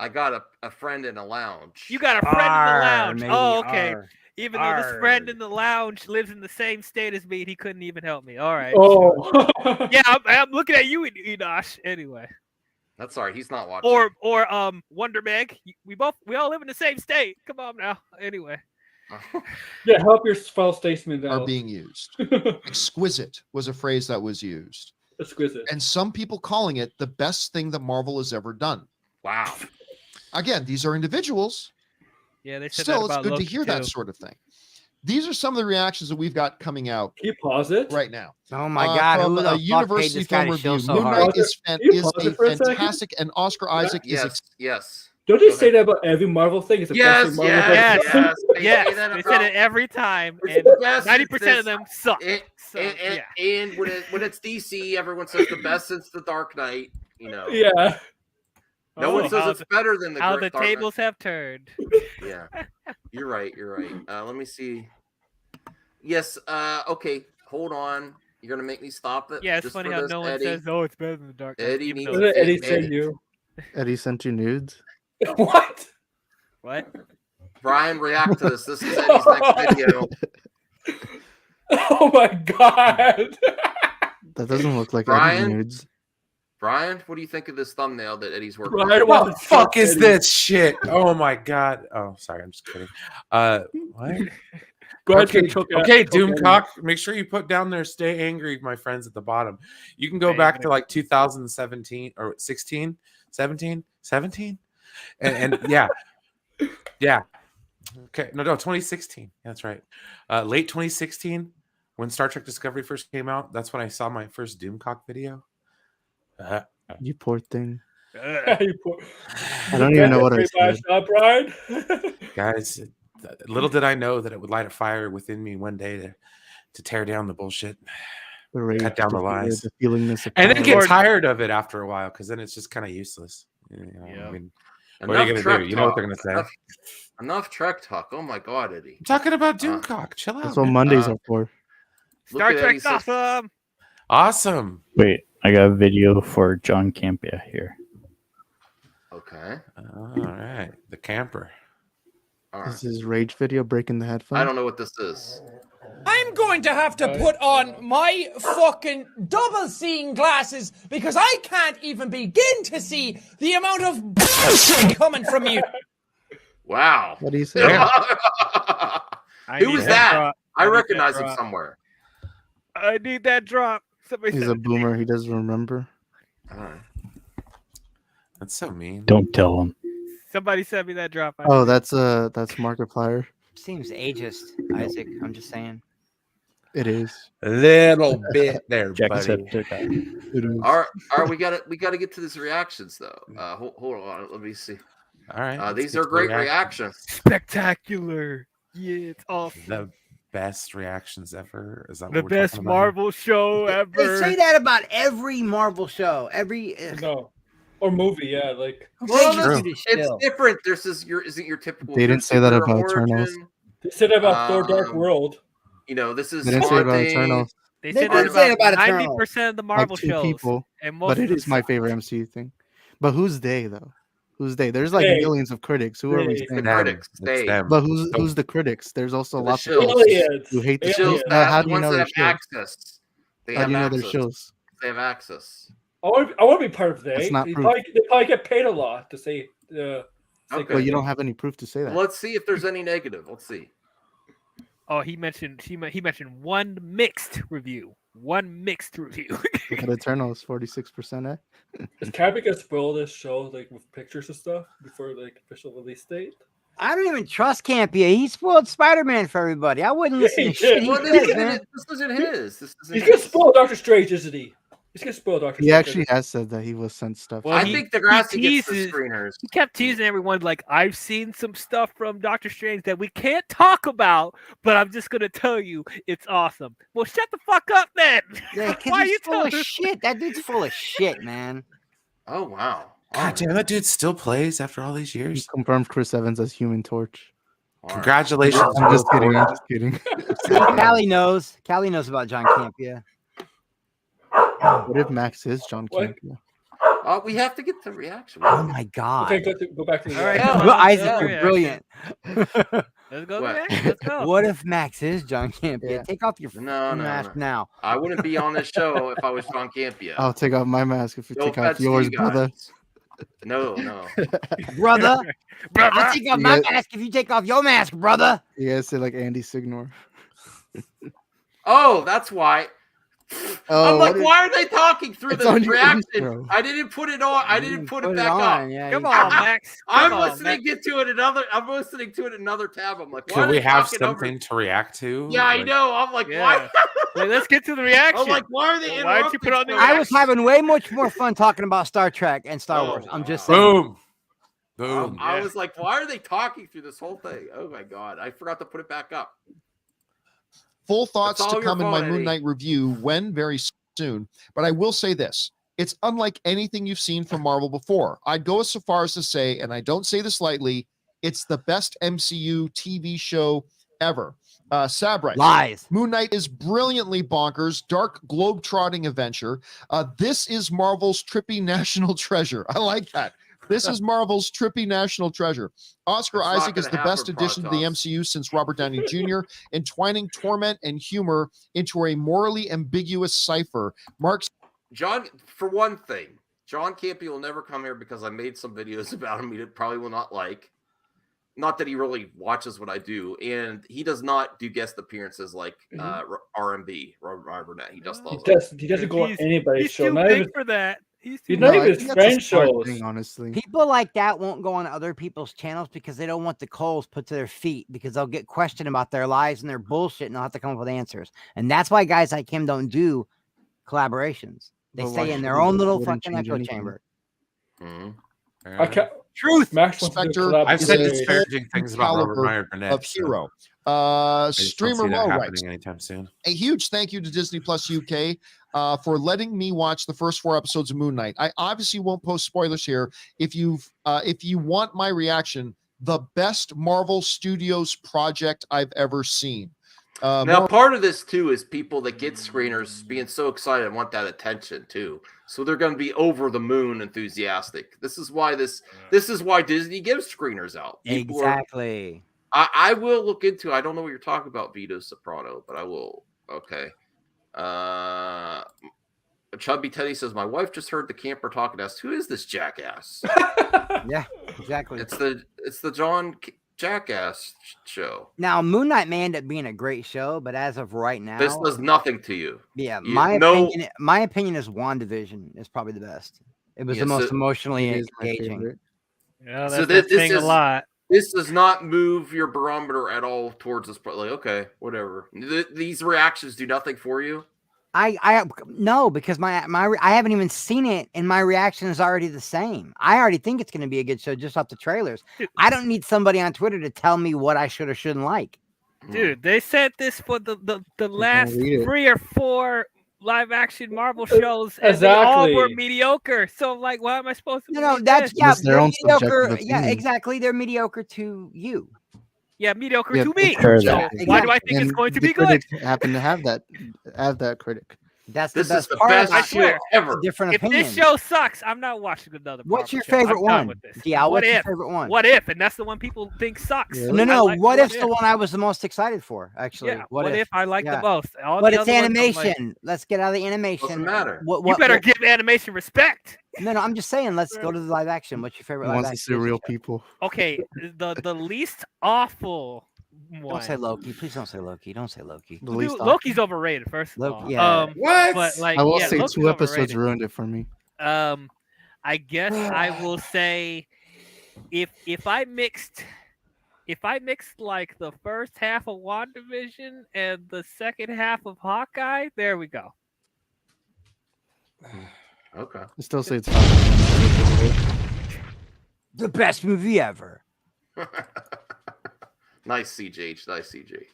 I got a friend in a lounge. You got a friend in the lounge. maybe, Oh, okay. R. Even though this friend in the lounge lives in the same state as me, he couldn't even help me. All right. Oh, Yeah, I'm looking at you, Enosh. Anyway. That's all right. He's not watching. Or Wonder Meg. We all live in the same state. Come on now. Anyway. yeah, help your fellow statesmen are out. being used. Exquisite was a phrase that was used. Exquisite. And some people calling it the best thing that Marvel has ever done. Wow. Again, these are individuals. Yeah, they said Still, that it's about good Loki to hear that too. sort of thing. These are some of the reactions that we've got coming out Can you pause it? right now. Oh my God! From Who the a fuck paid University this guy Film to show Review, so Moon hard? Knight is Can you pause a it for a second? fantastic, and Oscar Isaac is Yes. Don't they Go say ahead. that about every Marvel thing? It's the Yes, best thing Marvel has Yes, done? Yes. yes. that They about- said it every time, It's and the best 90% since- of them suck. And, So, and, yeah. and when it's DC, everyone says the best since the Dark Knight. You know. Yeah. No Oh, one says how it's better than the How Dark the Knight. tables have turned. Yeah, you're right. Let me see. Yes. Okay. Hold on. You're gonna make me stop it. Yeah, it's just funny for how this, no one Eddie. says, "Oh, it's better than the Dark Knight." Eddie even needs though- What did Eddie Eddie. send you? Eddie sent you nudes. What? What? Brian, react to this. This is Eddie's next video. Oh my God. That doesn't look like Brian? Eddie nudes. Brian, what do you think of this thumbnail that Eddie's working Brian, on? what What the fuck is this shit? Oh my god. Oh, sorry, I'm just kidding. What? Go ahead Okay, and choke it. okay, choke it. Doomcock. Make sure you put down there. Stay angry, my friends at the bottom. You can go Stay back angry. to like 2017 or 16, 17, and yeah, yeah. Okay, no, 2016. That's right. Late 2016, when Star Trek Discovery first came out. That's when I saw my first Doomcock video. You poor thing. You poor- I don't even know what I Very bad said. shot, Brian. Guys, little did I know that it would light a fire within me one day to tear down the bullshit, The rage, cut down the fear, lies, the feelingness of and then power. get tired of it after a while because then it's just kind of useless. You know, Yeah. I mean, what are you Enough gonna do? Trek You know what they're talk. gonna say. Enough Trek talk. Oh my God, Eddie. I'm talking about Doomcock. Chill out. That's what Man. Mondays are for. Look Star at Eddie Trek's says- awesome. Awesome. Wait, I got a video for John Campia here. Okay. All right. The camper. All This right. is rage video breaking the headphone. I don't know what this is. I'm going to have to put on my fucking double seeing glasses because I can't even begin to see the amount of bullshit coming from you. Wow. What do you say? Who was that? I recognize him somewhere. I need that drop. Somebody He's send a it to me. boomer. He doesn't remember. All right. That's so mean. Don't tell him. Somebody send me that drop. I Oh, need it. that's Markiplier. Seems ageist, Isaac. I'm just saying. It is. A little bit there, buddy. It is. All right, we gotta get to these reactions though. Hold on, let me see. All right. let's These get are to great reactions. reactions. Spectacular. Yeah, it's awesome. The best reactions ever. Is that The what we're best talking about? Marvel show They ever. say that about every Marvel show. Every No. Or movie, yeah. Like Well, True. it's different. This is isn't your typical. They didn't say that superhero about origin. Eternals. they said that about Thor Dark World. You know, this is They didn't say about haunting. Eternals. They They said that did say it about about Eternals. 90% of the Marvel Like two shows. people, And most but of it them is my suck. favorite MCU thing. But who's they though? Who's they? There's like They. millions of critics. Who are we They. saying? Them. Critics, It's they. them. But who's the critics? There's also The lots of shows. critics Aliens. who hate the The shows. shows that How have, do the you ones know that their have shows? access. They How have do you know their access. shows? They have access. I want to be part of That's they. not They proof. probably get paid a lot to say. Okay. Well, you don't have any proof to say that. Let's see if there's any negative. Let's see. Oh, he mentioned one mixed review. One mixed review. Look at Eternals, 46%. Is Cappy gonna spoil this show like with pictures and stuff before like official release date? I don't even trust Campia. He spoiled Spider-Man for everybody. I wouldn't listen to he shit did. he Well, says, man. this isn't his. This isn't He's gonna his. spoil Doctor Strange, isn't he? He's gonna spoil Doctor He Strange. actually has said that he was sent stuff. Well, I he- think the he grassy gets the teases- screeners. He kept teasing everyone like, I've seen some stuff from Doctor Strange that we can't talk about, but I'm just gonna tell you it's awesome. Well, shut the fuck up then. Yeah, 'cause Why are he's you full of telling? shit. That dude's full of shit, man. Oh wow. God damn, that dude still plays after all these He years. confirmed Chris Evans as Human Torch. Congratulations. I'm just Will kidding. I'm Forte. just kidding. Callie knows. Callie knows about John Campia. What if Max is John What? Campia? We have to get the reaction. Oh my god. Okay, go back to the. All right, Yeah. come Well, on, Isaac, let's go you're to brilliant. Let's go. What? Let's go. What if Max is John Campia? Yeah. Take off your No, no, mask no. now. I wouldn't be on this show if I was John Campia. I'll take off my mask if you No take off offense to yours, you guys. brother. No. Brother, Brother. I'll take off my Yeah. mask if you take off your mask, brother. You guys say like Andy Signor. Oh, that's why. Oh, I'm like, what is- why are they talking through It's the on your reaction? intro. I didn't put it on. I didn't put it back on. up. Yeah, Come you- on, Max. I'm Come on, listening Max. to it another. I'm listening to it another tab. I'm like, why are Could we they have talking over- something to react to? Yeah, I Like, know. I'm like, Yeah. why? Wait, let's get to the reaction. I'm like, why are they? Why don't you put on the interrupting I was having way much more fun talking about Star Trek and Star Oh, Wars. I'm just wow. saying. Boom. Boom. I Yeah. was like, why are they talking through this whole thing? Oh my god, I forgot to put it back up. Full thoughts That's to all your come in my fault, Moon Eddie. Knight review when very soon. But I will say this. It's unlike anything you've seen from Marvel before. I'd go so far as to say, and I don't say this lightly, it's the best MCU TV show ever. Sabright. Lies. Moon Knight is brilliantly bonkers, dark globe-trotting adventure. This is Marvel's trippy national treasure. I like that. This is Marvel's trippy national treasure. Oscar It's not Isaac is gonna the best happen, addition to the Protoss. MCU since Robert Downey Jr., entwining torment and humor into a morally ambiguous cipher. Mark's John, for one thing, John Campy will never come here because I made some videos about him he probably will not like. not that he really watches what I do, and he does not do guest appearances like RMB, Robert Burnett. He just doesn't. He doesn't go on anybody's He's show. too Not big even, for that. He's not even I his think that's a friend smart shows. thing, honestly. People like that won't go on other people's channels because they don't want the coals put to their feet because they'll get questioned about their lives and their bullshit and they'll have to come up with answers. And that's why guys like him don't do collaborations. They But why stay in should their he? own little Wouldn't fucking change echo anything. chamber. I can't. Truth. Max wants to do Spectre collab I've with said Dave. disparaging things about Robert Caliber Meyer Burnett of so hero. I just don't Streamer see that Mo happening writes, anytime soon. a huge thank you to Disney Plus UK for letting me watch the first 4 episodes of Moon Knight. I obviously won't post spoilers here. If you want my reaction, the best Marvel Studios project I've ever seen. Now, part of this too is people that get screeners being so excited and want that attention too. So they're going to be over the moon enthusiastic. This is why Disney gives screeners out. People Exactly. I will look into. I don't know what you're talking about, Vito Soprano, but I will. Okay. Chubby Teddy says, my wife just heard the camper talking to us. Who is this jackass? Yeah, exactly. It's the John Jackass show. Now, Moon Knight may end up being a great show, but as of right now, This does nothing to you. Yeah, You- my no- opinion is WandaVision is probably the best. It was Yeah, the most so- emotionally It is my engaging. favorite. Yeah, So that's this saying a is lot. This does not move your barometer at all towards this. Like, okay, whatever. These reactions do nothing for you. I no, because I haven't even seen it, and my reaction is already the same. I already think it's going to be a good show just off the trailers. I don't need somebody on Twitter to tell me what I should or shouldn't like. Dude, they said this for the last read it. 3 or 4 live action Marvel shows, and they all were Exactly. mediocre. So, like, why am I supposed to? No, believe that's this? yeah, It's their they're own subjective mediocre. Yeah, opinion. exactly. They're mediocre to you. Yeah, mediocre Yeah, to me. sure, So that- why do I think it's and going to the be good? critic happen to have that critic. That's This the is best the part. best about it. show swear. It's ever. a different If opinion. this show sucks, I'm not watching another. What's Marvel your show. I'm favorite done one? with this. Yeah, What what's your if? favorite one? What if? And that's the one people think sucks. Yeah. No, I no. like What if's if. the one I was the most excited for? Actually, Yeah, what if I like Yeah. the most? All But the it's other ones, I'm like, animation. Let's get out of the animation. Doesn't matter. you better give animation respect. No, I'm just saying. Let's go to the live action. What's your favorite He live wants to action? see real show? people. Okay, the least awful one. Don't say Loki. Please don't say Loki. Don't say Loki. The least Dude, Loki's overrated. First of all, yeah. What? But like, I will yeah, say Loki's 2 episodes overrated. ruined it for me. I guess I will say if I mixed like the first half of WandaVision and the second half of Hawkeye, there we go. Okay. I still say it's fine. The best movie ever. Nice, CJH. Nice, CJH.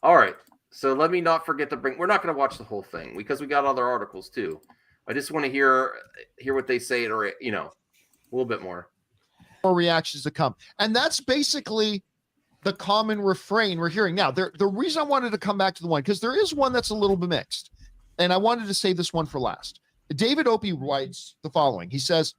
All right. So let me not forget to bring. We're not going to watch the whole thing because we got other articles too. I just want to hear what they say, or a little bit more. More reactions to come, and that's basically the common refrain we're hearing now. The reason I wanted to come back to the one, because there is one that's a little bit mixed, and I wanted to save this one for last. David Opie writes the following. He says,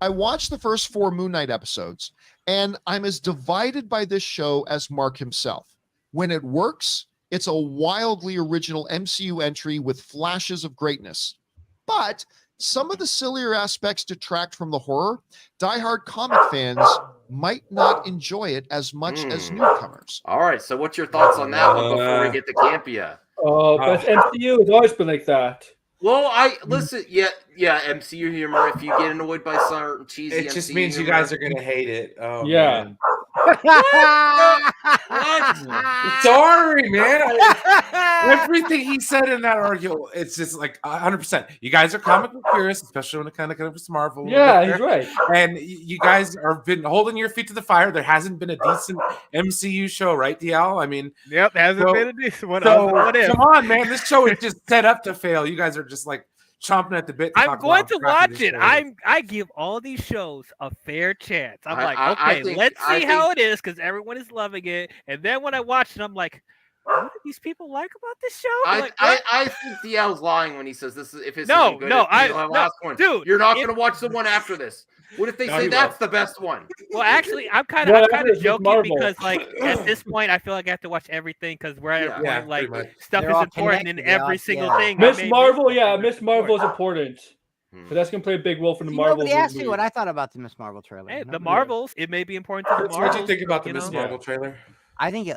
I watched the first 4 Moon Knight episodes, and I'm as divided by this show as Mark himself. When it works, it's a wildly original MCU entry with flashes of greatness. But some of the sillier aspects detract from the horror. Die-hard comic fans might not enjoy it as much as newcomers. All right. So what's your thoughts on that one before we get to Campia? But MCU has always been like that. Well, I listen. Yeah, MCU humor. If you get annoyed by certain cheesy, It just MCU means you humor- guys are gonna hate it. Oh, Yeah. man. Sorry, man. Everything he said in that article, it's just like 100%. You guys are comic book curious, especially when it kind of comes to Marvel. a little Yeah, bit he's there. right. And you guys have been holding your feet to the fire. There hasn't been a decent MCU show, right, DL? I mean, Yep, hasn't so- been a decent one. So, What if? come on, man. This show is just set up to fail. You guys are just like chomping at the bit. I'm talk going about to how crappy watch this it. show is. I give all these shows a fair chance. I'm I- like, I okay, think- let's I see how think- it is because everyone is loving it. And then when I watch it, I'm like, what do these people like about this show? Like, I think DL's lying when he says this is if it's No, isn't good, no, it's the no, last one. dude, You're not if- going to watch the one after this. What if they No, say he that's will. the best one? well, actually, I'm kind Well, of that is with joking Marvel. because like at this point, I feel like I have to watch everything because we're at a point Yeah, like pretty much. stuff They're is all important in connected, yeah, every single yeah. thing. I Miss may miss Marvel, something yeah, that's Miss Marvel is important. important. So that's gonna play a big role for the See, Marvel. nobody asked me what I thought about the Miss Marvel trailer. Hey, the Nobody- Marvels. It may be important to the What Marvels. do you think about the you Miss know? Marvel trailer? I think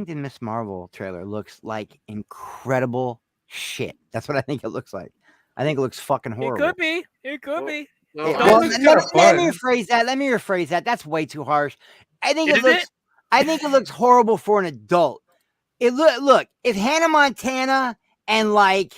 the Miss Marvel trailer looks like incredible shit. That's what I think it looks like. I think it looks fucking It horrible. could be. It could be. Let me rephrase that. Let me rephrase that. That's way too harsh. I think it Is looks. it? I think it looks horrible for an adult. Look. If Hannah Montana and like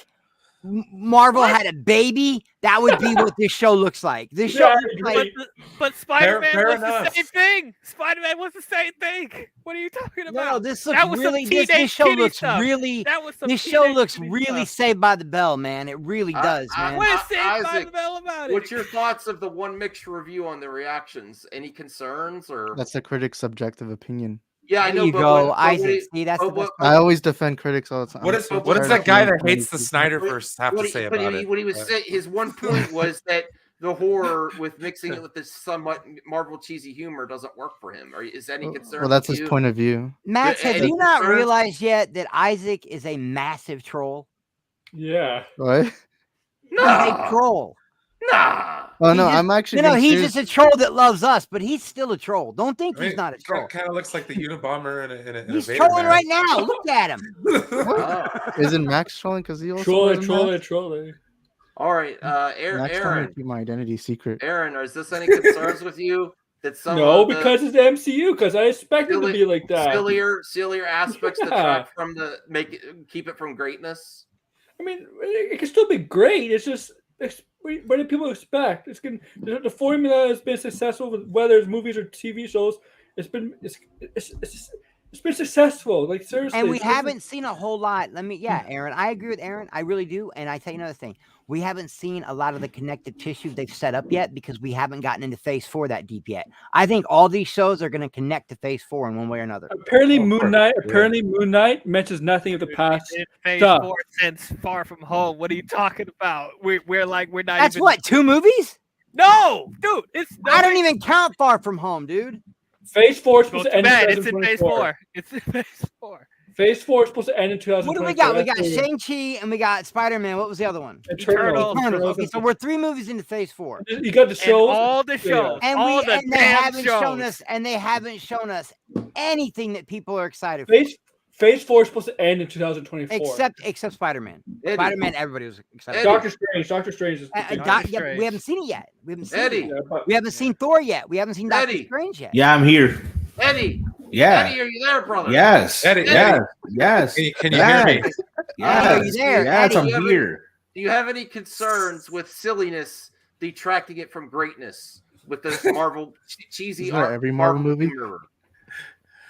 Marvel had a baby, that would be what this show looks like. This show looks like. But Spider-Man Fair was enough. the same thing. Spider-Man was the same thing. What are you talking about? No, this That looks was really. some This teenage show kitty looks stuff. really. That was some This show teenage looks kitty really stuff. Saved by the Bell, man. It really does, man. What is Saved by Isaac, the Bell about it? What's your thoughts of the one mixed review on the reactions? Any concerns or? That's the critic's subjective opinion. Yeah, I There know. you but go, what Isaac. it- See, that's but the best. I always defend critics all the time. What I'm is so what does tired that of guy hearing that so many hates the people. Snyderverse have to say about it? What he was saying, his one point was that the horror with mixing it with this somewhat Marvel cheesy humor doesn't work for him. Or is any concern? Well, that's with his you? point of view. Max, have Any you not concerns? realized yet that Isaac is a massive troll? Yeah. What? He's a troll. Nah. Oh He no, just- I'm actually. No, being he's serious. just a troll that loves us, but he's still a troll. Don't think I mean, he's not a troll. Kind of looks like the Unabomber in a He's Vader trolling mask. right now. Look at him. Isn't Max trolling because he also Trolling, wears a mask? trolling. All right, Max trying to Aaron. keep my identity secret. Aaron, is this any concerns with you? That some No, of the because it's the MCU. Because I expect it to be like that. sillier aspects Yeah. detract from keep it from greatness. I mean, it can still be great. It's just what do people expect? The formula has been successful with whether it's movies or TV shows. It's been successful. Like seriously, And we haven't seen a whole lot. Aaron, I agree with Aaron. I really do. And I tell you another thing. We haven't seen a lot of the connective tissue they've set up yet because we haven't gotten into phase 4 that deep yet. I think all these shows are going to connect to phase 4 in one way or another. Apparently, Moon Knight mentions nothing of the past Phase stuff. 4 since Far From Home. What are you talking about? We're not. That's even... what, 2 movies? No, dude. I don't even count Far From Home, dude. Phase 4 is Go supposed to to end in bed. It's in phase 2024. 4. It's in phase 4. Phase 4 is supposed to end in 2024. What do we got? We got Shang-Chi and we got Spider-Man. What was the other one? Eternals. Okay, so we're 3 movies into phase 4. You got the shows. All the shows. And all the they damn haven't shows. shown us, and they haven't shown us anything that people are excited for. Phase 4 is supposed to end in 2024. Except Spider-Man. Eddie. Spider-Man, everybody was excited. Doctor Strange is. Yeah, we haven't seen it yet. We haven't seen Eddie. it yet. We haven't seen Thor yet. We haven't seen Doctor Eddie. Strange yet. Yeah, I'm here. Eddie. Yeah. Eddie, are you there, brother? Yes. Eddie, Yes. Yes. Can you hear me? Yes. Are you there, Yes, Eddie? I'm here. Do you have any concerns with silliness detracting it from greatness with this Marvel cheesy Isn't that art? every Marvel movie? humor?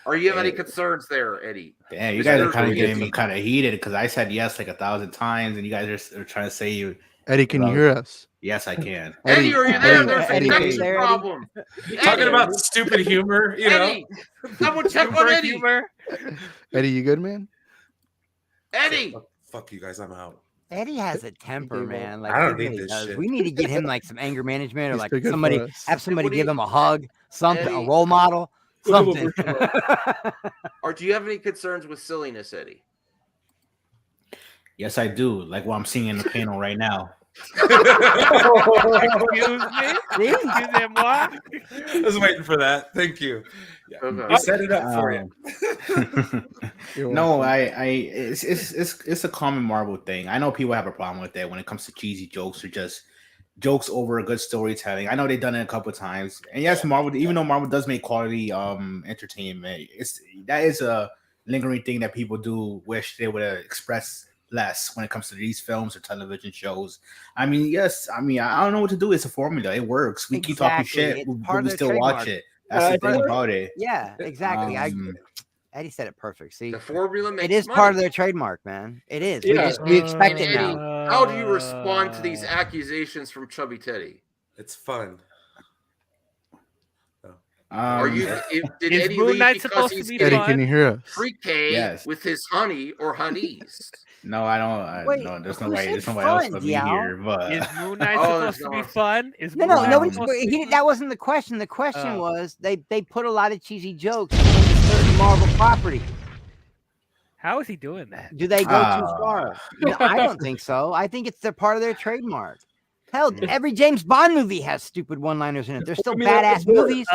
Or you have any concerns there, Eddie? Damn, you Mr. guys are kind of Eddie. getting me kind of heated because I said yes like 1,000 times, and you guys are trying to say you. Eddie, can you hear us? Yes, I can. Eddie, are you there? Eddie, There's a Eddie, connection Eddie. problem. Talking about stupid humor, you know. Eddie, someone check on Eddie. Humor. Eddie, you good, man? Eddie. Fuck you guys, I'm out. Eddie has a temper, man. Like I don't he need really this does. shit. We need to get him like some anger management, or He's like too good somebody for us. have somebody What do give you- him a hug, something, a Eddie. role model, something. Or do you have any concerns with silliness, Eddie? Yes, I do. Like what I'm seeing in the panel right now. Excuse me? Excusez-moi? I was waiting for that. Thank you. Yeah. Okay. We set it up for you. No, it's a common Marvel thing. I know people have a problem with that when it comes to cheesy jokes or just jokes over a good storytelling. I know they've done it a couple of times. And yes, Marvel, even though Marvel does make quality entertainment, that is a lingering thing that people do wish they would have expressed less when it comes to these films or television shows. I mean, yes, I don't know what to do. It's a formula. It works. We keep talking shit, It's but part of we their still watch trademark. it. That's the thing about it. Yeah, exactly. Eddie said it perfect. See, The formula makes it is money. part of their trademark, man. It is. Yeah. We expect it Eddie, now. how do you respond to these accusations from Chubby Teddy? It's fun. Are you? Did Is Eddie Moon leave Knight because supposed to he's be Eddie, fun? can you hear us? pre-K Yes. with his honey or honeys? No, I don't. Wait, no, there's who nobody. said There's nobody else fun, but me Diao? here. But Is Moon Knight Oh, supposed to be no. fun? Is No, Moon no, Knight nobody. supposed to be That wasn't the question. The question Oh. was they put a lot of cheesy jokes in certain Marvel property. How is he doing that? Do they go too far? No, I don't think so. I think it's part of their trademark. Hell, every James Bond movie has stupid one-liners in it. They're still I mean, badass movies.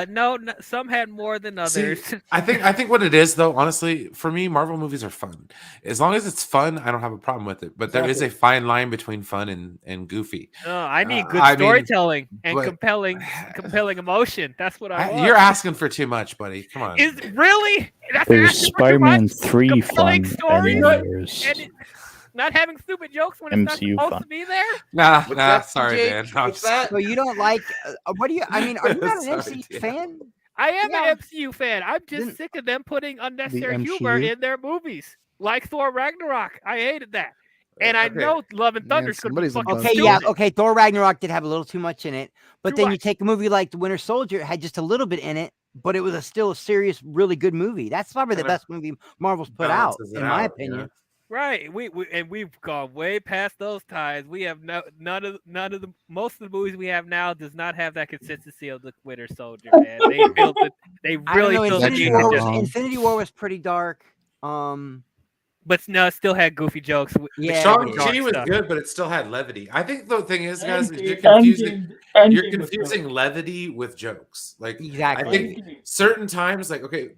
No, some had more than others. See, I think what it is though, honestly, for me, Marvel movies are fun. As long as it's fun, I don't have a problem with it. But there is a fine line between fun and goofy. No, I need good I mean, storytelling and but- compelling emotion. That's what I want. You're asking for too much, buddy. Come on. Is really? That's There's asking for too Spider-Man much? 3 Compelling fun, stories and then there's and not having stupid jokes when it's MCU not supposed fun. to be there. Nah, sorry, CJ? man. No, I'm What's just- that? So you don't like? What do you? I mean, are you not an Sorry, MCU Dan. fan? I am Yeah. an MCU fan. I'm just sick of them putting unnecessary humor MCU? in their movies, like Thor Ragnarok. I hated that, and I know Love and Thunder's going to be fucking Okay, stupid. yeah, okay. Thor Ragnarok did have a little too much in it, but Too then you much. take a movie like The Winter Soldier, it had just a little bit in it, but it was still a serious, really good movie. That's probably the Kinda best movie Marvel's put out, balances it in my out, you know? opinion. Right, we've gone way past those ties. We have none of the most of the movies we have now does not have that consistency of the Winter Soldier. Man, they built it. They I don't really know. built the Infinity War was pretty dark. But no, it still had goofy jokes. Yeah, Shang-Chi was stuff. good, but it still had levity. I think the thing is, guys, is you're Endgame confusing was levity with jokes. Like Exactly. I think certain times, like okay,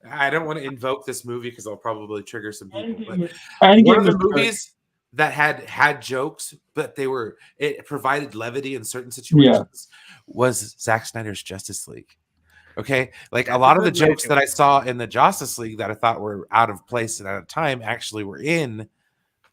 I don't want to invoke this movie because I'll probably trigger some people. But Endgame one of the was good. movies that had jokes, but it provided levity in certain situations was Zack Snyder's Justice League. Okay, like a lot of the jokes that I saw in the Justice League that I thought were out of place and out of time actually were in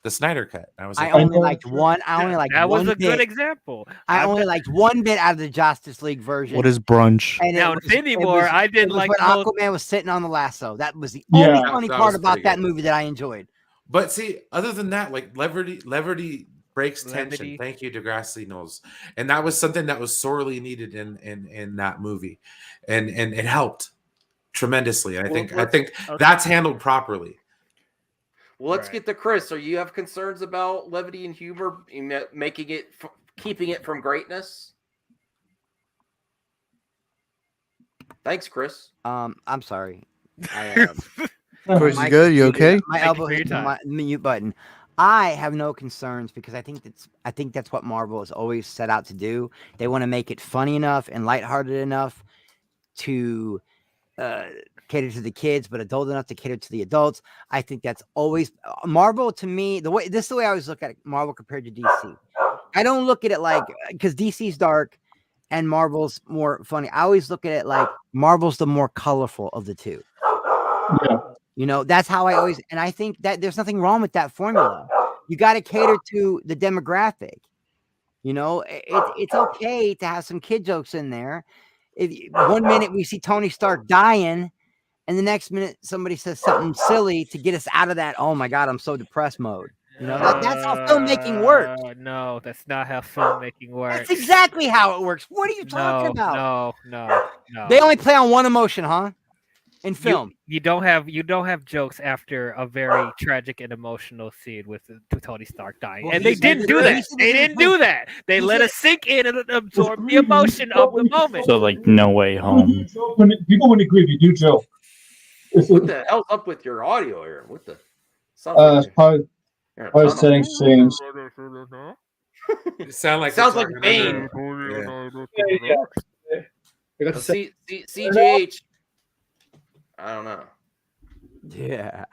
the Snyder cut. I was like, I only liked one. I only liked That was one a good bit. example. I only liked one bit out of the Justice League version. What is brunch? And Now, Infinity War, I didn't it was like when the whole- Aquaman was sitting on the lasso. That was the Yeah. only That- funny that part was about pretty that good. movie that I enjoyed. But see, other than that, like levity breaks tension. Levity. Thank you, Degrassi Knowles, and that was something that was sorely needed in that movie, and it helped tremendously. And I think that's handled properly. Well, let's get to Chris. So you have concerns about levity and humor making it, keeping it from greatness? Thanks, Chris. I'm sorry. I, Chris, you good? You okay? My elbow hit my mute button. I have no concerns because I think that's what Marvel has always set out to do. They want to make it funny enough and lighthearted enough to cater to the kids, but adult enough to cater to the adults. I think that's always Marvel to me. This is the way I always look at it, Marvel compared to DC. I don't look at it like because DC's dark and Marvel's more funny. I always look at it like Marvel's the more colorful of the two. Yeah. You know, that's how I always, and I think that there's nothing wrong with that formula. You got to cater to the demographic. You know, it's okay to have some kid jokes in there. One minute we see Tony Stark dying, and the next minute somebody says something silly to get us out of that. Oh my God, I'm so depressed mode. You know, that's how filmmaking works. No, that's not how filmmaking works. That's exactly how it works. What are you talking about? No. They only play on one emotion, huh? In film. You don't have jokes after a very tragic and emotional scene with Tony Stark dying, Well, and they didn't do that. They didn't do that. They let us sink in and absorb the emotion of the moment. So like No Way Home. People wouldn't agree if you do joke. What the hell's up with your audio here? What the? Sounds like Probably you're in a probably tunnel. settings changed. It sounds like Bane. Yeah. CGH. I don't know. Yeah.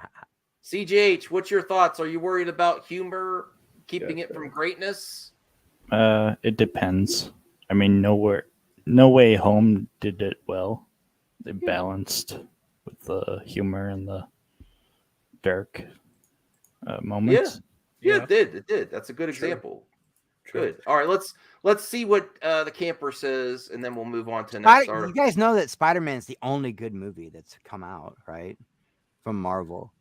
CGH, what's your thoughts? Are you worried about humor keeping it from greatness? It depends. I mean, No Way Home did it well. They balanced with the humor and the dark moments. Yeah, it did. It did. That's a good example. Good. All right, let's see what the camper says, and then we'll move on to the next article. You guys know that Spider-Man is the only good movie that's come out, right? From Marvel.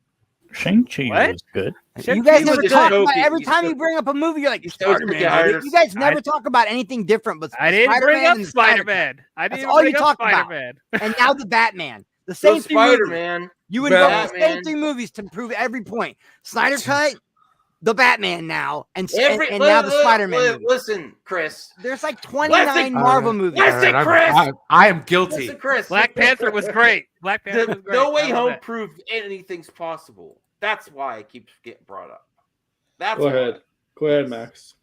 Shang-Chi was good. You guys never talk about every time you bring up a movie, you're like Spider-Man. You guys never talk about anything different, but I didn't bring Spider-Man up and Spider-Man. I That's didn't all you bring up talk Spider-Man. about. And now the Batman. The same three movies. Spider-Man. You would go the same Batman. three movies to prove every point. Snyder Cut, the Batman now, and Every- now the Spider-Man movie. Listen, Chris. There's like 29 Marvel movies. Listen, Chris. I am guilty. Listen, Chris. Black Panther was great. Black Panther was great. No Way I love Home that. proved anything's possible. That's why it keeps getting brought up. That's Go why. ahead. Go ahead, Max.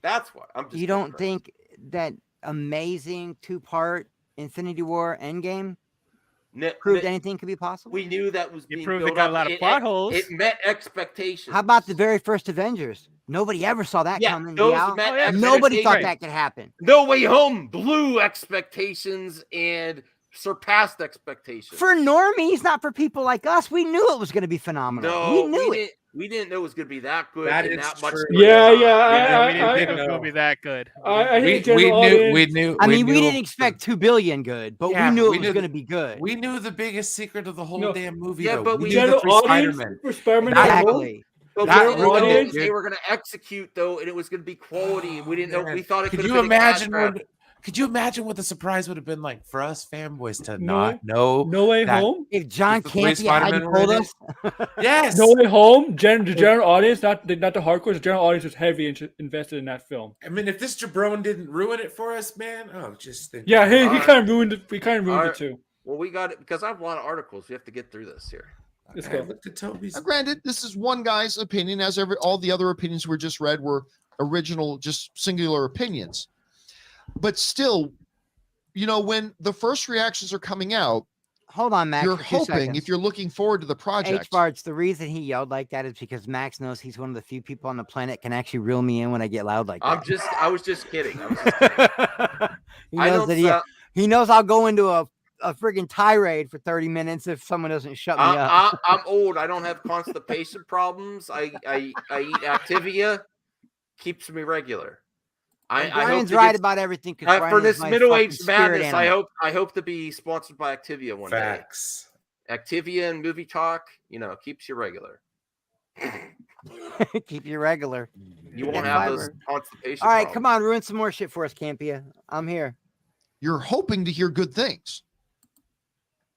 That's what I'm just. You don't think that amazing 2-part Infinity War Endgame proved anything could be possible? We knew that was being proved it built got up. a lot of plot holes. It met expectations. How about the very first Avengers? Nobody ever saw that coming. those Diao. met Nobody thought expectations. that could happen. No Way Home blew expectations and surpassed expectations. For normies, not for people like us. We knew it was going to be phenomenal. No, we knew it. We didn't know it was going to be that good. That and is that much. true. Yeah, we didn't I think it was gonna be that good. I think we general knew. audience- I mean, we didn't expect 2 billion good, but Yeah, we knew we it was knew going to be good. We knew the biggest secret of the whole No. damn movie. Yeah, though. but we we knew the general 3 audience Spider-Man. for Spider-Man. Exactly. But That we ruined knew it, they dude. were going to execute though, and it was going to be quality. And we didn't know. We thought it Could could you have been imagine a cash grab. what? Could you imagine what the surprise would have been like for us fanboys to No. not know? No Way that- Home? If John the 3 Campea hadn't Spider-Man were in told it? us, Yes. No Way Home. The general audience, not the hardcore. The general audience was heavy invested in that film. I mean, if this jabron didn't ruin it for us, man. Oh, just think. Yeah, he Alright. kind of ruined it. We kind of ruined Alright. it too. Well, we got it because I have a lot of articles. We have to get through this here. Let's I go. looked at Toby's. Now, granted, this is one guy's opinion, as all the other opinions we just read were original, just singular opinions. But still, you know, when the first reactions are coming out, hold on, Max. you're for 2 hoping, seconds. if you're looking forward to the project, H-Bards, the reason he yelled like that is because Max knows he's one of the few people on the planet can actually reel me in when I get loud like that. I was just kidding. I was just kidding. He I knows don't that he knows I'll go into a friggin' tirade for 30 minutes if someone doesn't shut me up. I'm old. I don't have constipation problems. I eat Activia. Keeps me regular. I hope Brian's to right get- about everything. 'Cause Brian for is this my middle-aged fucking spirit madness, animal. I hope to be sponsored by Activia one Facts. day. Activia and movie talk, keeps you regular. Keep you regular. You won't Get have fiber. those constipation. All right, problems. come on, ruin some more shit for us, Campia. I'm here. you're hoping to hear good things.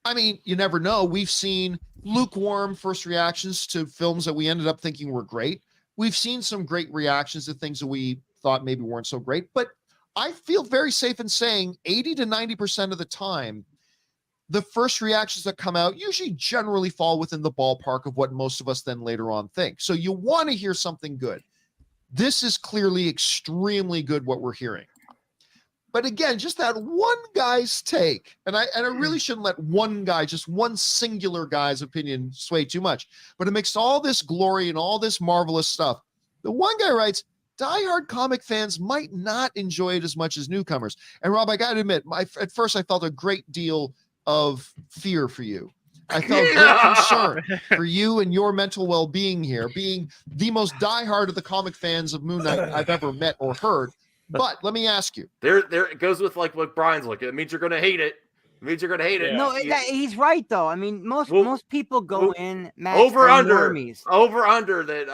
I mean, you never know. We've seen lukewarm first reactions to films that we ended up thinking were great. We've seen some great reactions to things that we thought maybe weren't so great. But I feel very safe in saying 80 to 90% of the time, the first reactions that come out usually generally fall within the ballpark of what most of us then later on think. So you want to hear something good. This is clearly extremely good what we're hearing. But again, just that one guy's take, and I really shouldn't let one guy, just one singular guy's opinion sway too much. But amidst all this glory and all this marvelous stuff, the one guy writes, diehard comic fans might not enjoy it as much as newcomers. And Rob, I got to admit, at first I felt a great deal of fear for you. I felt great concern for you and your mental well-being here, being the most diehard of the comic fans of Moon Knight I've ever met or heard. But let me ask you. There it goes with like what Brian's looking. It means you're gonna hate it. It means you're gonna hate it. No, he's right though. I mean, most people go in Max, over they're under normies. that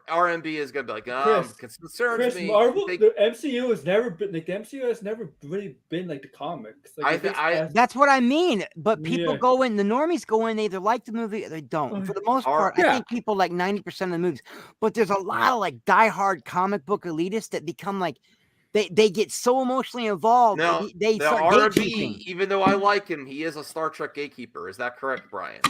RMB is gonna be like concerns Chris, me. Marvel, the MCU has never been like the MCU has never really been like the comics. Like, That's what I mean. But people Yeah. go in, the normies go in, they either like the movie or they don't. For the most part, I think people like 90% of the movies. But there's a lot of like diehard comic book elitists that become like they get so emotionally involved. Now, they the start RMB, gatekeeping. even though I like him, he is a Star Trek gatekeeper. Is that correct, Brian?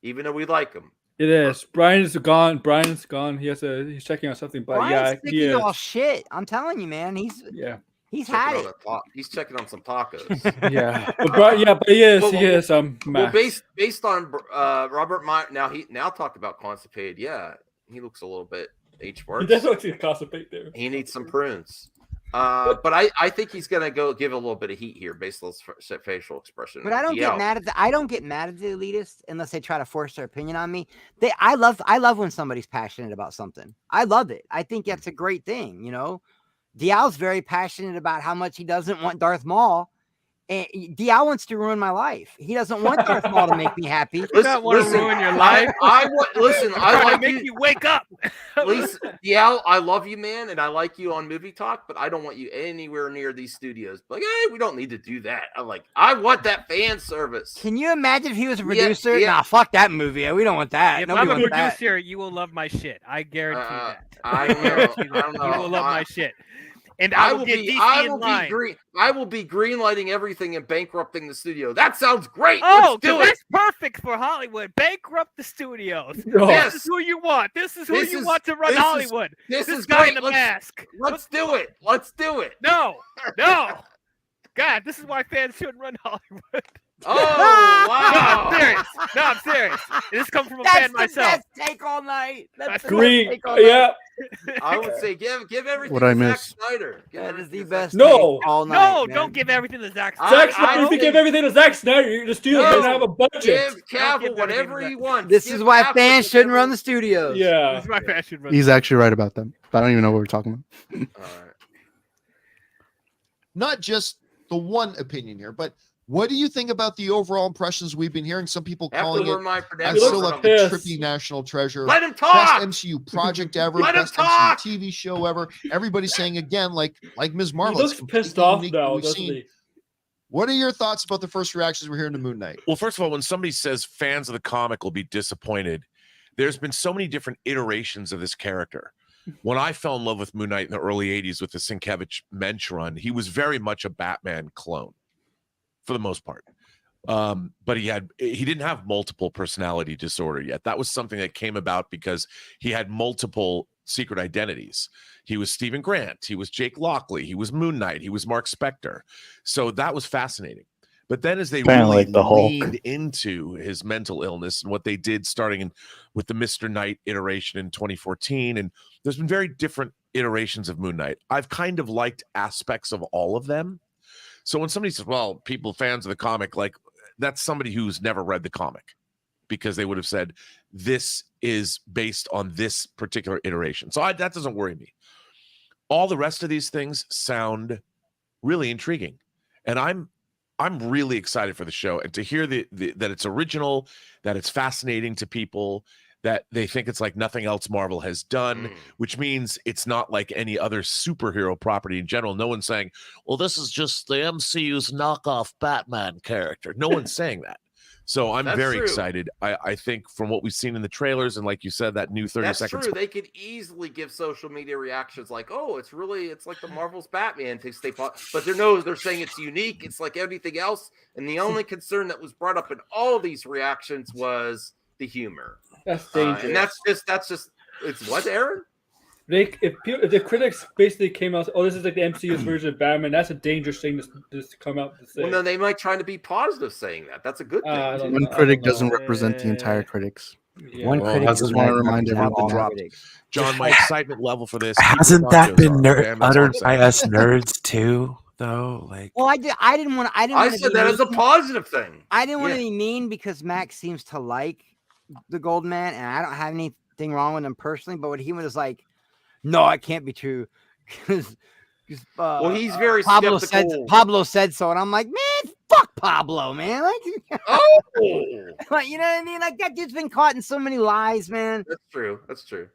Even though we like him. It is. Brian's gone. He's checking on something, but Brian's yeah, sick he of is. all shit. I'm telling you, man. He's Checking had on it. He's checking on some tacos. Yeah, but he is. He is. Well, Max. based on Robert Meyer, now talk about constipated. Yeah, he looks a little bit H He word. does look like constipate there. He needs some prunes. But I think he's gonna go give a little bit of heat here based on his facial expression. But I don't Yeah. get mad at the elitists unless they try to force their opinion on me. I love when somebody's passionate about something. I love it. I think that's a great thing, you know. Dial's very passionate about how much he doesn't want Darth Maul. And Dial wants to ruin my life. He doesn't want Darth Maul to make me happy. You don't want to ruin your life. I like make you wake up. Listen, yeah, I love you, man, and I like you on Movie Talk, but I don't want you anywhere near these studios. Like, hey, we don't need to do that. I want that fan service. Can you imagine if he was a producer? Yeah. Nah, fuck that movie. We don't want that. If Nobody I'm a wants that. producer, you will love my shit. I guarantee that. I don't know. I don't know. You will love my shit. And I will will get be DC in line. I will be greenlighting everything and bankrupting the studio. That sounds great. Oh, Let's do it. that's perfect for Hollywood. Bankrupt the studios. Yes. This is who you want. This is who This you is- want to run this is- Hollywood. this is guy great. in the Let's- mask. Let's do it. Let's do it. No, no. God, this is why fans shouldn't run Hollywood. Oh, No, wow. I'm serious. No, I'm serious. This comes from a That's fan the myself. best take all night. That's the Green. best take all night. Yeah. I would say give everything What I to Zack miss. Snyder. That is the best No. take all night. No, man. don't give everything to Zack Zack Snyder. Snyder, if you give everything to Zack Snyder, the studio No. doesn't have a budget. Give Don't Cavill give whatever everything he to wants. This Give is why Cavill fans shouldn't whatever- run the studios. Yeah. This is my fashion run. He's actually right about that. But I don't even know what we're talking about. All right. Not just the one opinion here, but what do you think about the overall impressions we've been hearing? Some people Have to calling learn it my as credentials. still like the pissed. trippy national treasure. Let him Best talk. MCU project ever, Let him best talk. MCU TV show ever. Everybody's saying again, like Ms. He Marvel. it's looks pissed completely off unique now, what we've doesn't seen. he? What are your thoughts about the first reactions we're hearing to Moon Knight? Well, first of all, when somebody says fans of the comic will be disappointed, there's been so many different iterations of this character. When I fell in love with Moon Knight in the early 80s with the Sienkiewicz Mensch run, he was very much a Batman clone for the most part. But he didn't have multiple personality disorder yet. That was something that came about because he had multiple secret identities. He was Stephen Grant, he was Jake Lockley, he was Moon Knight, he was Mark Spector. So that was fascinating. But then as they Kinda really like the Hulk. leaned into his mental illness and what they did starting with the Mr. Knight iteration in 2014, and there's been very different iterations of Moon Knight. I've kind of liked aspects of all of them. So when somebody says, well, people, fans of the comic, like that's somebody who's never read the comic because they would have said, this is based on this particular iteration. So that doesn't worry me. All the rest of these things sound really intriguing. And I'm really excited for the show and to hear that it's original, that it's fascinating to people, that they think it's like nothing else Marvel has done, which means it's not like any other superhero property in general. No one's saying, well, this is just the MCU's knockoff Batman character. No one's saying that. So I'm That's very true. excited. I think from what we've seen in the trailers and like you said, that new 30 That's seconds. true. They could easily give social media reactions like, "Oh, it's like the Marvel's Batman." But they're saying it's unique. It's like everything else. And the only concern that was brought up in all these reactions was the humor. That's dangerous. And that's just it's what, Aaron? If the critics basically came out, oh, this is like the MCU's version of Batman, that's a dangerous thing to come out to say. Well, no, they might try to be positive saying that. That's a good thing. One critic doesn't represent the entire critics. One critic I just want to remind everyone that. John, my excitement level for this. Hasn't that been That's all I'm uttered by saying. us nerds too? Though, like, Well, I didn't want. I said that as a positive thing. I didn't want to Yeah. be mean because Max seems to like the Gold Man, and I don't have anything wrong with him personally. But when he was like, "No, it can't be true," because Well, he's very Pablo skeptical. Pablo said so, and I'm like, man, fuck Pablo, man. Like, Oh, like, you know what I mean? Like that dude's been caught in so many lies, man. that's true. That's true.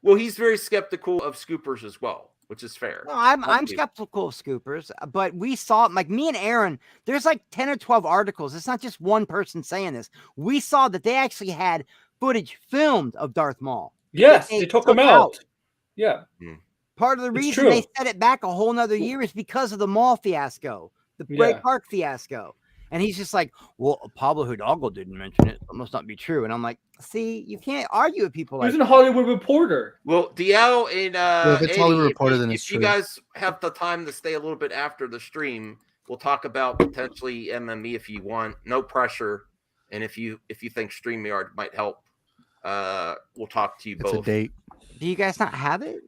Well, he's very skeptical of scoopers as well, which is fair. No, I'm skeptical of scoopers, but we saw like me and Aaron. There's like 10 or 12 articles. It's not just one person saying this. We saw that they actually had footage filmed of Darth Maul. Yes, that they took him out. Yeah. Part of the It's reason true. they set it back a whole nother year is because of the Maul fiasco, the Bray Yeah. Park fiasco. And he's just like, well, Pablo Hidalgo didn't mention it. It must not be true. And I'm like, see, you can't argue with people like He's a that. Hollywood Reporter. Well, DL and if it's Eddie, Hollywood Reporter, then if it's you true. guys have the time to stay a little bit after the stream, we'll talk about potentially MME if you want. No pressure, and if you think StreamYard might help, we'll talk to you It's both. a date. Do you guys not have it?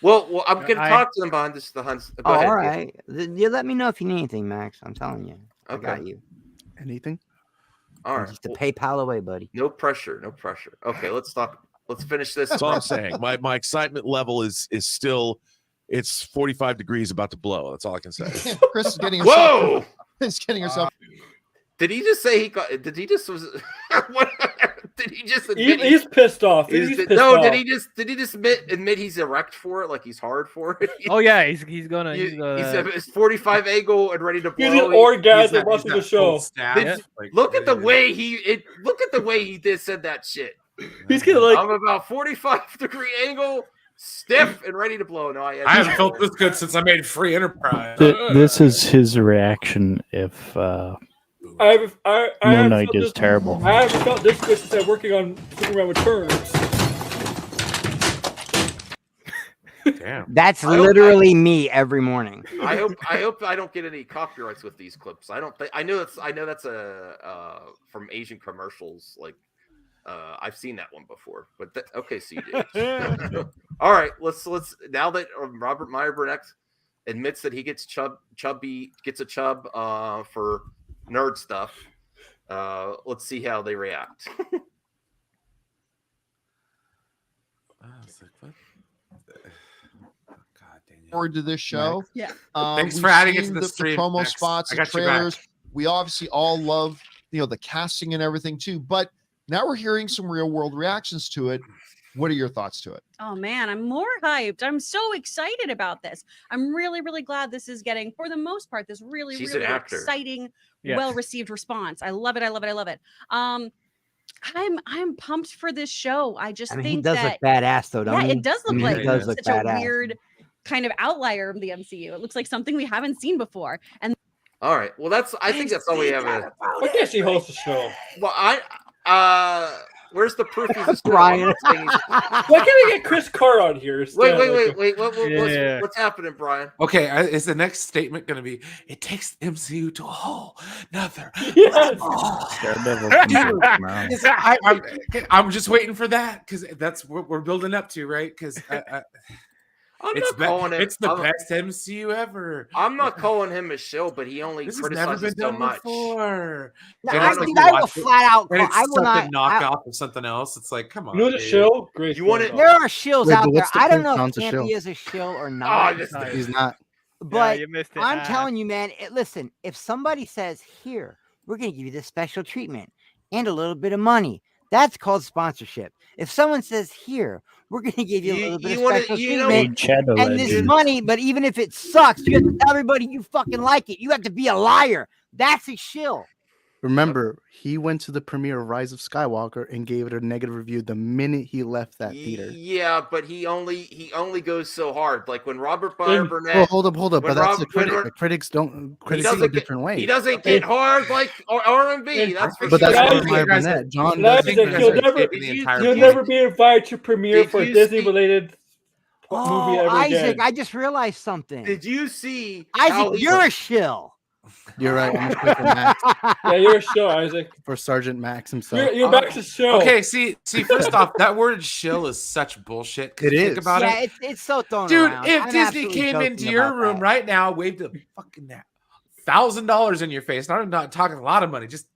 Well, I'm going to I- talk to them behind the Hunts. Go Oh, ahead. all right. You let me know if you need anything, Max. I'm telling you. I Okay. got you. Anything? All right. Just the PayPal away, buddy. No pressure. No pressure. Okay, let's talk. Let's finish this. That's all I'm saying. My excitement level is still, it's 45 degrees about to blow. That's all I can say. Chris is getting herself. Whoa! He's getting herself. Did he just say he got? Did he just was? What? Did he just admit He's pissed off. Is He's it- pissed no, off. did he just admit he's erect for it, like he's hard for it? Oh yeah, he's gonna. He's gonna. He's at his 45 angle and ready to blow. He's an orgasm watching the show. Look at the way look at the way he said that shit. He's gonna like. I'm about 45 degree angle. Stiff and ready to blow. No, I haven't felt this good since I made Free Enterprise. This is his reaction if Moon Knight is terrible. I haven't felt this good since I'm working on Superman Returns. Damn. That's literally me every morning. I hope I don't get any copyrights with these clips. I don't think I know that's a from Asian commercials. Like I've seen that one before. But okay, CJ. All right, let's now that Robert Meyer Burnett admits that he gets a chub for nerd stuff. Let's see how they react. Forward to this show. Yeah. Thanks We've for adding it to seen the the stream, promo Max. spots, I the got your back. trailers. We obviously all love, the casting and everything too. But now we're hearing some real world reactions to it. What are your thoughts to it? Oh man, I'm more hyped. I'm so excited about this. I'm really, really glad this is getting, for the most part, this really, She's really an actor. exciting, Yes. well-received response. I love it. I love it. I love it. I'm pumped for this show. I just I mean, think he does that look badass, though, don't yeah, he? it does I look mean, like he does look such a badass. weird kind of outlier of the MCU. It looks like something we haven't seen before. And All right. Well, I think that's all we have. Why can't she host the show? Well, where's the proof he's a Brian. Why can't we get Chris Carr on here? Wait. Yeah. What's happening, Brian? Okay, is the next statement going to be, it takes the MCU to a whole nother level? I'm just waiting for that because that's what we're building up to, right? Because it's the best MCU ever. I'm not calling him a shill, but he only This has never been criticizes so done much. before. No, And I it's like think you I will watch it, flat out and call- it's I will something not- knockoff of something else. It's like, come on. You know the dude. show? Grace. There are shills Wait, out but there. what's the I don't proof know if John's a Campy shill? is a shill or not. He's not. But you missed it. I'm telling you, man, listen, if somebody says, here, we're going to give you this special treatment and a little bit of money, that's called sponsorship. If someone says, here, we're going to give you a little bit of special treatment and this money, but even if it sucks, you have to tell everybody you fucking like it. You have to be a liar. That's a shill. Remember, he went to the premiere of Rise of Skywalker and gave it a negative review the minute he left that theater. Yeah, but he only goes so hard. Like when Robert Burnett. Well, hold up. when But that's Rob- the critic. when- The critics don't. He Critics see a doesn't different way. He doesn't get hard like R&B. That's for But sure. that's Robert Meyer Burnett. John doesn't. You'll never be invited to premiere Did for a you Disney-related movie Oh, ever Isaac, again. I just realized something. Did you see? how Isaac, he- you're a shill. You're right. I'm just for Max. Yeah, you're a show, Isaac. For Sergeant Max himself. You're Max's show. Okay, see. First off, that word "shill" is such bullshit. 'cause It think is. about Yeah, it, it's so thrown dude. around. If I'm Disney absolutely came joking into your about room that. right now, waved a fucking $1,000 in your face, and I'm not talking a lot of money, just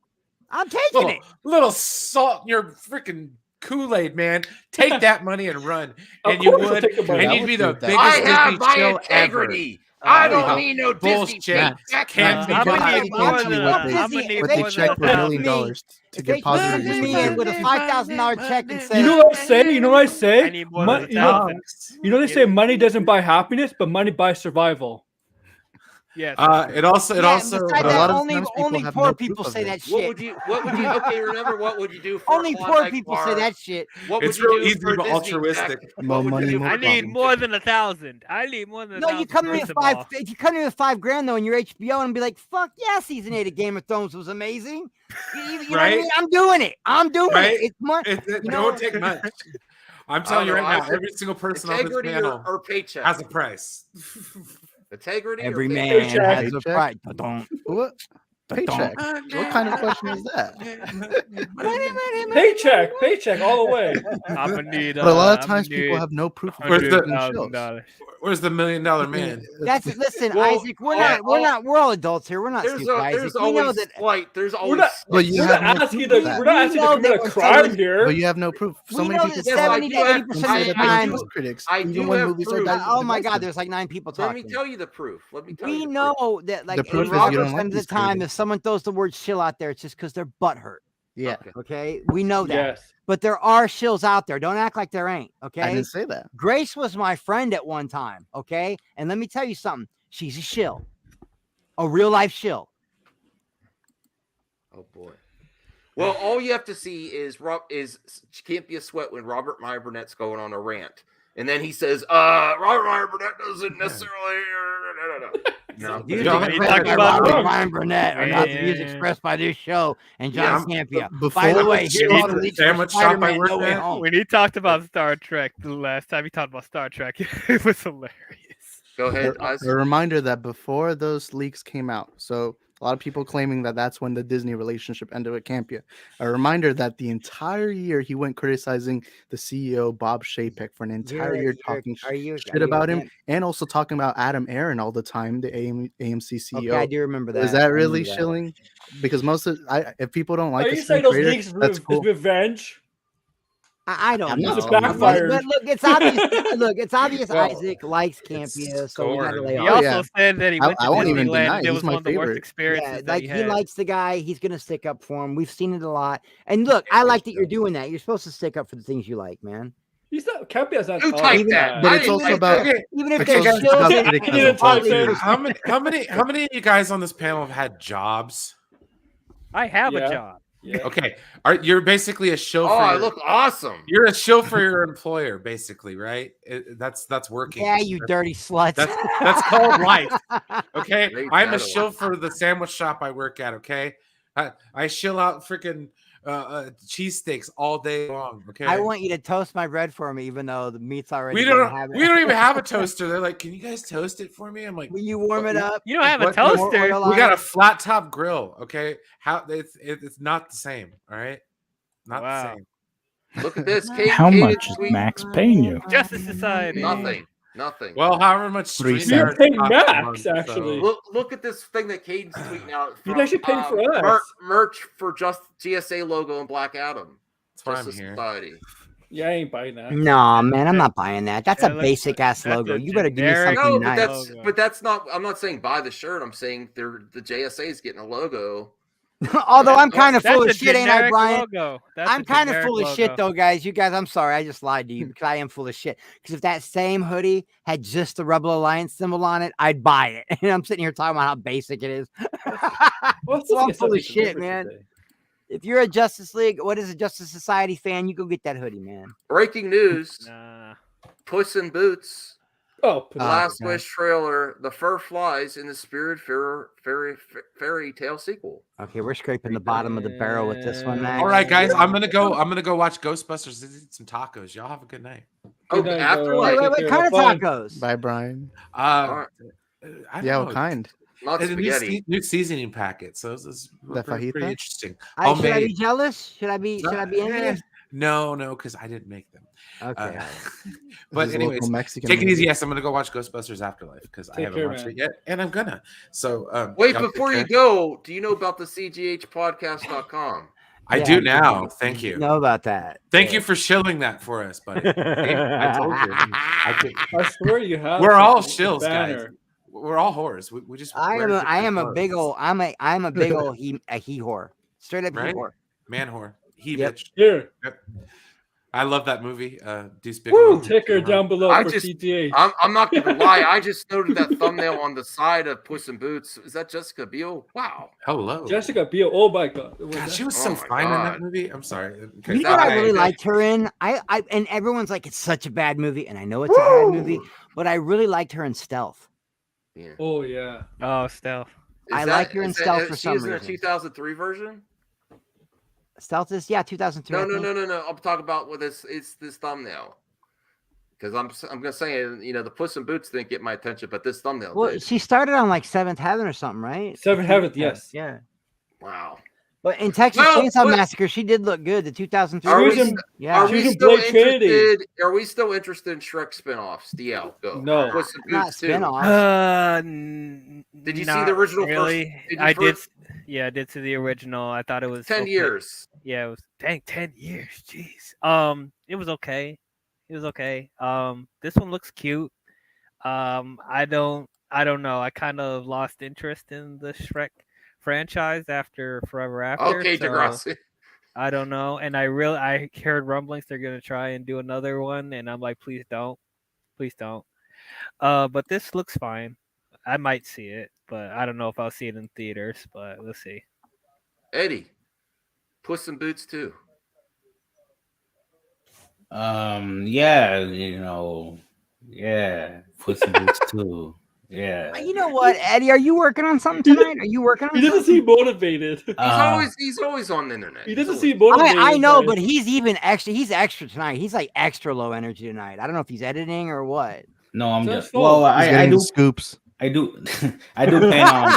I'm taking it. little salt in your freaking Kool-Aid, man. Take that money and run, Of and you course I'll would, take the money. and I you'd would be the do that. biggest I have Disney my shill integrity. ever. I don't need no Disney bullshit. check. Can't be I'm gonna done. need more than what they- I'm gonna need what they more check than for $1 million $1,000. to get positive Come to reviews. me with a $5,000 check and say, You know what I say? You know what I say? I need more Mon- than you know, 1,000. you know they say money doesn't buy happiness, but money buys survival. Yes. It also besides but a that, lot of only times people only have poor no proof people of say it. that What shit. would you? Okay, remember what would you do for Only a poor Klondike people bar? say that shit. What It's would you real do easy for a but Disney altruistic. check? More What would money, you do more I for need Disney more check? than 1,000. I need more than 1,000. No, you come to me first with of five. all. If you come to me with $5,000 though, and you're HBO, and be like, "Fuck yeah, season 8 of Game of Thrones was amazing." You know what I Right? mean? I'm doing it. Right? It's more. It You know, don't take much. I'm telling you don't right know, now, Isaac, every single person on this integrity panel or paycheck? has a price. Integrity. every or man paycheck? has a Paycheck? price. Don't. What? Paycheck. What kind of question is that? Paycheck all the way. I'm gonna need. But a lot of I'm times gonna people need have no proof of Where's the- $100,000. Where's the $1 million man? That's listen, Well, Isaac. We're all adults here. We're not There's stupid, Isaac. there's We know always that. slight. There's We're always. not, But you we're have not no asking you proof to. of We're that. not asking you know to commit that a when crime someone- here. But you have no proof. So We many know people that say Yes, I 70 do to have- 80% say of the that they're time. news critics, I even do when have movies are proof. Oh my God, divisive. there's like 9 people Let me talking. tell you the proof. Let me tell you. We the know that like The proof is you 80% don't of like the these time, creators. if someone throws the word shill out there, it's just because their butt hurt. Yeah, Okay, we know that. Yes. But there are shills out there. Don't act like there ain't. Okay. I didn't say that. Grace was my friend at one time. Okay, and let me tell you something. She's a shill, a real life shill. Oh boy. Well, all you have to see is can't be a sweat when Robert Meyer Burnett's going on a rant And then he says, Ryan Burnett doesn't necessarily. No. Views expressed by Ryan Burnett are not the views expressed by this show and John Campia. By the way, here are the leaks for Spider-Man No Way Home. When he talked about Star Trek the last time he talked about Star Trek, it was hilarious. Go ahead, A reminder that before those leaks came out, so a lot of people claiming that that's when the Disney relationship ended with Campia. A reminder that the entire year he went criticizing the CEO Bob Chapek for an entire year, talking shit about him, and also talking about Adam Aaron all the time, the AMC CEO. Okay, I do remember that. Is that I really remember that. shilling? Because most of if people don't like Are a you certain saying those creator, leaks that's cool. is revenge? I don't know. It's backfired. But look, it's obvious. Look, it's obvious. Well, Isaac likes Campia, so we got to lay He off. also said that he went to I won't even Disneyland. deny And it he's was my one of the worst favorite. experiences Yeah, that like he he had. likes the guy. He's gonna stick up for him. We've seen it a lot. And look, I like that you're doing that. You're supposed to stick up for the things you like, man. He's not Campia's not. Who typed that? But it's also about even if it's they're also chills about and- criticism. How many of you guys on this panel have had jobs? I have a job. Okay, you're basically a shill. Oh, for I your, look awesome. You're a shill for your employer, basically, right? That's working. Yeah, you dirty sluts. That's called life. Okay, Great I'm a battle. shill for the sandwich shop I work at. Okay, I shill out freaking cheesesteaks all day long. Okay, I want you to toast my bread for me, even though the meat's already. we gonna don't have it. we don't even have a toaster. They're like, can you guys toast it for me? I'm like, Will you warm it up? You don't have a what? toaster. We got a flat top grill. Okay, how it's not the same. All right, not the same. Look at this. How much is Max paying you? Justice Society. Nothing. Well, however much You're stream paying Max, actually. Look at this thing that Caden's tweeting out. He's From, actually paying for us. merch for just GSA logo and Black Adam. That's why I'm Justice here. Society. Yeah, I ain't buying that. No, man, I'm not buying that. That's That a looks- basic ass that's logo. a You better give me generic- something No, but nice. that's not. I'm not saying buy the shirt. I'm saying the JSA is getting a logo. Although I'm kind of That's full a of shit, ain't I, generic Brian? logo. That's I'm a kind of generic full of shit, logo. though, guys. You guys, I'm sorry. I just lied to you because I am full of shit. Because if that same hoodie had just the Rebel Alliance symbol on it, I'd buy it. And I'm sitting here talking about how basic it is. So I'm full of shit, man. If you're a Justice League, what is a Justice Society fan, you go get that hoodie, man. Breaking news: Nah. Puss in Boots. Oh, Last Wish trailer. The fur flies in the Spirit fairy tale sequel. Okay, we're scraping the bottom of the barrel with this one, Max. All right, guys, I'm gonna go watch Ghostbusters and eat some tacos. Y'all have a good night. Oh, Good night, after bro. like What kind of tacos? Bye, Brian. I don't Yeah, know. what kind? not It's a spaghetti. new seasoning packet, so it's The pretty fajita? interesting. Should I be Homemade. jealous? Should I be envious? No, because I didn't make them. Okay. But This is local anyways, Mexican take it movie. easy. Yes, I'm gonna go watch Ghostbusters Afterlife because I Take haven't care, watched man. it yet, and I'm gonna. So Wait, y'all take before you care. go, do you know about the CGHpodcast.com? I Yeah, do now. Thank you. Know about that. Thank you for shilling that for us, buddy. I told you. I swear you have. We're all the shills, guys. banner. We're all whores. We just. I wear am a different clothes. big old I'm a big old he whore. Straight up he Right? whore. Man whore. He Yep. bitch. Here, Yep. I love that movie. Deuce woo, Bigelow. ticker down below I for just- CGH. I'm not gonna lie. I just noted that thumbnail on the side of Puss in Boots. Is that Jessica Biel? Wow. Hello. Jessica Biel. Oh my god. God, she was Oh so my fine in that God. movie. I'm sorry. Okay. You know what I really liked her in? I and everyone's like it's such a bad movie, and I know it's a bad movie, but I really liked her in Stealth. Yeah. Oh yeah. Oh, Stealth. I like her in Stealth for some She's in a reason. 2003 version. Stealth is 2002. I think. No. I'm talking about with this. It's this thumbnail. Because I'm gonna say, the Puss in Boots didn't get my attention, but this thumbnail Well, did. she started on like Seventh Heaven or something, right? Seventh Heaven, yes. Yeah. Wow. But in Texas Well, Chainsaw but- Massacre, she did look good. The 2003. Are we, Susan- yeah. are She we was in still Blade Trinity. interested? Are we still interested in Shrek spinoffs? DL, go. No. Puss in Not Boots too. spinoff. Did you see not the original really. first? Did you I did. first- Yeah, I did see the original. I thought it was 10 okay. years. Yeah, it was 10 years. Jeez. It was okay. It was okay. This one looks cute. I don't know. I kind of lost interest in the Shrek franchise after Forever After. Okay, so Degrassi. I don't know. And I heard rumblings they're gonna try and do another one, and I'm like, please don't. Please don't. But this looks fine. I might see it, but I don't know if I'll see it in theaters, but we'll see. Eddie, Puss in Boots too. Yeah, yeah, Puss in Boots too. Yeah. You know what, Eddie? Are you working on something tonight? Are you working on He doesn't something? seem motivated. He's always on the internet. He doesn't seem motivated. I know, by but he's even extra. He's extra tonight. He's like extra low energy tonight. I don't know if he's editing or what. No, I'm It's just. his fault. Well, He's I getting do the scoops. I do. I do plan on.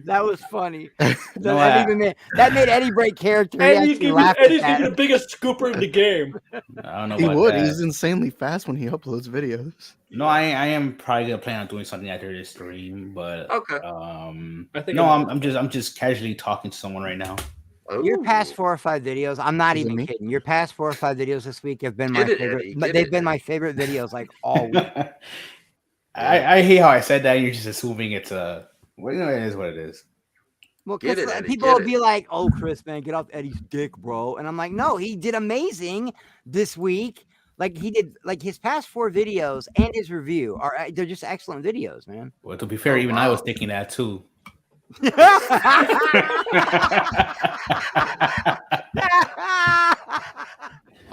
That was funny. No, That made Eddie break character. He Eddie's actually giving laughed Eddie's at giving that. the biggest scooper in the game. I don't know. He about would. that. He's insanely fast when he uploads videos. No, I am probably gonna plan on doing something after this stream, but okay. I think no, I'm just casually talking to someone right now. Your past 4 or 5 videos, I'm not Is it even me? kidding. Your past 4 or 5 videos this week have been my Get it, favorite. Eddie, But get they've it, been my favorite videos like all week. I hate how I said that. You're just assuming it's a. Well, it is what it is. Well, Get Chris, it, Eddie, people get will it. be like, "Oh, Chris, man, get off Eddie's dick, bro." And I'm like, "No, he did amazing this week. Like he did, like his past 4 videos and his review they're just excellent videos, man." Well, to be fair, even I was thinking that too.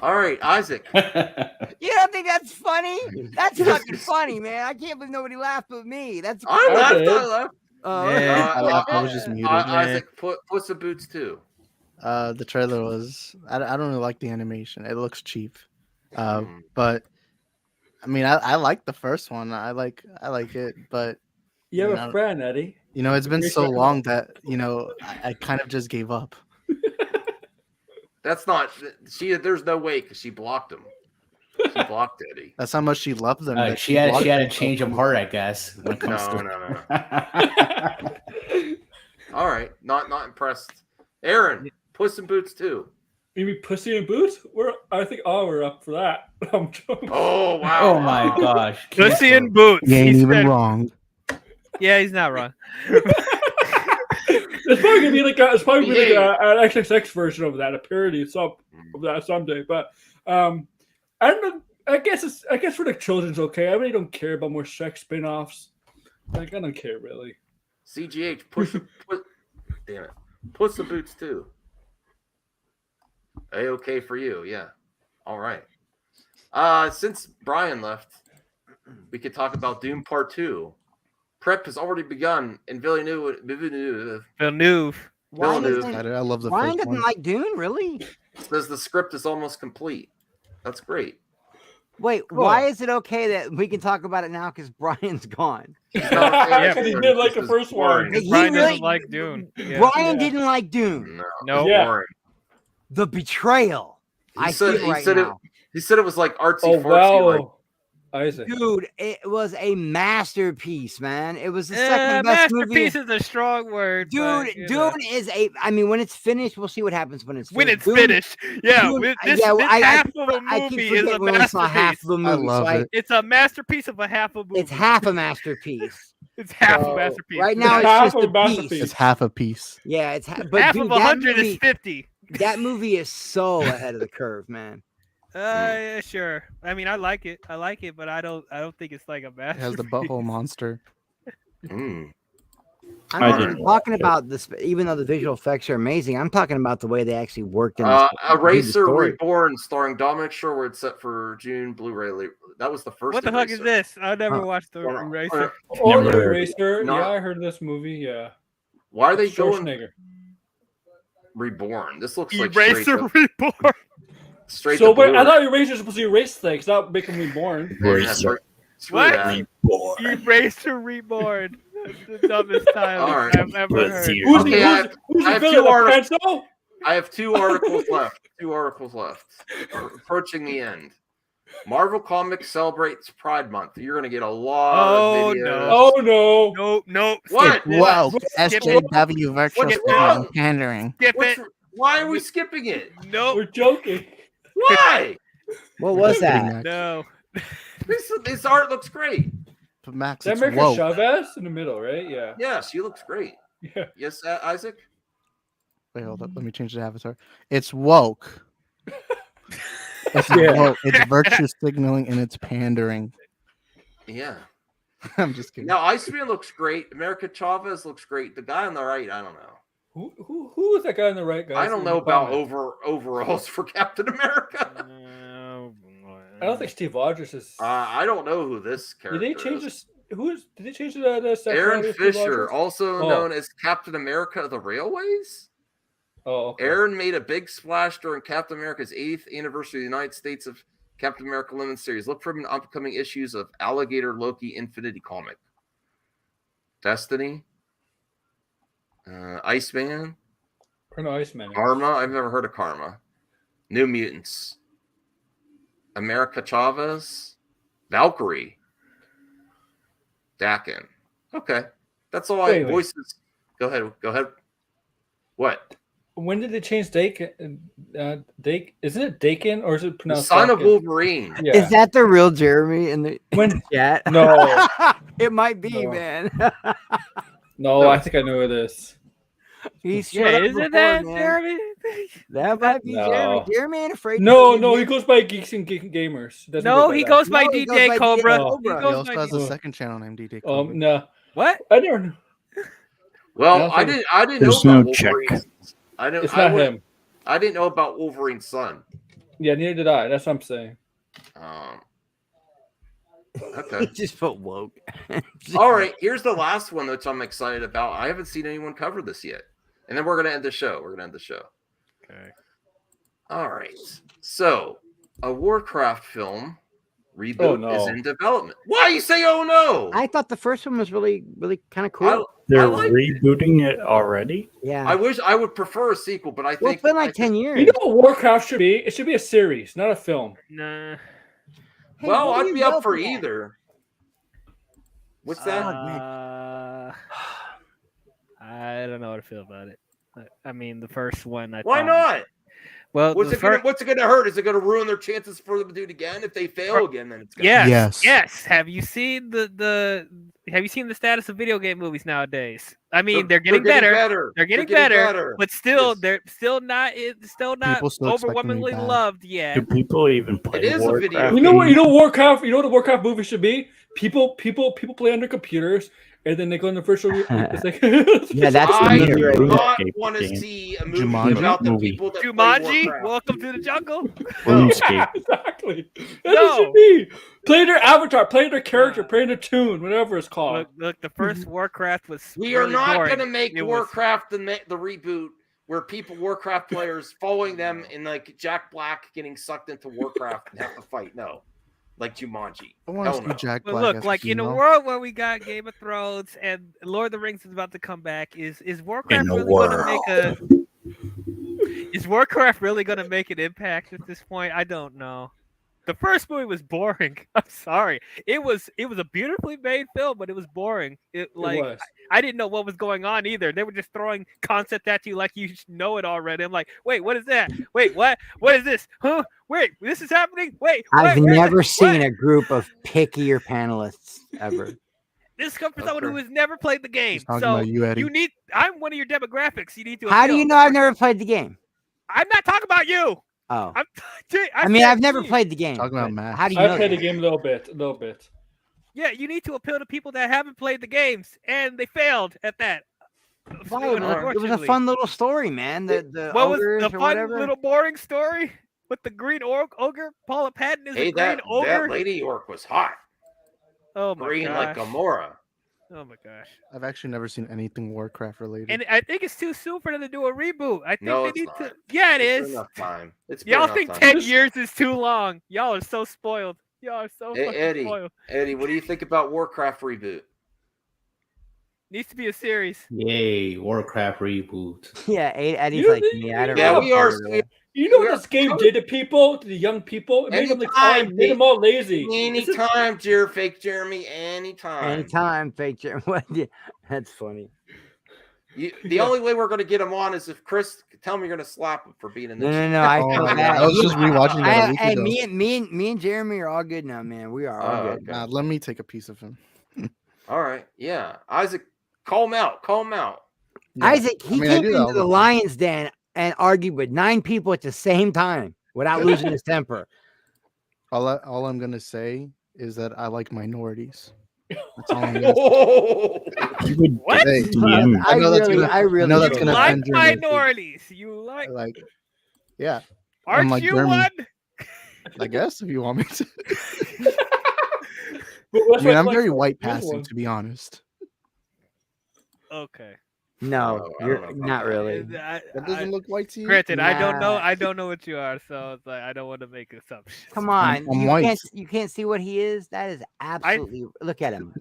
All right, Isaac. You don't think that's funny? That's fucking funny, man. I can't believe nobody laughed but me. That's I laughed. I laughed. I was just muted. Isaac, Puss in Boots too. The trailer was. I don't really like the animation. It looks cheap. But I mean, I like the first one. I like it, but You have a friend, Eddie. it's been Great so friend. long that I kind of just gave up. That's not she. There's no way because she blocked him. She blocked Eddie. That's how much she loved them. that She had blocked a them. change of heart, I guess. When it comes to No. All right, not impressed. Aaron, Puss in Boots too. You mean Pussy in Boots? I think we're up for that. I'm joking. Oh wow! Oh my gosh! Pussy in Boots. You ain't He even said- wrong. Yeah, he's not wrong. It's probably gonna be like an XXX version of that, a parody of that someday. But I don't know. I guess for the children's okay. I really don't care about more sex spin-offs. Like I don't care really. CGH, damn it, Puss in Boots too. A-okay for you, yeah. All right. Since Brian left, we could talk about Doom Part 2. Prep has already begun in Villeneuve. I love the Brian first doesn't one. like Dune, really? Says the script is almost complete. That's great. Wait, why is it okay that we can talk about it now? Because Brian's gone. Yeah, because he didn't like the first one. He Brian really- doesn't like Dune. Yeah. Brian didn't like Dune. No. Boring. The betrayal. I see it right now. He said it was like artsy Oh fartsy. wow, Like, Isaac. Dude, it was a masterpiece, man. It was the second best movie. Masterpiece is a strong word. Dude, but, you know. Dune is a. I mean, when it's finished, we'll see what happens when it's When finished. it's finished. Yeah, Dune- this yeah, well, half of a I keep movie is a forgetting we only saw half masterpiece. of a movie. love it. It's a masterpiece of a half a movie. It's half a masterpiece. It's half a masterpiece. Right now, it's Half just of a a masterpiece. piece. It's half a piece. Yeah, it's but half dude, of that 100 movie- is 50. That movie is so ahead of the curve, man. Yeah, sure. I mean, I like it, but I don't think it's like a It masterpiece. has the butthole monster. I'm I not didn't even talking about this, even though the visual effects are amazing. I'm talking about the way they actually worked in Eraser Reborn, starring Dominic Sherwood, set for June Blu-ray. That was the first. What the fuck is Eraser. this? I never watched the Eraser. Oh, Never the heard. Eraser. Not- Yeah, I heard this movie. Yeah. Why are they going Schwarzenegger. Reborn? This looks like Eraser straight up, Reborn. straight So to wait, I Blu-ray. thought Eraser was supposed to erase things, not make them reborn. Yeah, screw What? that. Eraser Reborn. That's the dumbest title All right. I've ever heard. Who's Okay, I have- who's I the have villain? two articles. Pencil? I have 2 articles left. 2 articles left. We're approaching the end. Marvel Comics celebrates Pride Month. You're going to get a lot of videos. Oh no! No. What? Skip it. Wow, Skip it. SJW virtual What's spin wrong? pandering. Skip What's- it. Why are we skipping it? No. We're joking. Why? What was that? No. This art looks great. But Max, Is that it's America woke. Chavez in the middle, right? Yeah. Yeah, she looks great. Yeah. Yes, Isaac? Wait, hold up. Let me change the avatar. It's woke. It's Yeah. woke. It's virtue signaling and it's pandering. Yeah. I'm just kidding. Now, Iceman looks great. America Chavez looks great. The guy on the right, I don't know. Who is that guy on the right, guys? I don't in know the about comment? overalls for Captain America. I don't think Steve Rogers is. I don't know who this Did character they change is. this? Did they change the Aaron sexuality of Steve Fisher, Rogers? also Oh. known as Captain America of the Railways. Oh, okay. Aaron made a big splash during Captain America's 8th anniversary of the United States of Captain America Limited Series. Look for him in upcoming issues of Alligator Loki Infinity Comic. Destiny. Iceman. Or no, Iceman. Karma. I've never heard of Karma. New Mutants. America Chavez. Valkyrie. Dakin. Okay. That's all Wait. voices. Go ahead. What? When did they change Dakin? Isn't it Dakin or is it The pronounced son of Dakin? Wolverine. Yeah. Is that the real Jeremy in the When? chat? No. It might be, No. man. No, I think I know who it is. He's Yeah, shut up isn't before, that man. Jeremy? That might be Jeremy. No. Jeremy ain't afraid. to No, be no, he here. goes by Geeks and Gamers. Doesn't No, by he that. goes by No, he goes DJ by Cobra. DJ He Cobra. He goes also by has a DJ. second channel named DJ Cobra. No. What? I never know. Well, I I don't didn't There's know about no check. Wolverine's. I didn't. It's I not would- him. I didn't know about Wolverine's son. Yeah, neither did I. That's what I'm saying. He Okay. just put woke. All right. Here's the last one, which I'm excited about. I haven't seen anyone cover this yet, and then we're gonna end the show. Okay. All right. So, a Warcraft film reboot Oh, no. is in development. Why you say, "Oh no"? I thought the first one was really, really kind of cool. They're like- rebooting it already. Yeah. I wish I would prefer a sequel, but I Well, think it's been like 10 years. You know what Warcraft should be? It should be a series, not a film. Nah. Hey, well, what do I'd you be vote up for that? either. What's that? I don't know how to feel about it. I mean, the first one. Why not? Well, What's the it gonna hurt? Is it gonna ruin their chances for them to do it again? If they fail again, then it's gonna Yes. Have you seen the Have you seen the status of video game movies nowadays? I mean, they're getting better. They're getting better, but still, they're still not. It's still not People still expect them to be overwhelmingly bad. loved yet. Do people even play It is a video Warcraft? You know what? You know Warcraft. You know what the Warcraft movie should be? People play on their computers, and then they go in the virtual. It's like, Yeah, that's I the do mirror. not RuneScape want to game. see a movie Jumanji about the movie. people that play Jumanji, Warcraft. welcome to the jungle. RuneScape. exactly. That's what it should be. Play their avatar, play their character, play their tune, whatever it's called. Look, the first Warcraft was. We are really not boring. going to make It was- Warcraft the reboot where Warcraft players following them in like Jack Black getting sucked into Warcraft and have to fight. No, like Jumanji. I want to Hell see no. Jack But Black. look, as like in a female. world where we got Game of Thrones and Lord of the Rings is about to come back, is Warcraft In a really going to make a? Is Warcraft really going to make an impact at this point? I don't know. The first movie was boring. I'm sorry. It was a beautifully made film, but it was boring. It was. I didn't know what was going on either. They were just throwing concept at you like you know it already. I'm like, wait, what is that? Wait, what? What is this? Huh? Wait, this is happening? Wait, I've where's never it? seen What? a group of pickier panelists ever. This comes from someone who has never played the game. He's talking So about you, Eddie. need. I'm one of your demographics. You need to. How do you appeal. know I've never played the game? I'm not talking about you. Oh, I mean, said I've never me. played the game. Talking about but math. How do you I know? played that? the game a little bit. Yeah, you need to appeal to people that haven't played the games, and they failed at that. Why? It was a Unfortunately. fun little story, man. The What was ogres the or fun whatever. little boring story with the green ogre? Paula Patton is Hey, a green that ogre. Lady Orc was hot. Oh my Green like gosh. Gamora. Oh my gosh. I've actually never seen anything Warcraft related. And I think it's too soon for them to do a reboot. I think No, they it's need not. to. Yeah, it It's is. enough time. It's been Y'all enough think time. 10 years is too long? Y'all are so spoiled. Y'all are so Hey, fucking spoiled. Eddie, what do you think about Warcraft reboot? Needs to be a series. Yay, Warcraft reboot. Yeah, Eddie's You- like me. I don't Yeah, know. we are. You know what this game did to people, to the young people? It made them like, Anytime, made them all lazy. Anytime, fake Jeremy. Anytime. Anytime, fake Jeremy. That's funny. The only way we're going to get him on is if Chris tell me you're going to slap him for being in the. No. I feel yeah, bad. I was just rewatching that a week Hey, ago. me and Jeremy are all good now, man. We are all good. Nah, let me take a piece of him. All right, yeah, Isaac, call him out. Call him out. Isaac, he I came do that all into the the time. lion's den and argued with 9 people at the same time without losing his temper. All I'm gonna say is that I like minorities. That's all I'm gonna You would What? Hey, DM. I know that's gonna. I I really know that's You gonna like offend Germany. minorities. You like. Like, yeah. I'm Aren't like you German. one? I guess if you want me to. But I what's mean, my I'm very flex- white here's passing, one. to be honest. Okay. No, I you're don't know about not that. really. That doesn't look white to you. Granted, I don't know. Nah. I don't know what you are, so it's like I don't want to make assumptions. Come on, I'm you white. can't see what he is. That is absolutely. Look at him.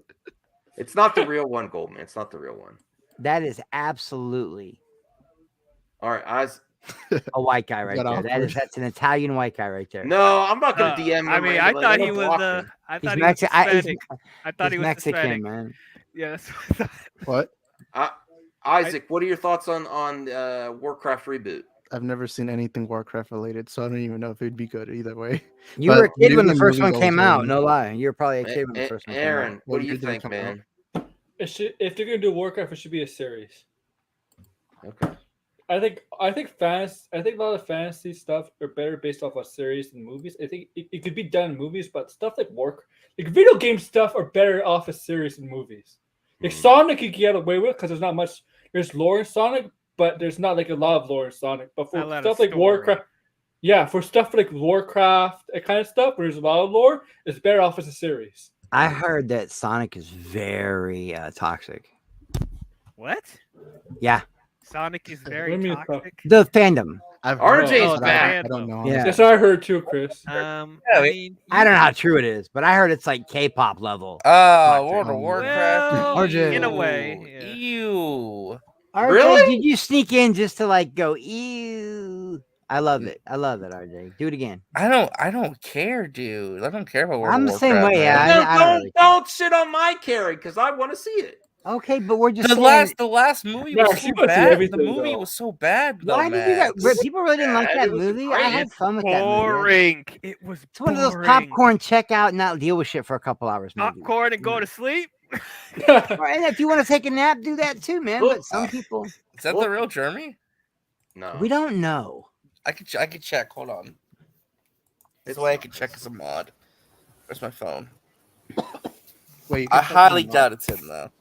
It's not the real one, Goldman. It's not the real one. That is absolutely All right, eyes. a white guy right Got there. awkward. That's an Italian white guy right there. No, I'm not gonna DM him. I mean, I randomly. thought I'm he gonna was. block him. I He's thought he was Hispanic. I thought he's he was Mexican, Hispanic. man. Yeah, that's what I thought. What? Isaac, what are your thoughts on Warcraft reboot? I've never seen anything Warcraft related, so I don't even know if it'd be good either way. You But were a kid when maybe the first one movie's came always out. really No good. lie, you were probably a kid when the first one came out. Aaron, what do you When did it think, come man? If they're gonna do Warcraft, it should be a series. Okay. I think a lot of fantasy stuff are better based off of series than movies. I think it could be done in movies, but stuff like video game stuff are better off as series than movies. Like Sonic, you can get away with because there's not much. There's lore in Sonic, but there's not like a lot of lore in Sonic. But for A lot of stuff like story. Warcraft, yeah, for stuff like Warcraft, that kind of stuff, where there's a lot of lore, it's better off as a series. I heard that Sonic is very toxic. What? Yeah, Sonic is What do very you mean, toxic. the fandom. I've RJ's but back. I don't know. Yeah. That's what I heard too, Chris. I mean, I don't know how true it is, but I heard it's like K-pop level. World of Warcraft. well, RJ. in a way. Yeah. Ew. RJ, Really? did you sneak in just to like go ew? I love it. I love it, RJ. Do it again. I don't care, dude. I don't care about World I'm of the same Warcraft, way. man. Yeah, Then I don't really care. don't shit on my carry because I want to see it. Okay, but we're just The saying. last movie No, was she so wants to see bad. The everything, movie though. was so bad, though, Why did you guys? Max. People really didn't like Yeah, that it was movie. great. I had fun with that movie. Boring. It was. It's one of those boring. popcorn check out, not deal with shit for a couple hours. Maybe. Popcorn and go to sleep. Right, and if you want to take a nap, do that too, man. Look, But some people, Is that the real Jeremy? No. we don't know. I could check. Hold on. There's a way I could check as a mod. Where's my phone? Wait, you I can check highly them out. doubt it's him though.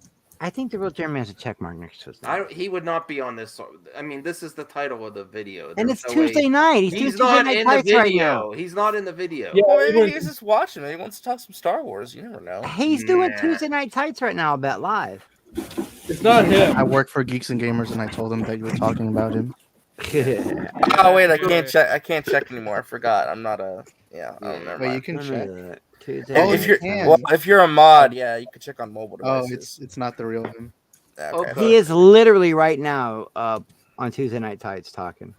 I think the real Jeremy has a check mark next to his name. He would not be on this. I mean, this is the title of the video. And There's it's no way- Tuesday night. He's doing He's Tuesday not night in the tights right now. video. He's not in the video. Yeah, Well, maybe even- he's just watching. Maybe he wants to talk some Star Wars. You never know. He's doing Nah. Tuesday night tights right now. I bet live. It's not him. I work for Geeks and Gamers, and I told him that you were talking about him. Oh wait, I can't check. I can't check anymore. I forgot. I'm not a. Yeah. Oh, never Wait, you mind. can Let me check. look. Tuesday Oh, If you you're can. well, if you're a mod, yeah, you can check on mobile Oh, devices. it's not the real him. Okay. He is literally right now on Tuesday night tights talking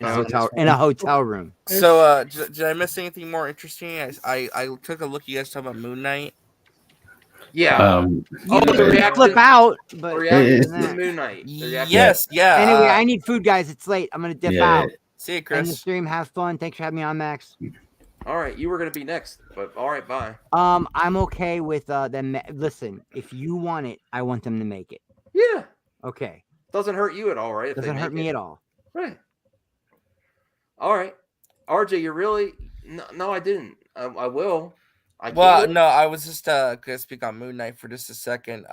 in a Oh, hotel that's in a hotel room. So, did I miss anything more interesting? I took a look. You guys talking about Moon Knight? Yeah. You Oh, can the reaction- flip out, but reaction other than to that- Moon Knight. The reaction- Yes. Yeah. Anyway, I need food, guys. It's late. I'm gonna dip out. See you, End the Chris. stream. Have fun. Thanks for having me on, Max. All right, you were gonna be next, but all right, bye. I'm okay with them. Listen, if you want it, I want them to make it. Yeah. Okay. Doesn't hurt you at all, right? if they Doesn't hurt make me it? at all. Right. All right, RJ, you're really no, I didn't. I will. I Well, could. no, I was just gonna speak on Moon Knight for just a second.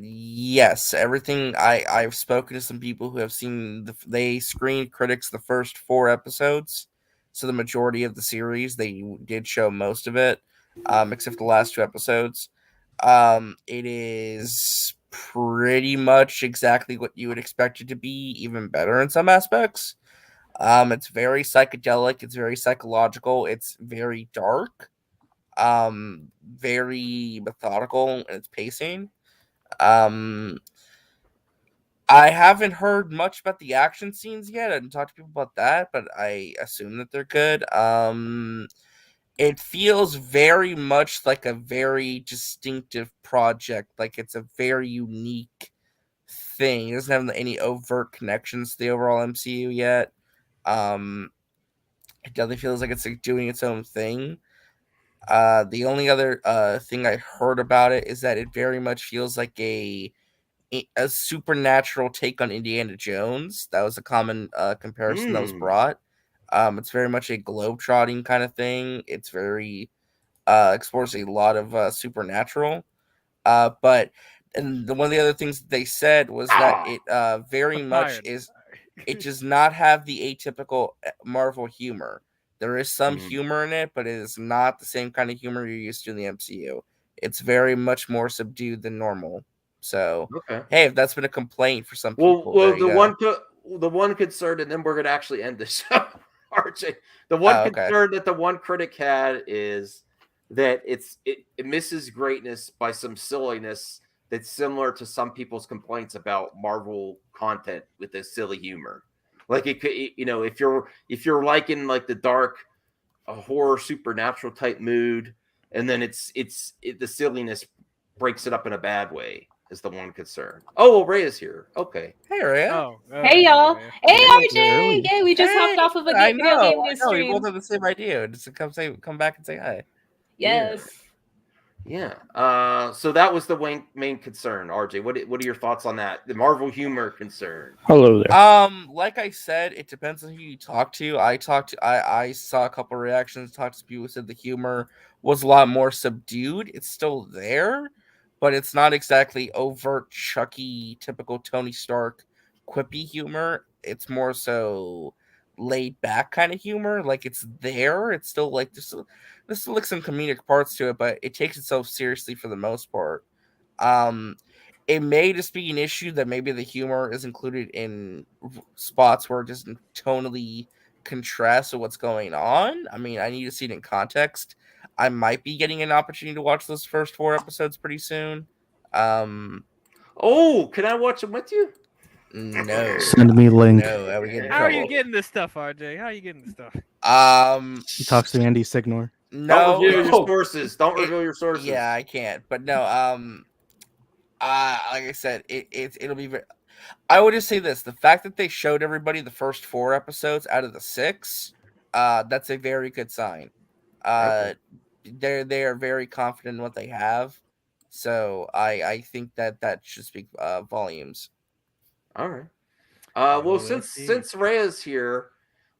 Yes, everything. I've spoken to some people who have seen they screened critics the first 4 episodes, so the majority of the series they did show most of it, except the last 2 episodes. It is pretty much exactly what you would expect it to be, even better in some aspects. It's very psychedelic. It's very psychological. It's very dark. Very methodical in its pacing. I haven't heard much about the action scenes yet. I didn't talk to people about that, but I assume that they're good. It feels very much like a very distinctive project. Like it's a very unique thing. It doesn't have any overt connections to the overall MCU yet. It definitely feels like it's like doing its own thing. The only other thing I heard about it is that it very much feels like a supernatural take on Indiana Jones. That was a common comparison that was brought. It's very much a globetrotting kind of thing. It's very explores a lot of supernatural. But one of the other things that they said was that it very much is. It does not have the atypical Marvel humor. There is some humor in it, but it is not the same kind of humor you're used to in the MCU. It's very much more subdued than normal. So, hey, if that's been a complaint for some people, the one concern, and then we're gonna actually end the show, RJ. The one concern that the one critic had is that it misses greatness by some silliness that's similar to some people's complaints about Marvel content with this silly humor. Like it could, if you're liking like the dark, horror, supernatural type mood, and then the silliness breaks it up in a bad way. Is the one concern. Oh, well, Ray is here. Okay. Hey, Ray. Hey, y'all. Hey, RJ. Yay, we just hopped off of a video game news We stream. both have the same idea. Just come back and say hi. Yes. Yeah. So that was the main concern, RJ. What are your thoughts on that? The Marvel humor concern. Hello there. Like I said, it depends on who you talk to. I saw a couple reactions, talked to people who said the humor was a lot more subdued. It's still there, but it's not exactly overt Chucky, typical Tony Stark quippy humor. It's more so laid back kind of humor. Like it's there. It's still like there's still like some comedic parts to it, but it takes itself seriously for the most part. It may just be an issue that maybe the humor is included in spots where it doesn't tonally contrast with what's going on. I mean, I need to see it in context. I might be getting an opportunity to watch those first 4 episodes pretty soon. Oh, can I watch them with you? No. Send me link. No, I would get in How are you trouble. getting this stuff, RJ? How are you getting this stuff? He talks to Andy Signor. No. Don't reveal your sources. Don't reveal your sources. Yeah, I can't. But no, like I said, it'll be very. I would just say this: the fact that they showed everybody the first 4 episodes out of the 6, that's a very good sign. They are very confident in what they have, so I think that should speak volumes. All right. Well, since Rhea's here,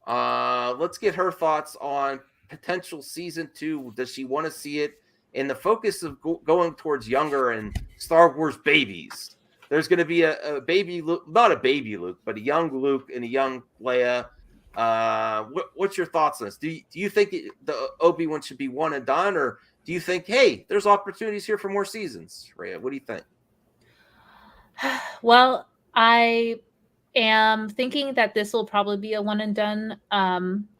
let's get her thoughts on potential season 2. Does she want to see it in the focus of going towards younger and Star Wars babies? There's going to be a baby Luke, not a baby Luke, but a young Luke and a young Leia. What's your thoughts on this? Do you think the Obi-Wan should be one and done, or do you think, hey, there's opportunities here for more seasons? Rhea, what do you think? Well, I am thinking that this will probably be a one and done.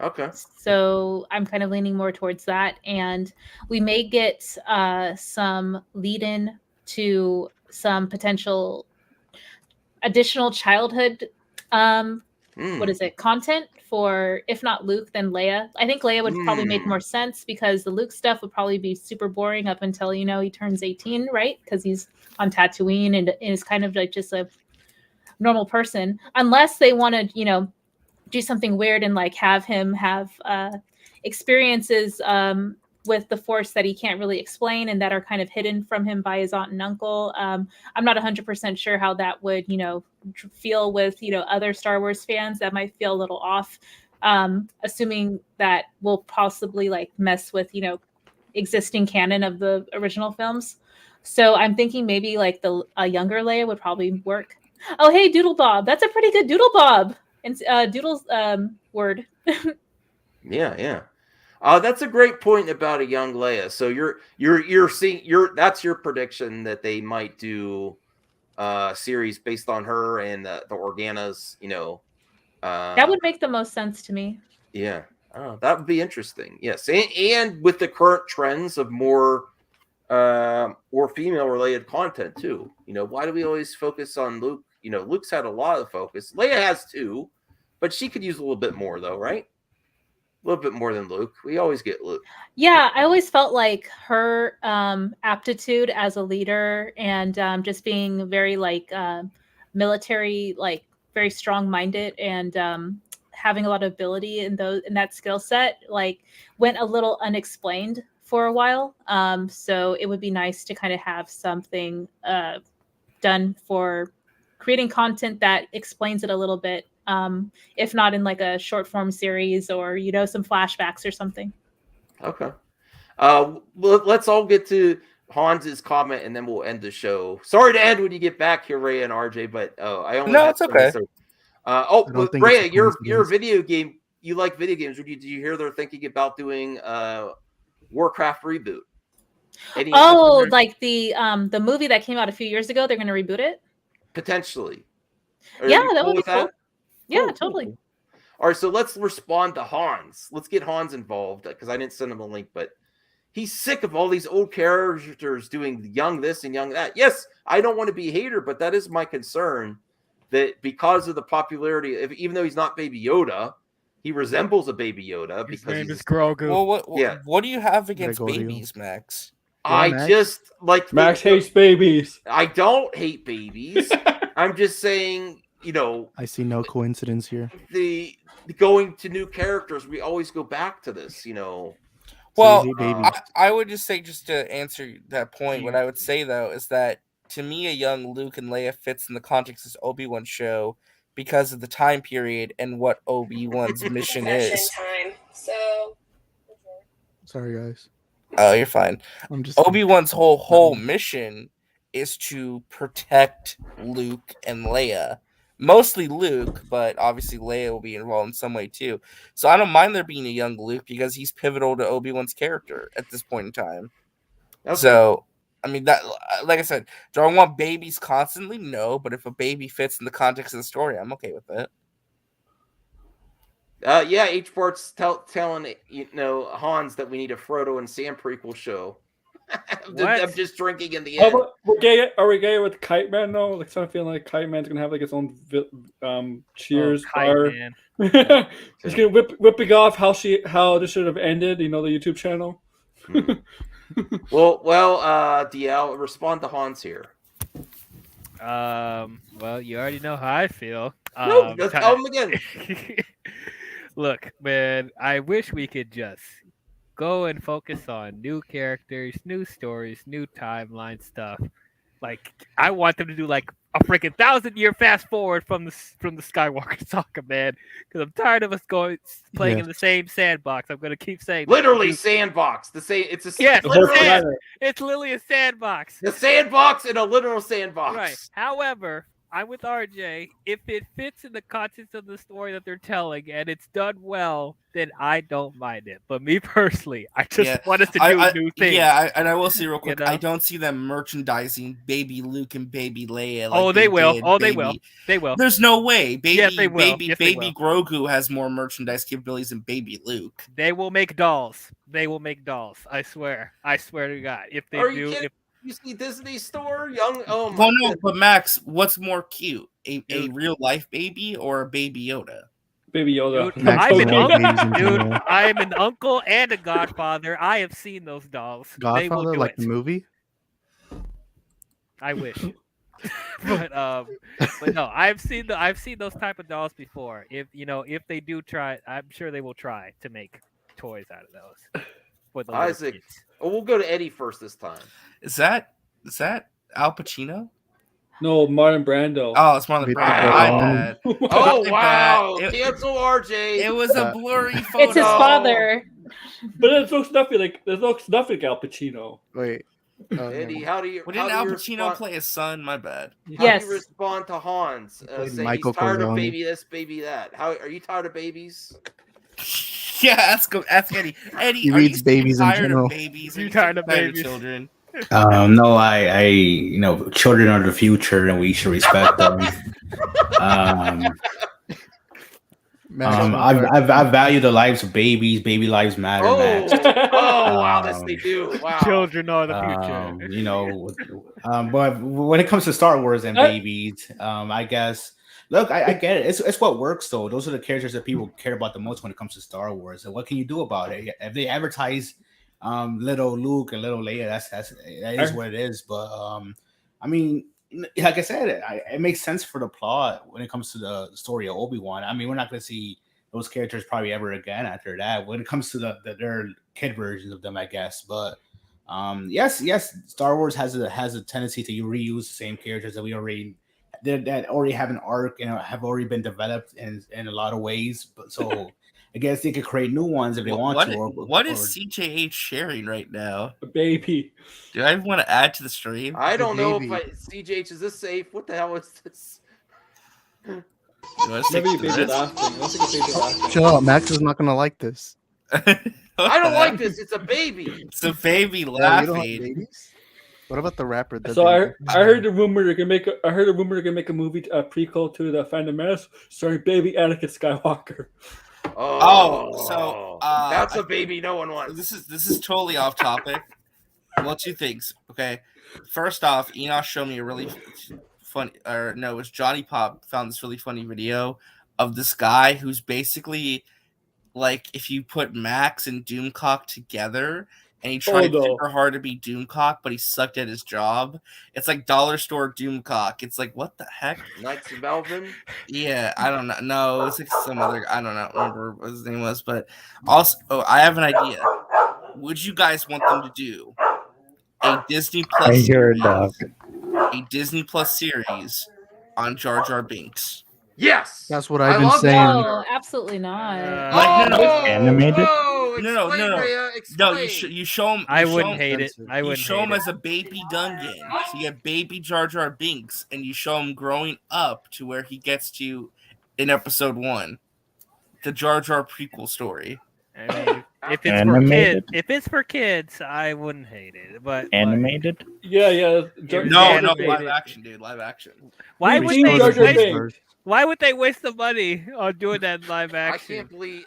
Okay. So I'm kind of leaning more towards that. And we may get some lead in to some potential additional childhood what is it, content for, if not Luke, then Leia. I think Leia would probably make more sense because the Luke stuff would probably be super boring up until, he turns 18, right? Because he's on Tatooine and is kind of like just a normal person, unless they want to, do something weird and like have him have experiences with the Force that he can't really explain and that are kind of hidden from him by his aunt and uncle. I'm not 100% sure how that would, feel with, other Star Wars fans. That might feel a little off, assuming that will possibly like mess with, existing canon of the original films. So I'm thinking maybe like a younger Leia would probably work. Oh, hey, Doodle Bob. That's a pretty good Doodle Bob. And Doodle's word. Yeah. That's a great point about a young Leia. So you're seeing that's your prediction that they might do a series based on her and the Organas. That would make the most sense to me. Yeah, that would be interesting. Yes, and with the current trends of more female related content too. Why do we always focus on Luke? Luke's had a lot of focus. Leia has too, but she could use a little bit more though, right? A little bit more than Luke. We always get Luke. Yeah, I always felt like her aptitude as a leader and just being very like military, like very strong-minded and having a lot of ability in that skill set, like went a little unexplained for a while. So it would be nice to kind of have something done for creating content that explains it a little bit. If not in like a short form series or, some flashbacks or something. Okay. Let's all get to Hans's comment, and then we'll end the show. Sorry to end when you get back here, Ray and RJ, but I only No, had it's okay. Ray, you're a video game. You like video games. Did you hear they're thinking about doing Warcraft reboot? Like the movie that came out a few years ago, they're going to reboot it? Potentially. Yeah, that would be cool. Yeah, Cool, totally. cool. All right, so let's respond to Hans. Let's get Hans involved because I didn't send him a link, but he's sick of all these old characters doing young this and young that. Yes, I don't want to be a hater, but that is my concern that because of the popularity, even though he's not Baby Yoda, he resembles a Baby Yoda because name he's is Grogu. Well, what do you have against Gregorio. babies, Max? I just like Max hates babies. I don't hate babies. I'm just saying, I see no coincidence here. the going to new characters, we always go back to this, Well, I would just say, just to answer that point, what I would say though is that to me, a young Luke and Leia fits in the context of this Obi-Wan show because of the time period and what Obi-Wan's mission is. Time. So Sorry, guys. Oh, you're fine. I'm just Obi-Wan's whole mission is to protect Luke and Leia. Mostly Luke, but obviously Leia will be involved in some way too. So I don't mind there being a young Luke because he's pivotal to Obi-Wan's character at this point in time. Okay. So, I mean, that, like I said, do I want babies constantly? No, but if a baby fits in the context of the story, I'm okay with it. Yeah, H. Bart's telling Hans that we need a Frodo and Sam prequel show. I'm just drinking in the end. Are we gay with Kite Man though? Like, kind of feeling like Kite Man's gonna have like his own Cheers bar. He's gonna whipping off how this should have ended. The YouTube channel. Well, DL, respond to Hans here. Well, you already know how I feel. No, let's tell him again. Look, man, I wish we could just go and focus on new characters, new stories, new timeline stuff. Like, I want them to do like a freaking 1,000-year fast forward from the Skywalker saga, man. Because I'm tired of us playing in the same sandbox. I'm gonna keep saying literally sandbox. It's literally a sandbox. The sandbox in a literal sandbox. Right. However, I'm with RJ. If it fits in the context of the story that they're telling and it's done well, then I don't mind it. But me personally, I just want us to do new things. Yeah, and I will say real quick, I don't see them merchandising Baby Luke and Baby Leia. Like they will. They will. They will. There's no way. They will. Baby Grogu has more merchandise capabilities than Baby Luke. They will make dolls. I swear. I swear to God. If they do. You see Disney Store, young. Oh my. Well, no, but Max, what's more cute, a real life baby or a Baby Yoda? Baby Yoda. Dude, I'm an uncle and a godfather. I have seen those dolls. Godfather, like the movie. I wish, but no, I've seen those type of dolls before. If they do try, I'm sure they will try to make toys out of those for the Isaac. kids. Oh, we'll go to Eddie first this time. Is that Al Pacino? No, Marlon Brando. Oh, it's Marlon Brando. Oh wow! Cancel RJ. It was a blurry photo. It's his father. But it looks nothing like Al Pacino. Wait, Eddie, how do you? Didn't Al Pacino play his son? My bad. How do you respond to Hans? Saying Michael he's tired of Corleone. baby this, baby that. How are you tired of babies? Yeah, ask Eddie. Eddie, He are reads you babies in tired general. of babies? Are You you tired of tired babies? children? No, I children are the future, and we should respect them. I value the lives of babies. Baby lives matter, Max. Wow, this they do. Wow. Children are the future. But when it comes to Star Wars and babies, I guess. Look, I get it. It's what works though. Those are the characters that people care about the most when it comes to Star Wars. And what can you do about it? If they advertise little Luke and little Leia, that is what it is. But I mean, like I said, it makes sense for the plot when it comes to the story of Obi-Wan. I mean, we're not going to see those characters probably ever again after that. When it comes to their kid versions of them, I guess. But yes, Star Wars has a tendency to reuse the same characters that that already have an arc and have already been developed in a lot of ways. But so I guess they could create new ones if they want What to. what is CJH sharing right now? A baby. Do I want to add to the stream? I don't know if CJH, is this safe? What the hell is this? You wanna stick Maybe to baby this? laughing. Let's take a baby laughing. Chill out. Max is not gonna like this. I don't like this. It's a baby. It's a baby Oh, you don't like laughing. babies? What about the rapper? The So Baby? I heard the rumor they're gonna make a movie, a prequel to the Phantom Menace, starring baby Anakin Skywalker. So that's a baby no one wants. This is totally off topic. Well, two things. Okay, first off, Enos showed me a really funny, or no, it was Johnny Pop found this really funny video of this guy who's basically like if you put Max and Doomcock together. And he tried super hard to be Doomcock, but he sucked at his job. It's like dollar store Doomcock. It's like, what the heck? Knights of Melvin? Yeah, I don't know. No, it's like some other. I don't know. Remember what his name was, but also, I have an idea. Would you guys want them to do a Disney Plus? I hear a series, dog. A Disney Plus series on Jar Jar Binks. Yes, that's what I've been saying. No, absolutely not. Like, no, Animated? No. No, you show him. I wouldn't hate it. I You wouldn't show hate him it. as a baby Gungan. So you have baby Jar Jar Binks, and you show him growing up to where he gets to in episode 1, the Jar Jar prequel story. I mean, if it's Animated? for kids, if it's for kids, I wouldn't hate it. But Animated? Yeah. No, live action, dude. Live action. Why We've would seen Jar Jar they? Binks. Why would they waste the money on doing that in live action?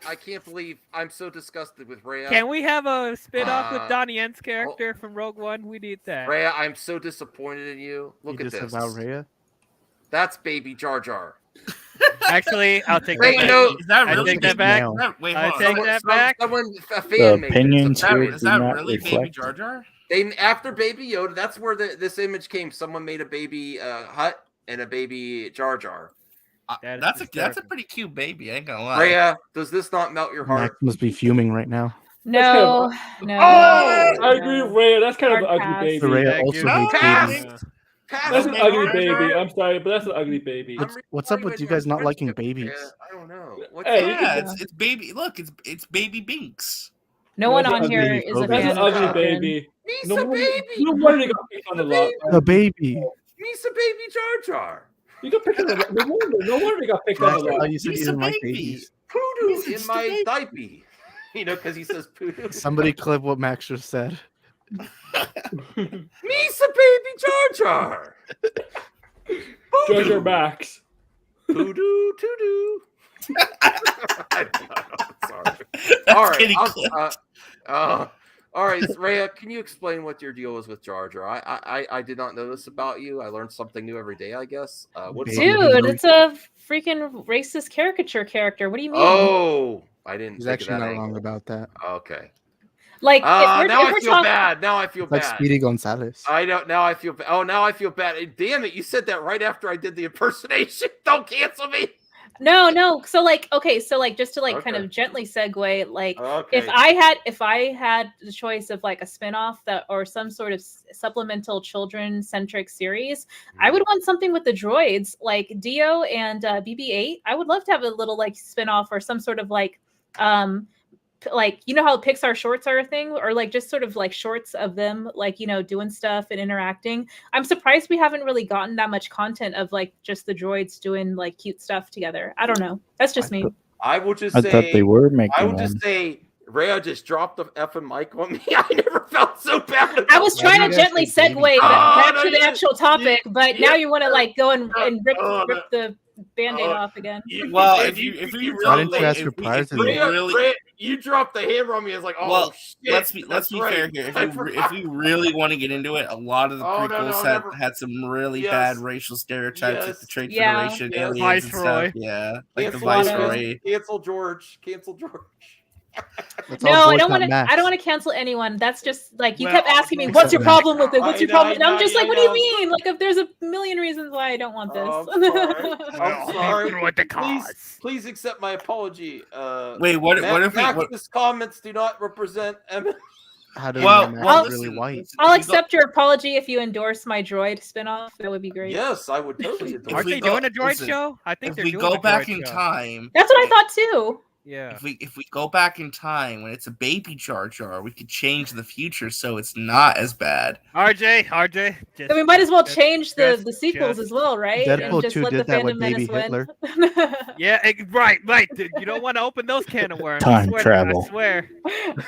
I can't believe I'm so disgusted with Rhea. Can we have a spin-off with Donnie Yen's character from Rogue One? We need that. Rhea, I'm so disappointed in you. Look You at this. disavow Rhea? That's baby Jar Jar. Actually, I'll take Rhea, that back. no, Is that I really take that baby? back. Wait, I hold on. take that back. Someone, a The fan made it. opinions So here Is do that not really baby reflect. Jar Jar? they after Baby Yoda, that's where this image came. Someone made a baby Hut and a baby Jar Jar. That's a pretty cute baby. I ain't gonna lie. Rhea, does this not melt your heart? Max must be fuming right now. No. Oh, I agree with Rhea. That's kind of an ugly baby. Rhea also hates babies. That's an ugly baby. I'm sorry, but that's an ugly baby. What's up with you guys not liking babies? I don't know. It's baby. Look, it's baby Binks. No one on here is a That's fan an of ugly children. baby. Misa baby. No wonder they got picked on a lot. The baby. Misa baby Jar Jar. You got picked on a lot. No wonder they got picked on a lot. You said you didn't like babies. Poodoo in my diaper. You know, because he says poodoo. Somebody clip what Max just said. Misa baby Jar Jar. Jar Jar Max. Poodoo doo. Sorry. All right. All right, Rhea, can you explain what your deal is with Jar Jar? I did not know this about you. I learned something new every day, I guess. Dude, it's a freaking racist caricature character. What do you mean? Oh, I didn't. He's think actually of that not angle. wrong about that. Okay. Like, now I feel bad. Now I feel Like bad. Speedy Gonzalez. I don't. Now I feel bad. Oh, now I feel bad. Damn it! You said that right after I did the impersonation. Don't cancel me. No. So like, okay, so like, just to like kind of gently segue, like, if I had the choice of like a spinoff that or some sort of supplemental children-centric series, I would want something with the droids, like Dio and BB-8. I would love to have a little like spinoff or some sort of like you know how Pixar shorts are a thing, or like just sort of like shorts of them like, you know, doing stuff and interacting. I'm surprised we haven't really gotten that much content of like just the droids doing like cute stuff together. I don't know. That's just me. I will just I say. thought they were making I will one. just say. Rhea just dropped the effing mic on me. I never felt so bad. I was trying to gently segue back to the actual topic, but now you want to like go and rip the Band-Aid off again. Well, if you really, Why didn't you ask her prior to that? Rhea, you dropped the hammer on me. It's like, oh, well, shit. let's be fair here. If we really want to get into it, a lot of the prequels had some really bad racial stereotypes, like the Trade Federation, aliens, and stuff. Yeah, like the Viceroy. Cancel George. No, I don't want to. I don't want to cancel anyone. That's just like you kept asking me, "What's your problem with it? What's your problem?" And I'm just like, "What do you mean? Like, if there's a million reasons why I don't want this." I'm sorry. What the cause? Please accept my apology. Wait, what if Max's comments do not represent Emma? How do Max really white? I'll accept your apology if you endorse my droid spinoff. That would be great. Yes, I would totally endorse. Aren't they doing a droid show? I think if they're we doing go a back droid in show. time. That's what I thought too. Yeah. If we go back in time when it's a baby Jar Jar, we could change the future so it's not as bad. RJ. So we might as well change the sequels as well, right? And Deadpool just 2 let the did that with Phantom Menace Baby win. Hitler. Yeah, right. Dude, you don't want to open those can of worms. Time I travel. swear.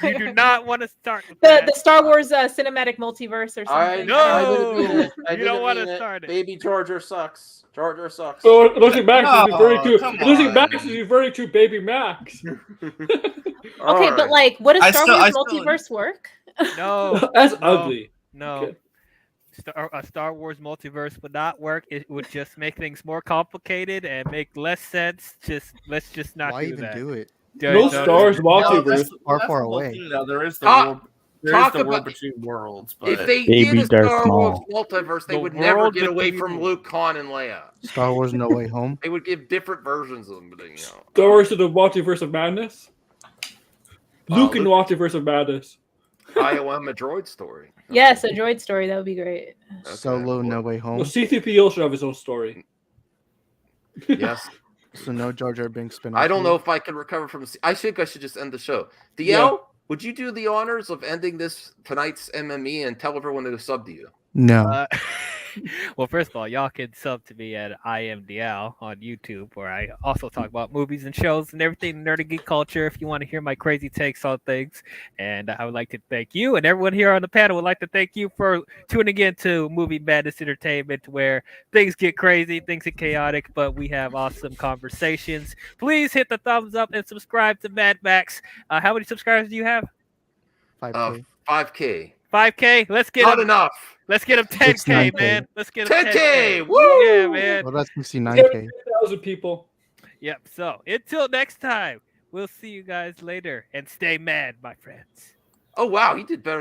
You do not want to start with The Star Wars cinematic multiverse or something. I didn't mean it. I You didn't don't want mean to it. start it. Baby Jar Jar sucks. Jar Jar sucks. So losing Max is referring to come Baby Max. Okay, but like, would a Star Wars still- multiverse work? No. That's no, ugly. No. Okay. A Star Wars multiverse would not work. It would just make things more complicated and make less sense. Let's just not Why do even that. do it? No Star Wars multiverse. That's Far, the far whole away. thing, though. There is the Talk- war. There talk is the war about- between worlds. But If they Baby did a Darth Star Wars Maul. multiverse, they The would never world get with away the from evil. Luke, Han, and Leia. Star Wars No Way Home. They would give different versions of them, but Star Wars to the Multiverse of Madness. Luke in the Multiverse of Madness. IOM a droid story. Yes, a droid story. That would be great. Solo No Way Home. Well, C-3PO should have his own story. Yes. So no Jar Jar Binks spin. I don't know if I can recover from. I think I should just end the show. DL, Yeah. would you do the honors of ending tonight's MME and tell everyone to sub to you? No. Well, first of all, y'all can sub to me at IMDL on YouTube, where I also talk about movies and shows and everything nerdy geek culture. If you want to hear my crazy takes on things, and I would like to thank you and everyone here on the panel would like to thank you for tuning in to Movie Madness Entertainment, where things get crazy, things get chaotic, but we have awesome conversations. Please hit the thumbs up and subscribe to Mad Max. How many subscribers do you have? 5K. 5K. 5K. Let's get Not him. enough. Let's get him 10K, 9K. man. Let's get him 10K. Woo! Yeah, man. Well, that's 69K. 1,000 people. Yep. So until next time, we'll see you guys later and stay mad, my friends. Oh wow, he did better.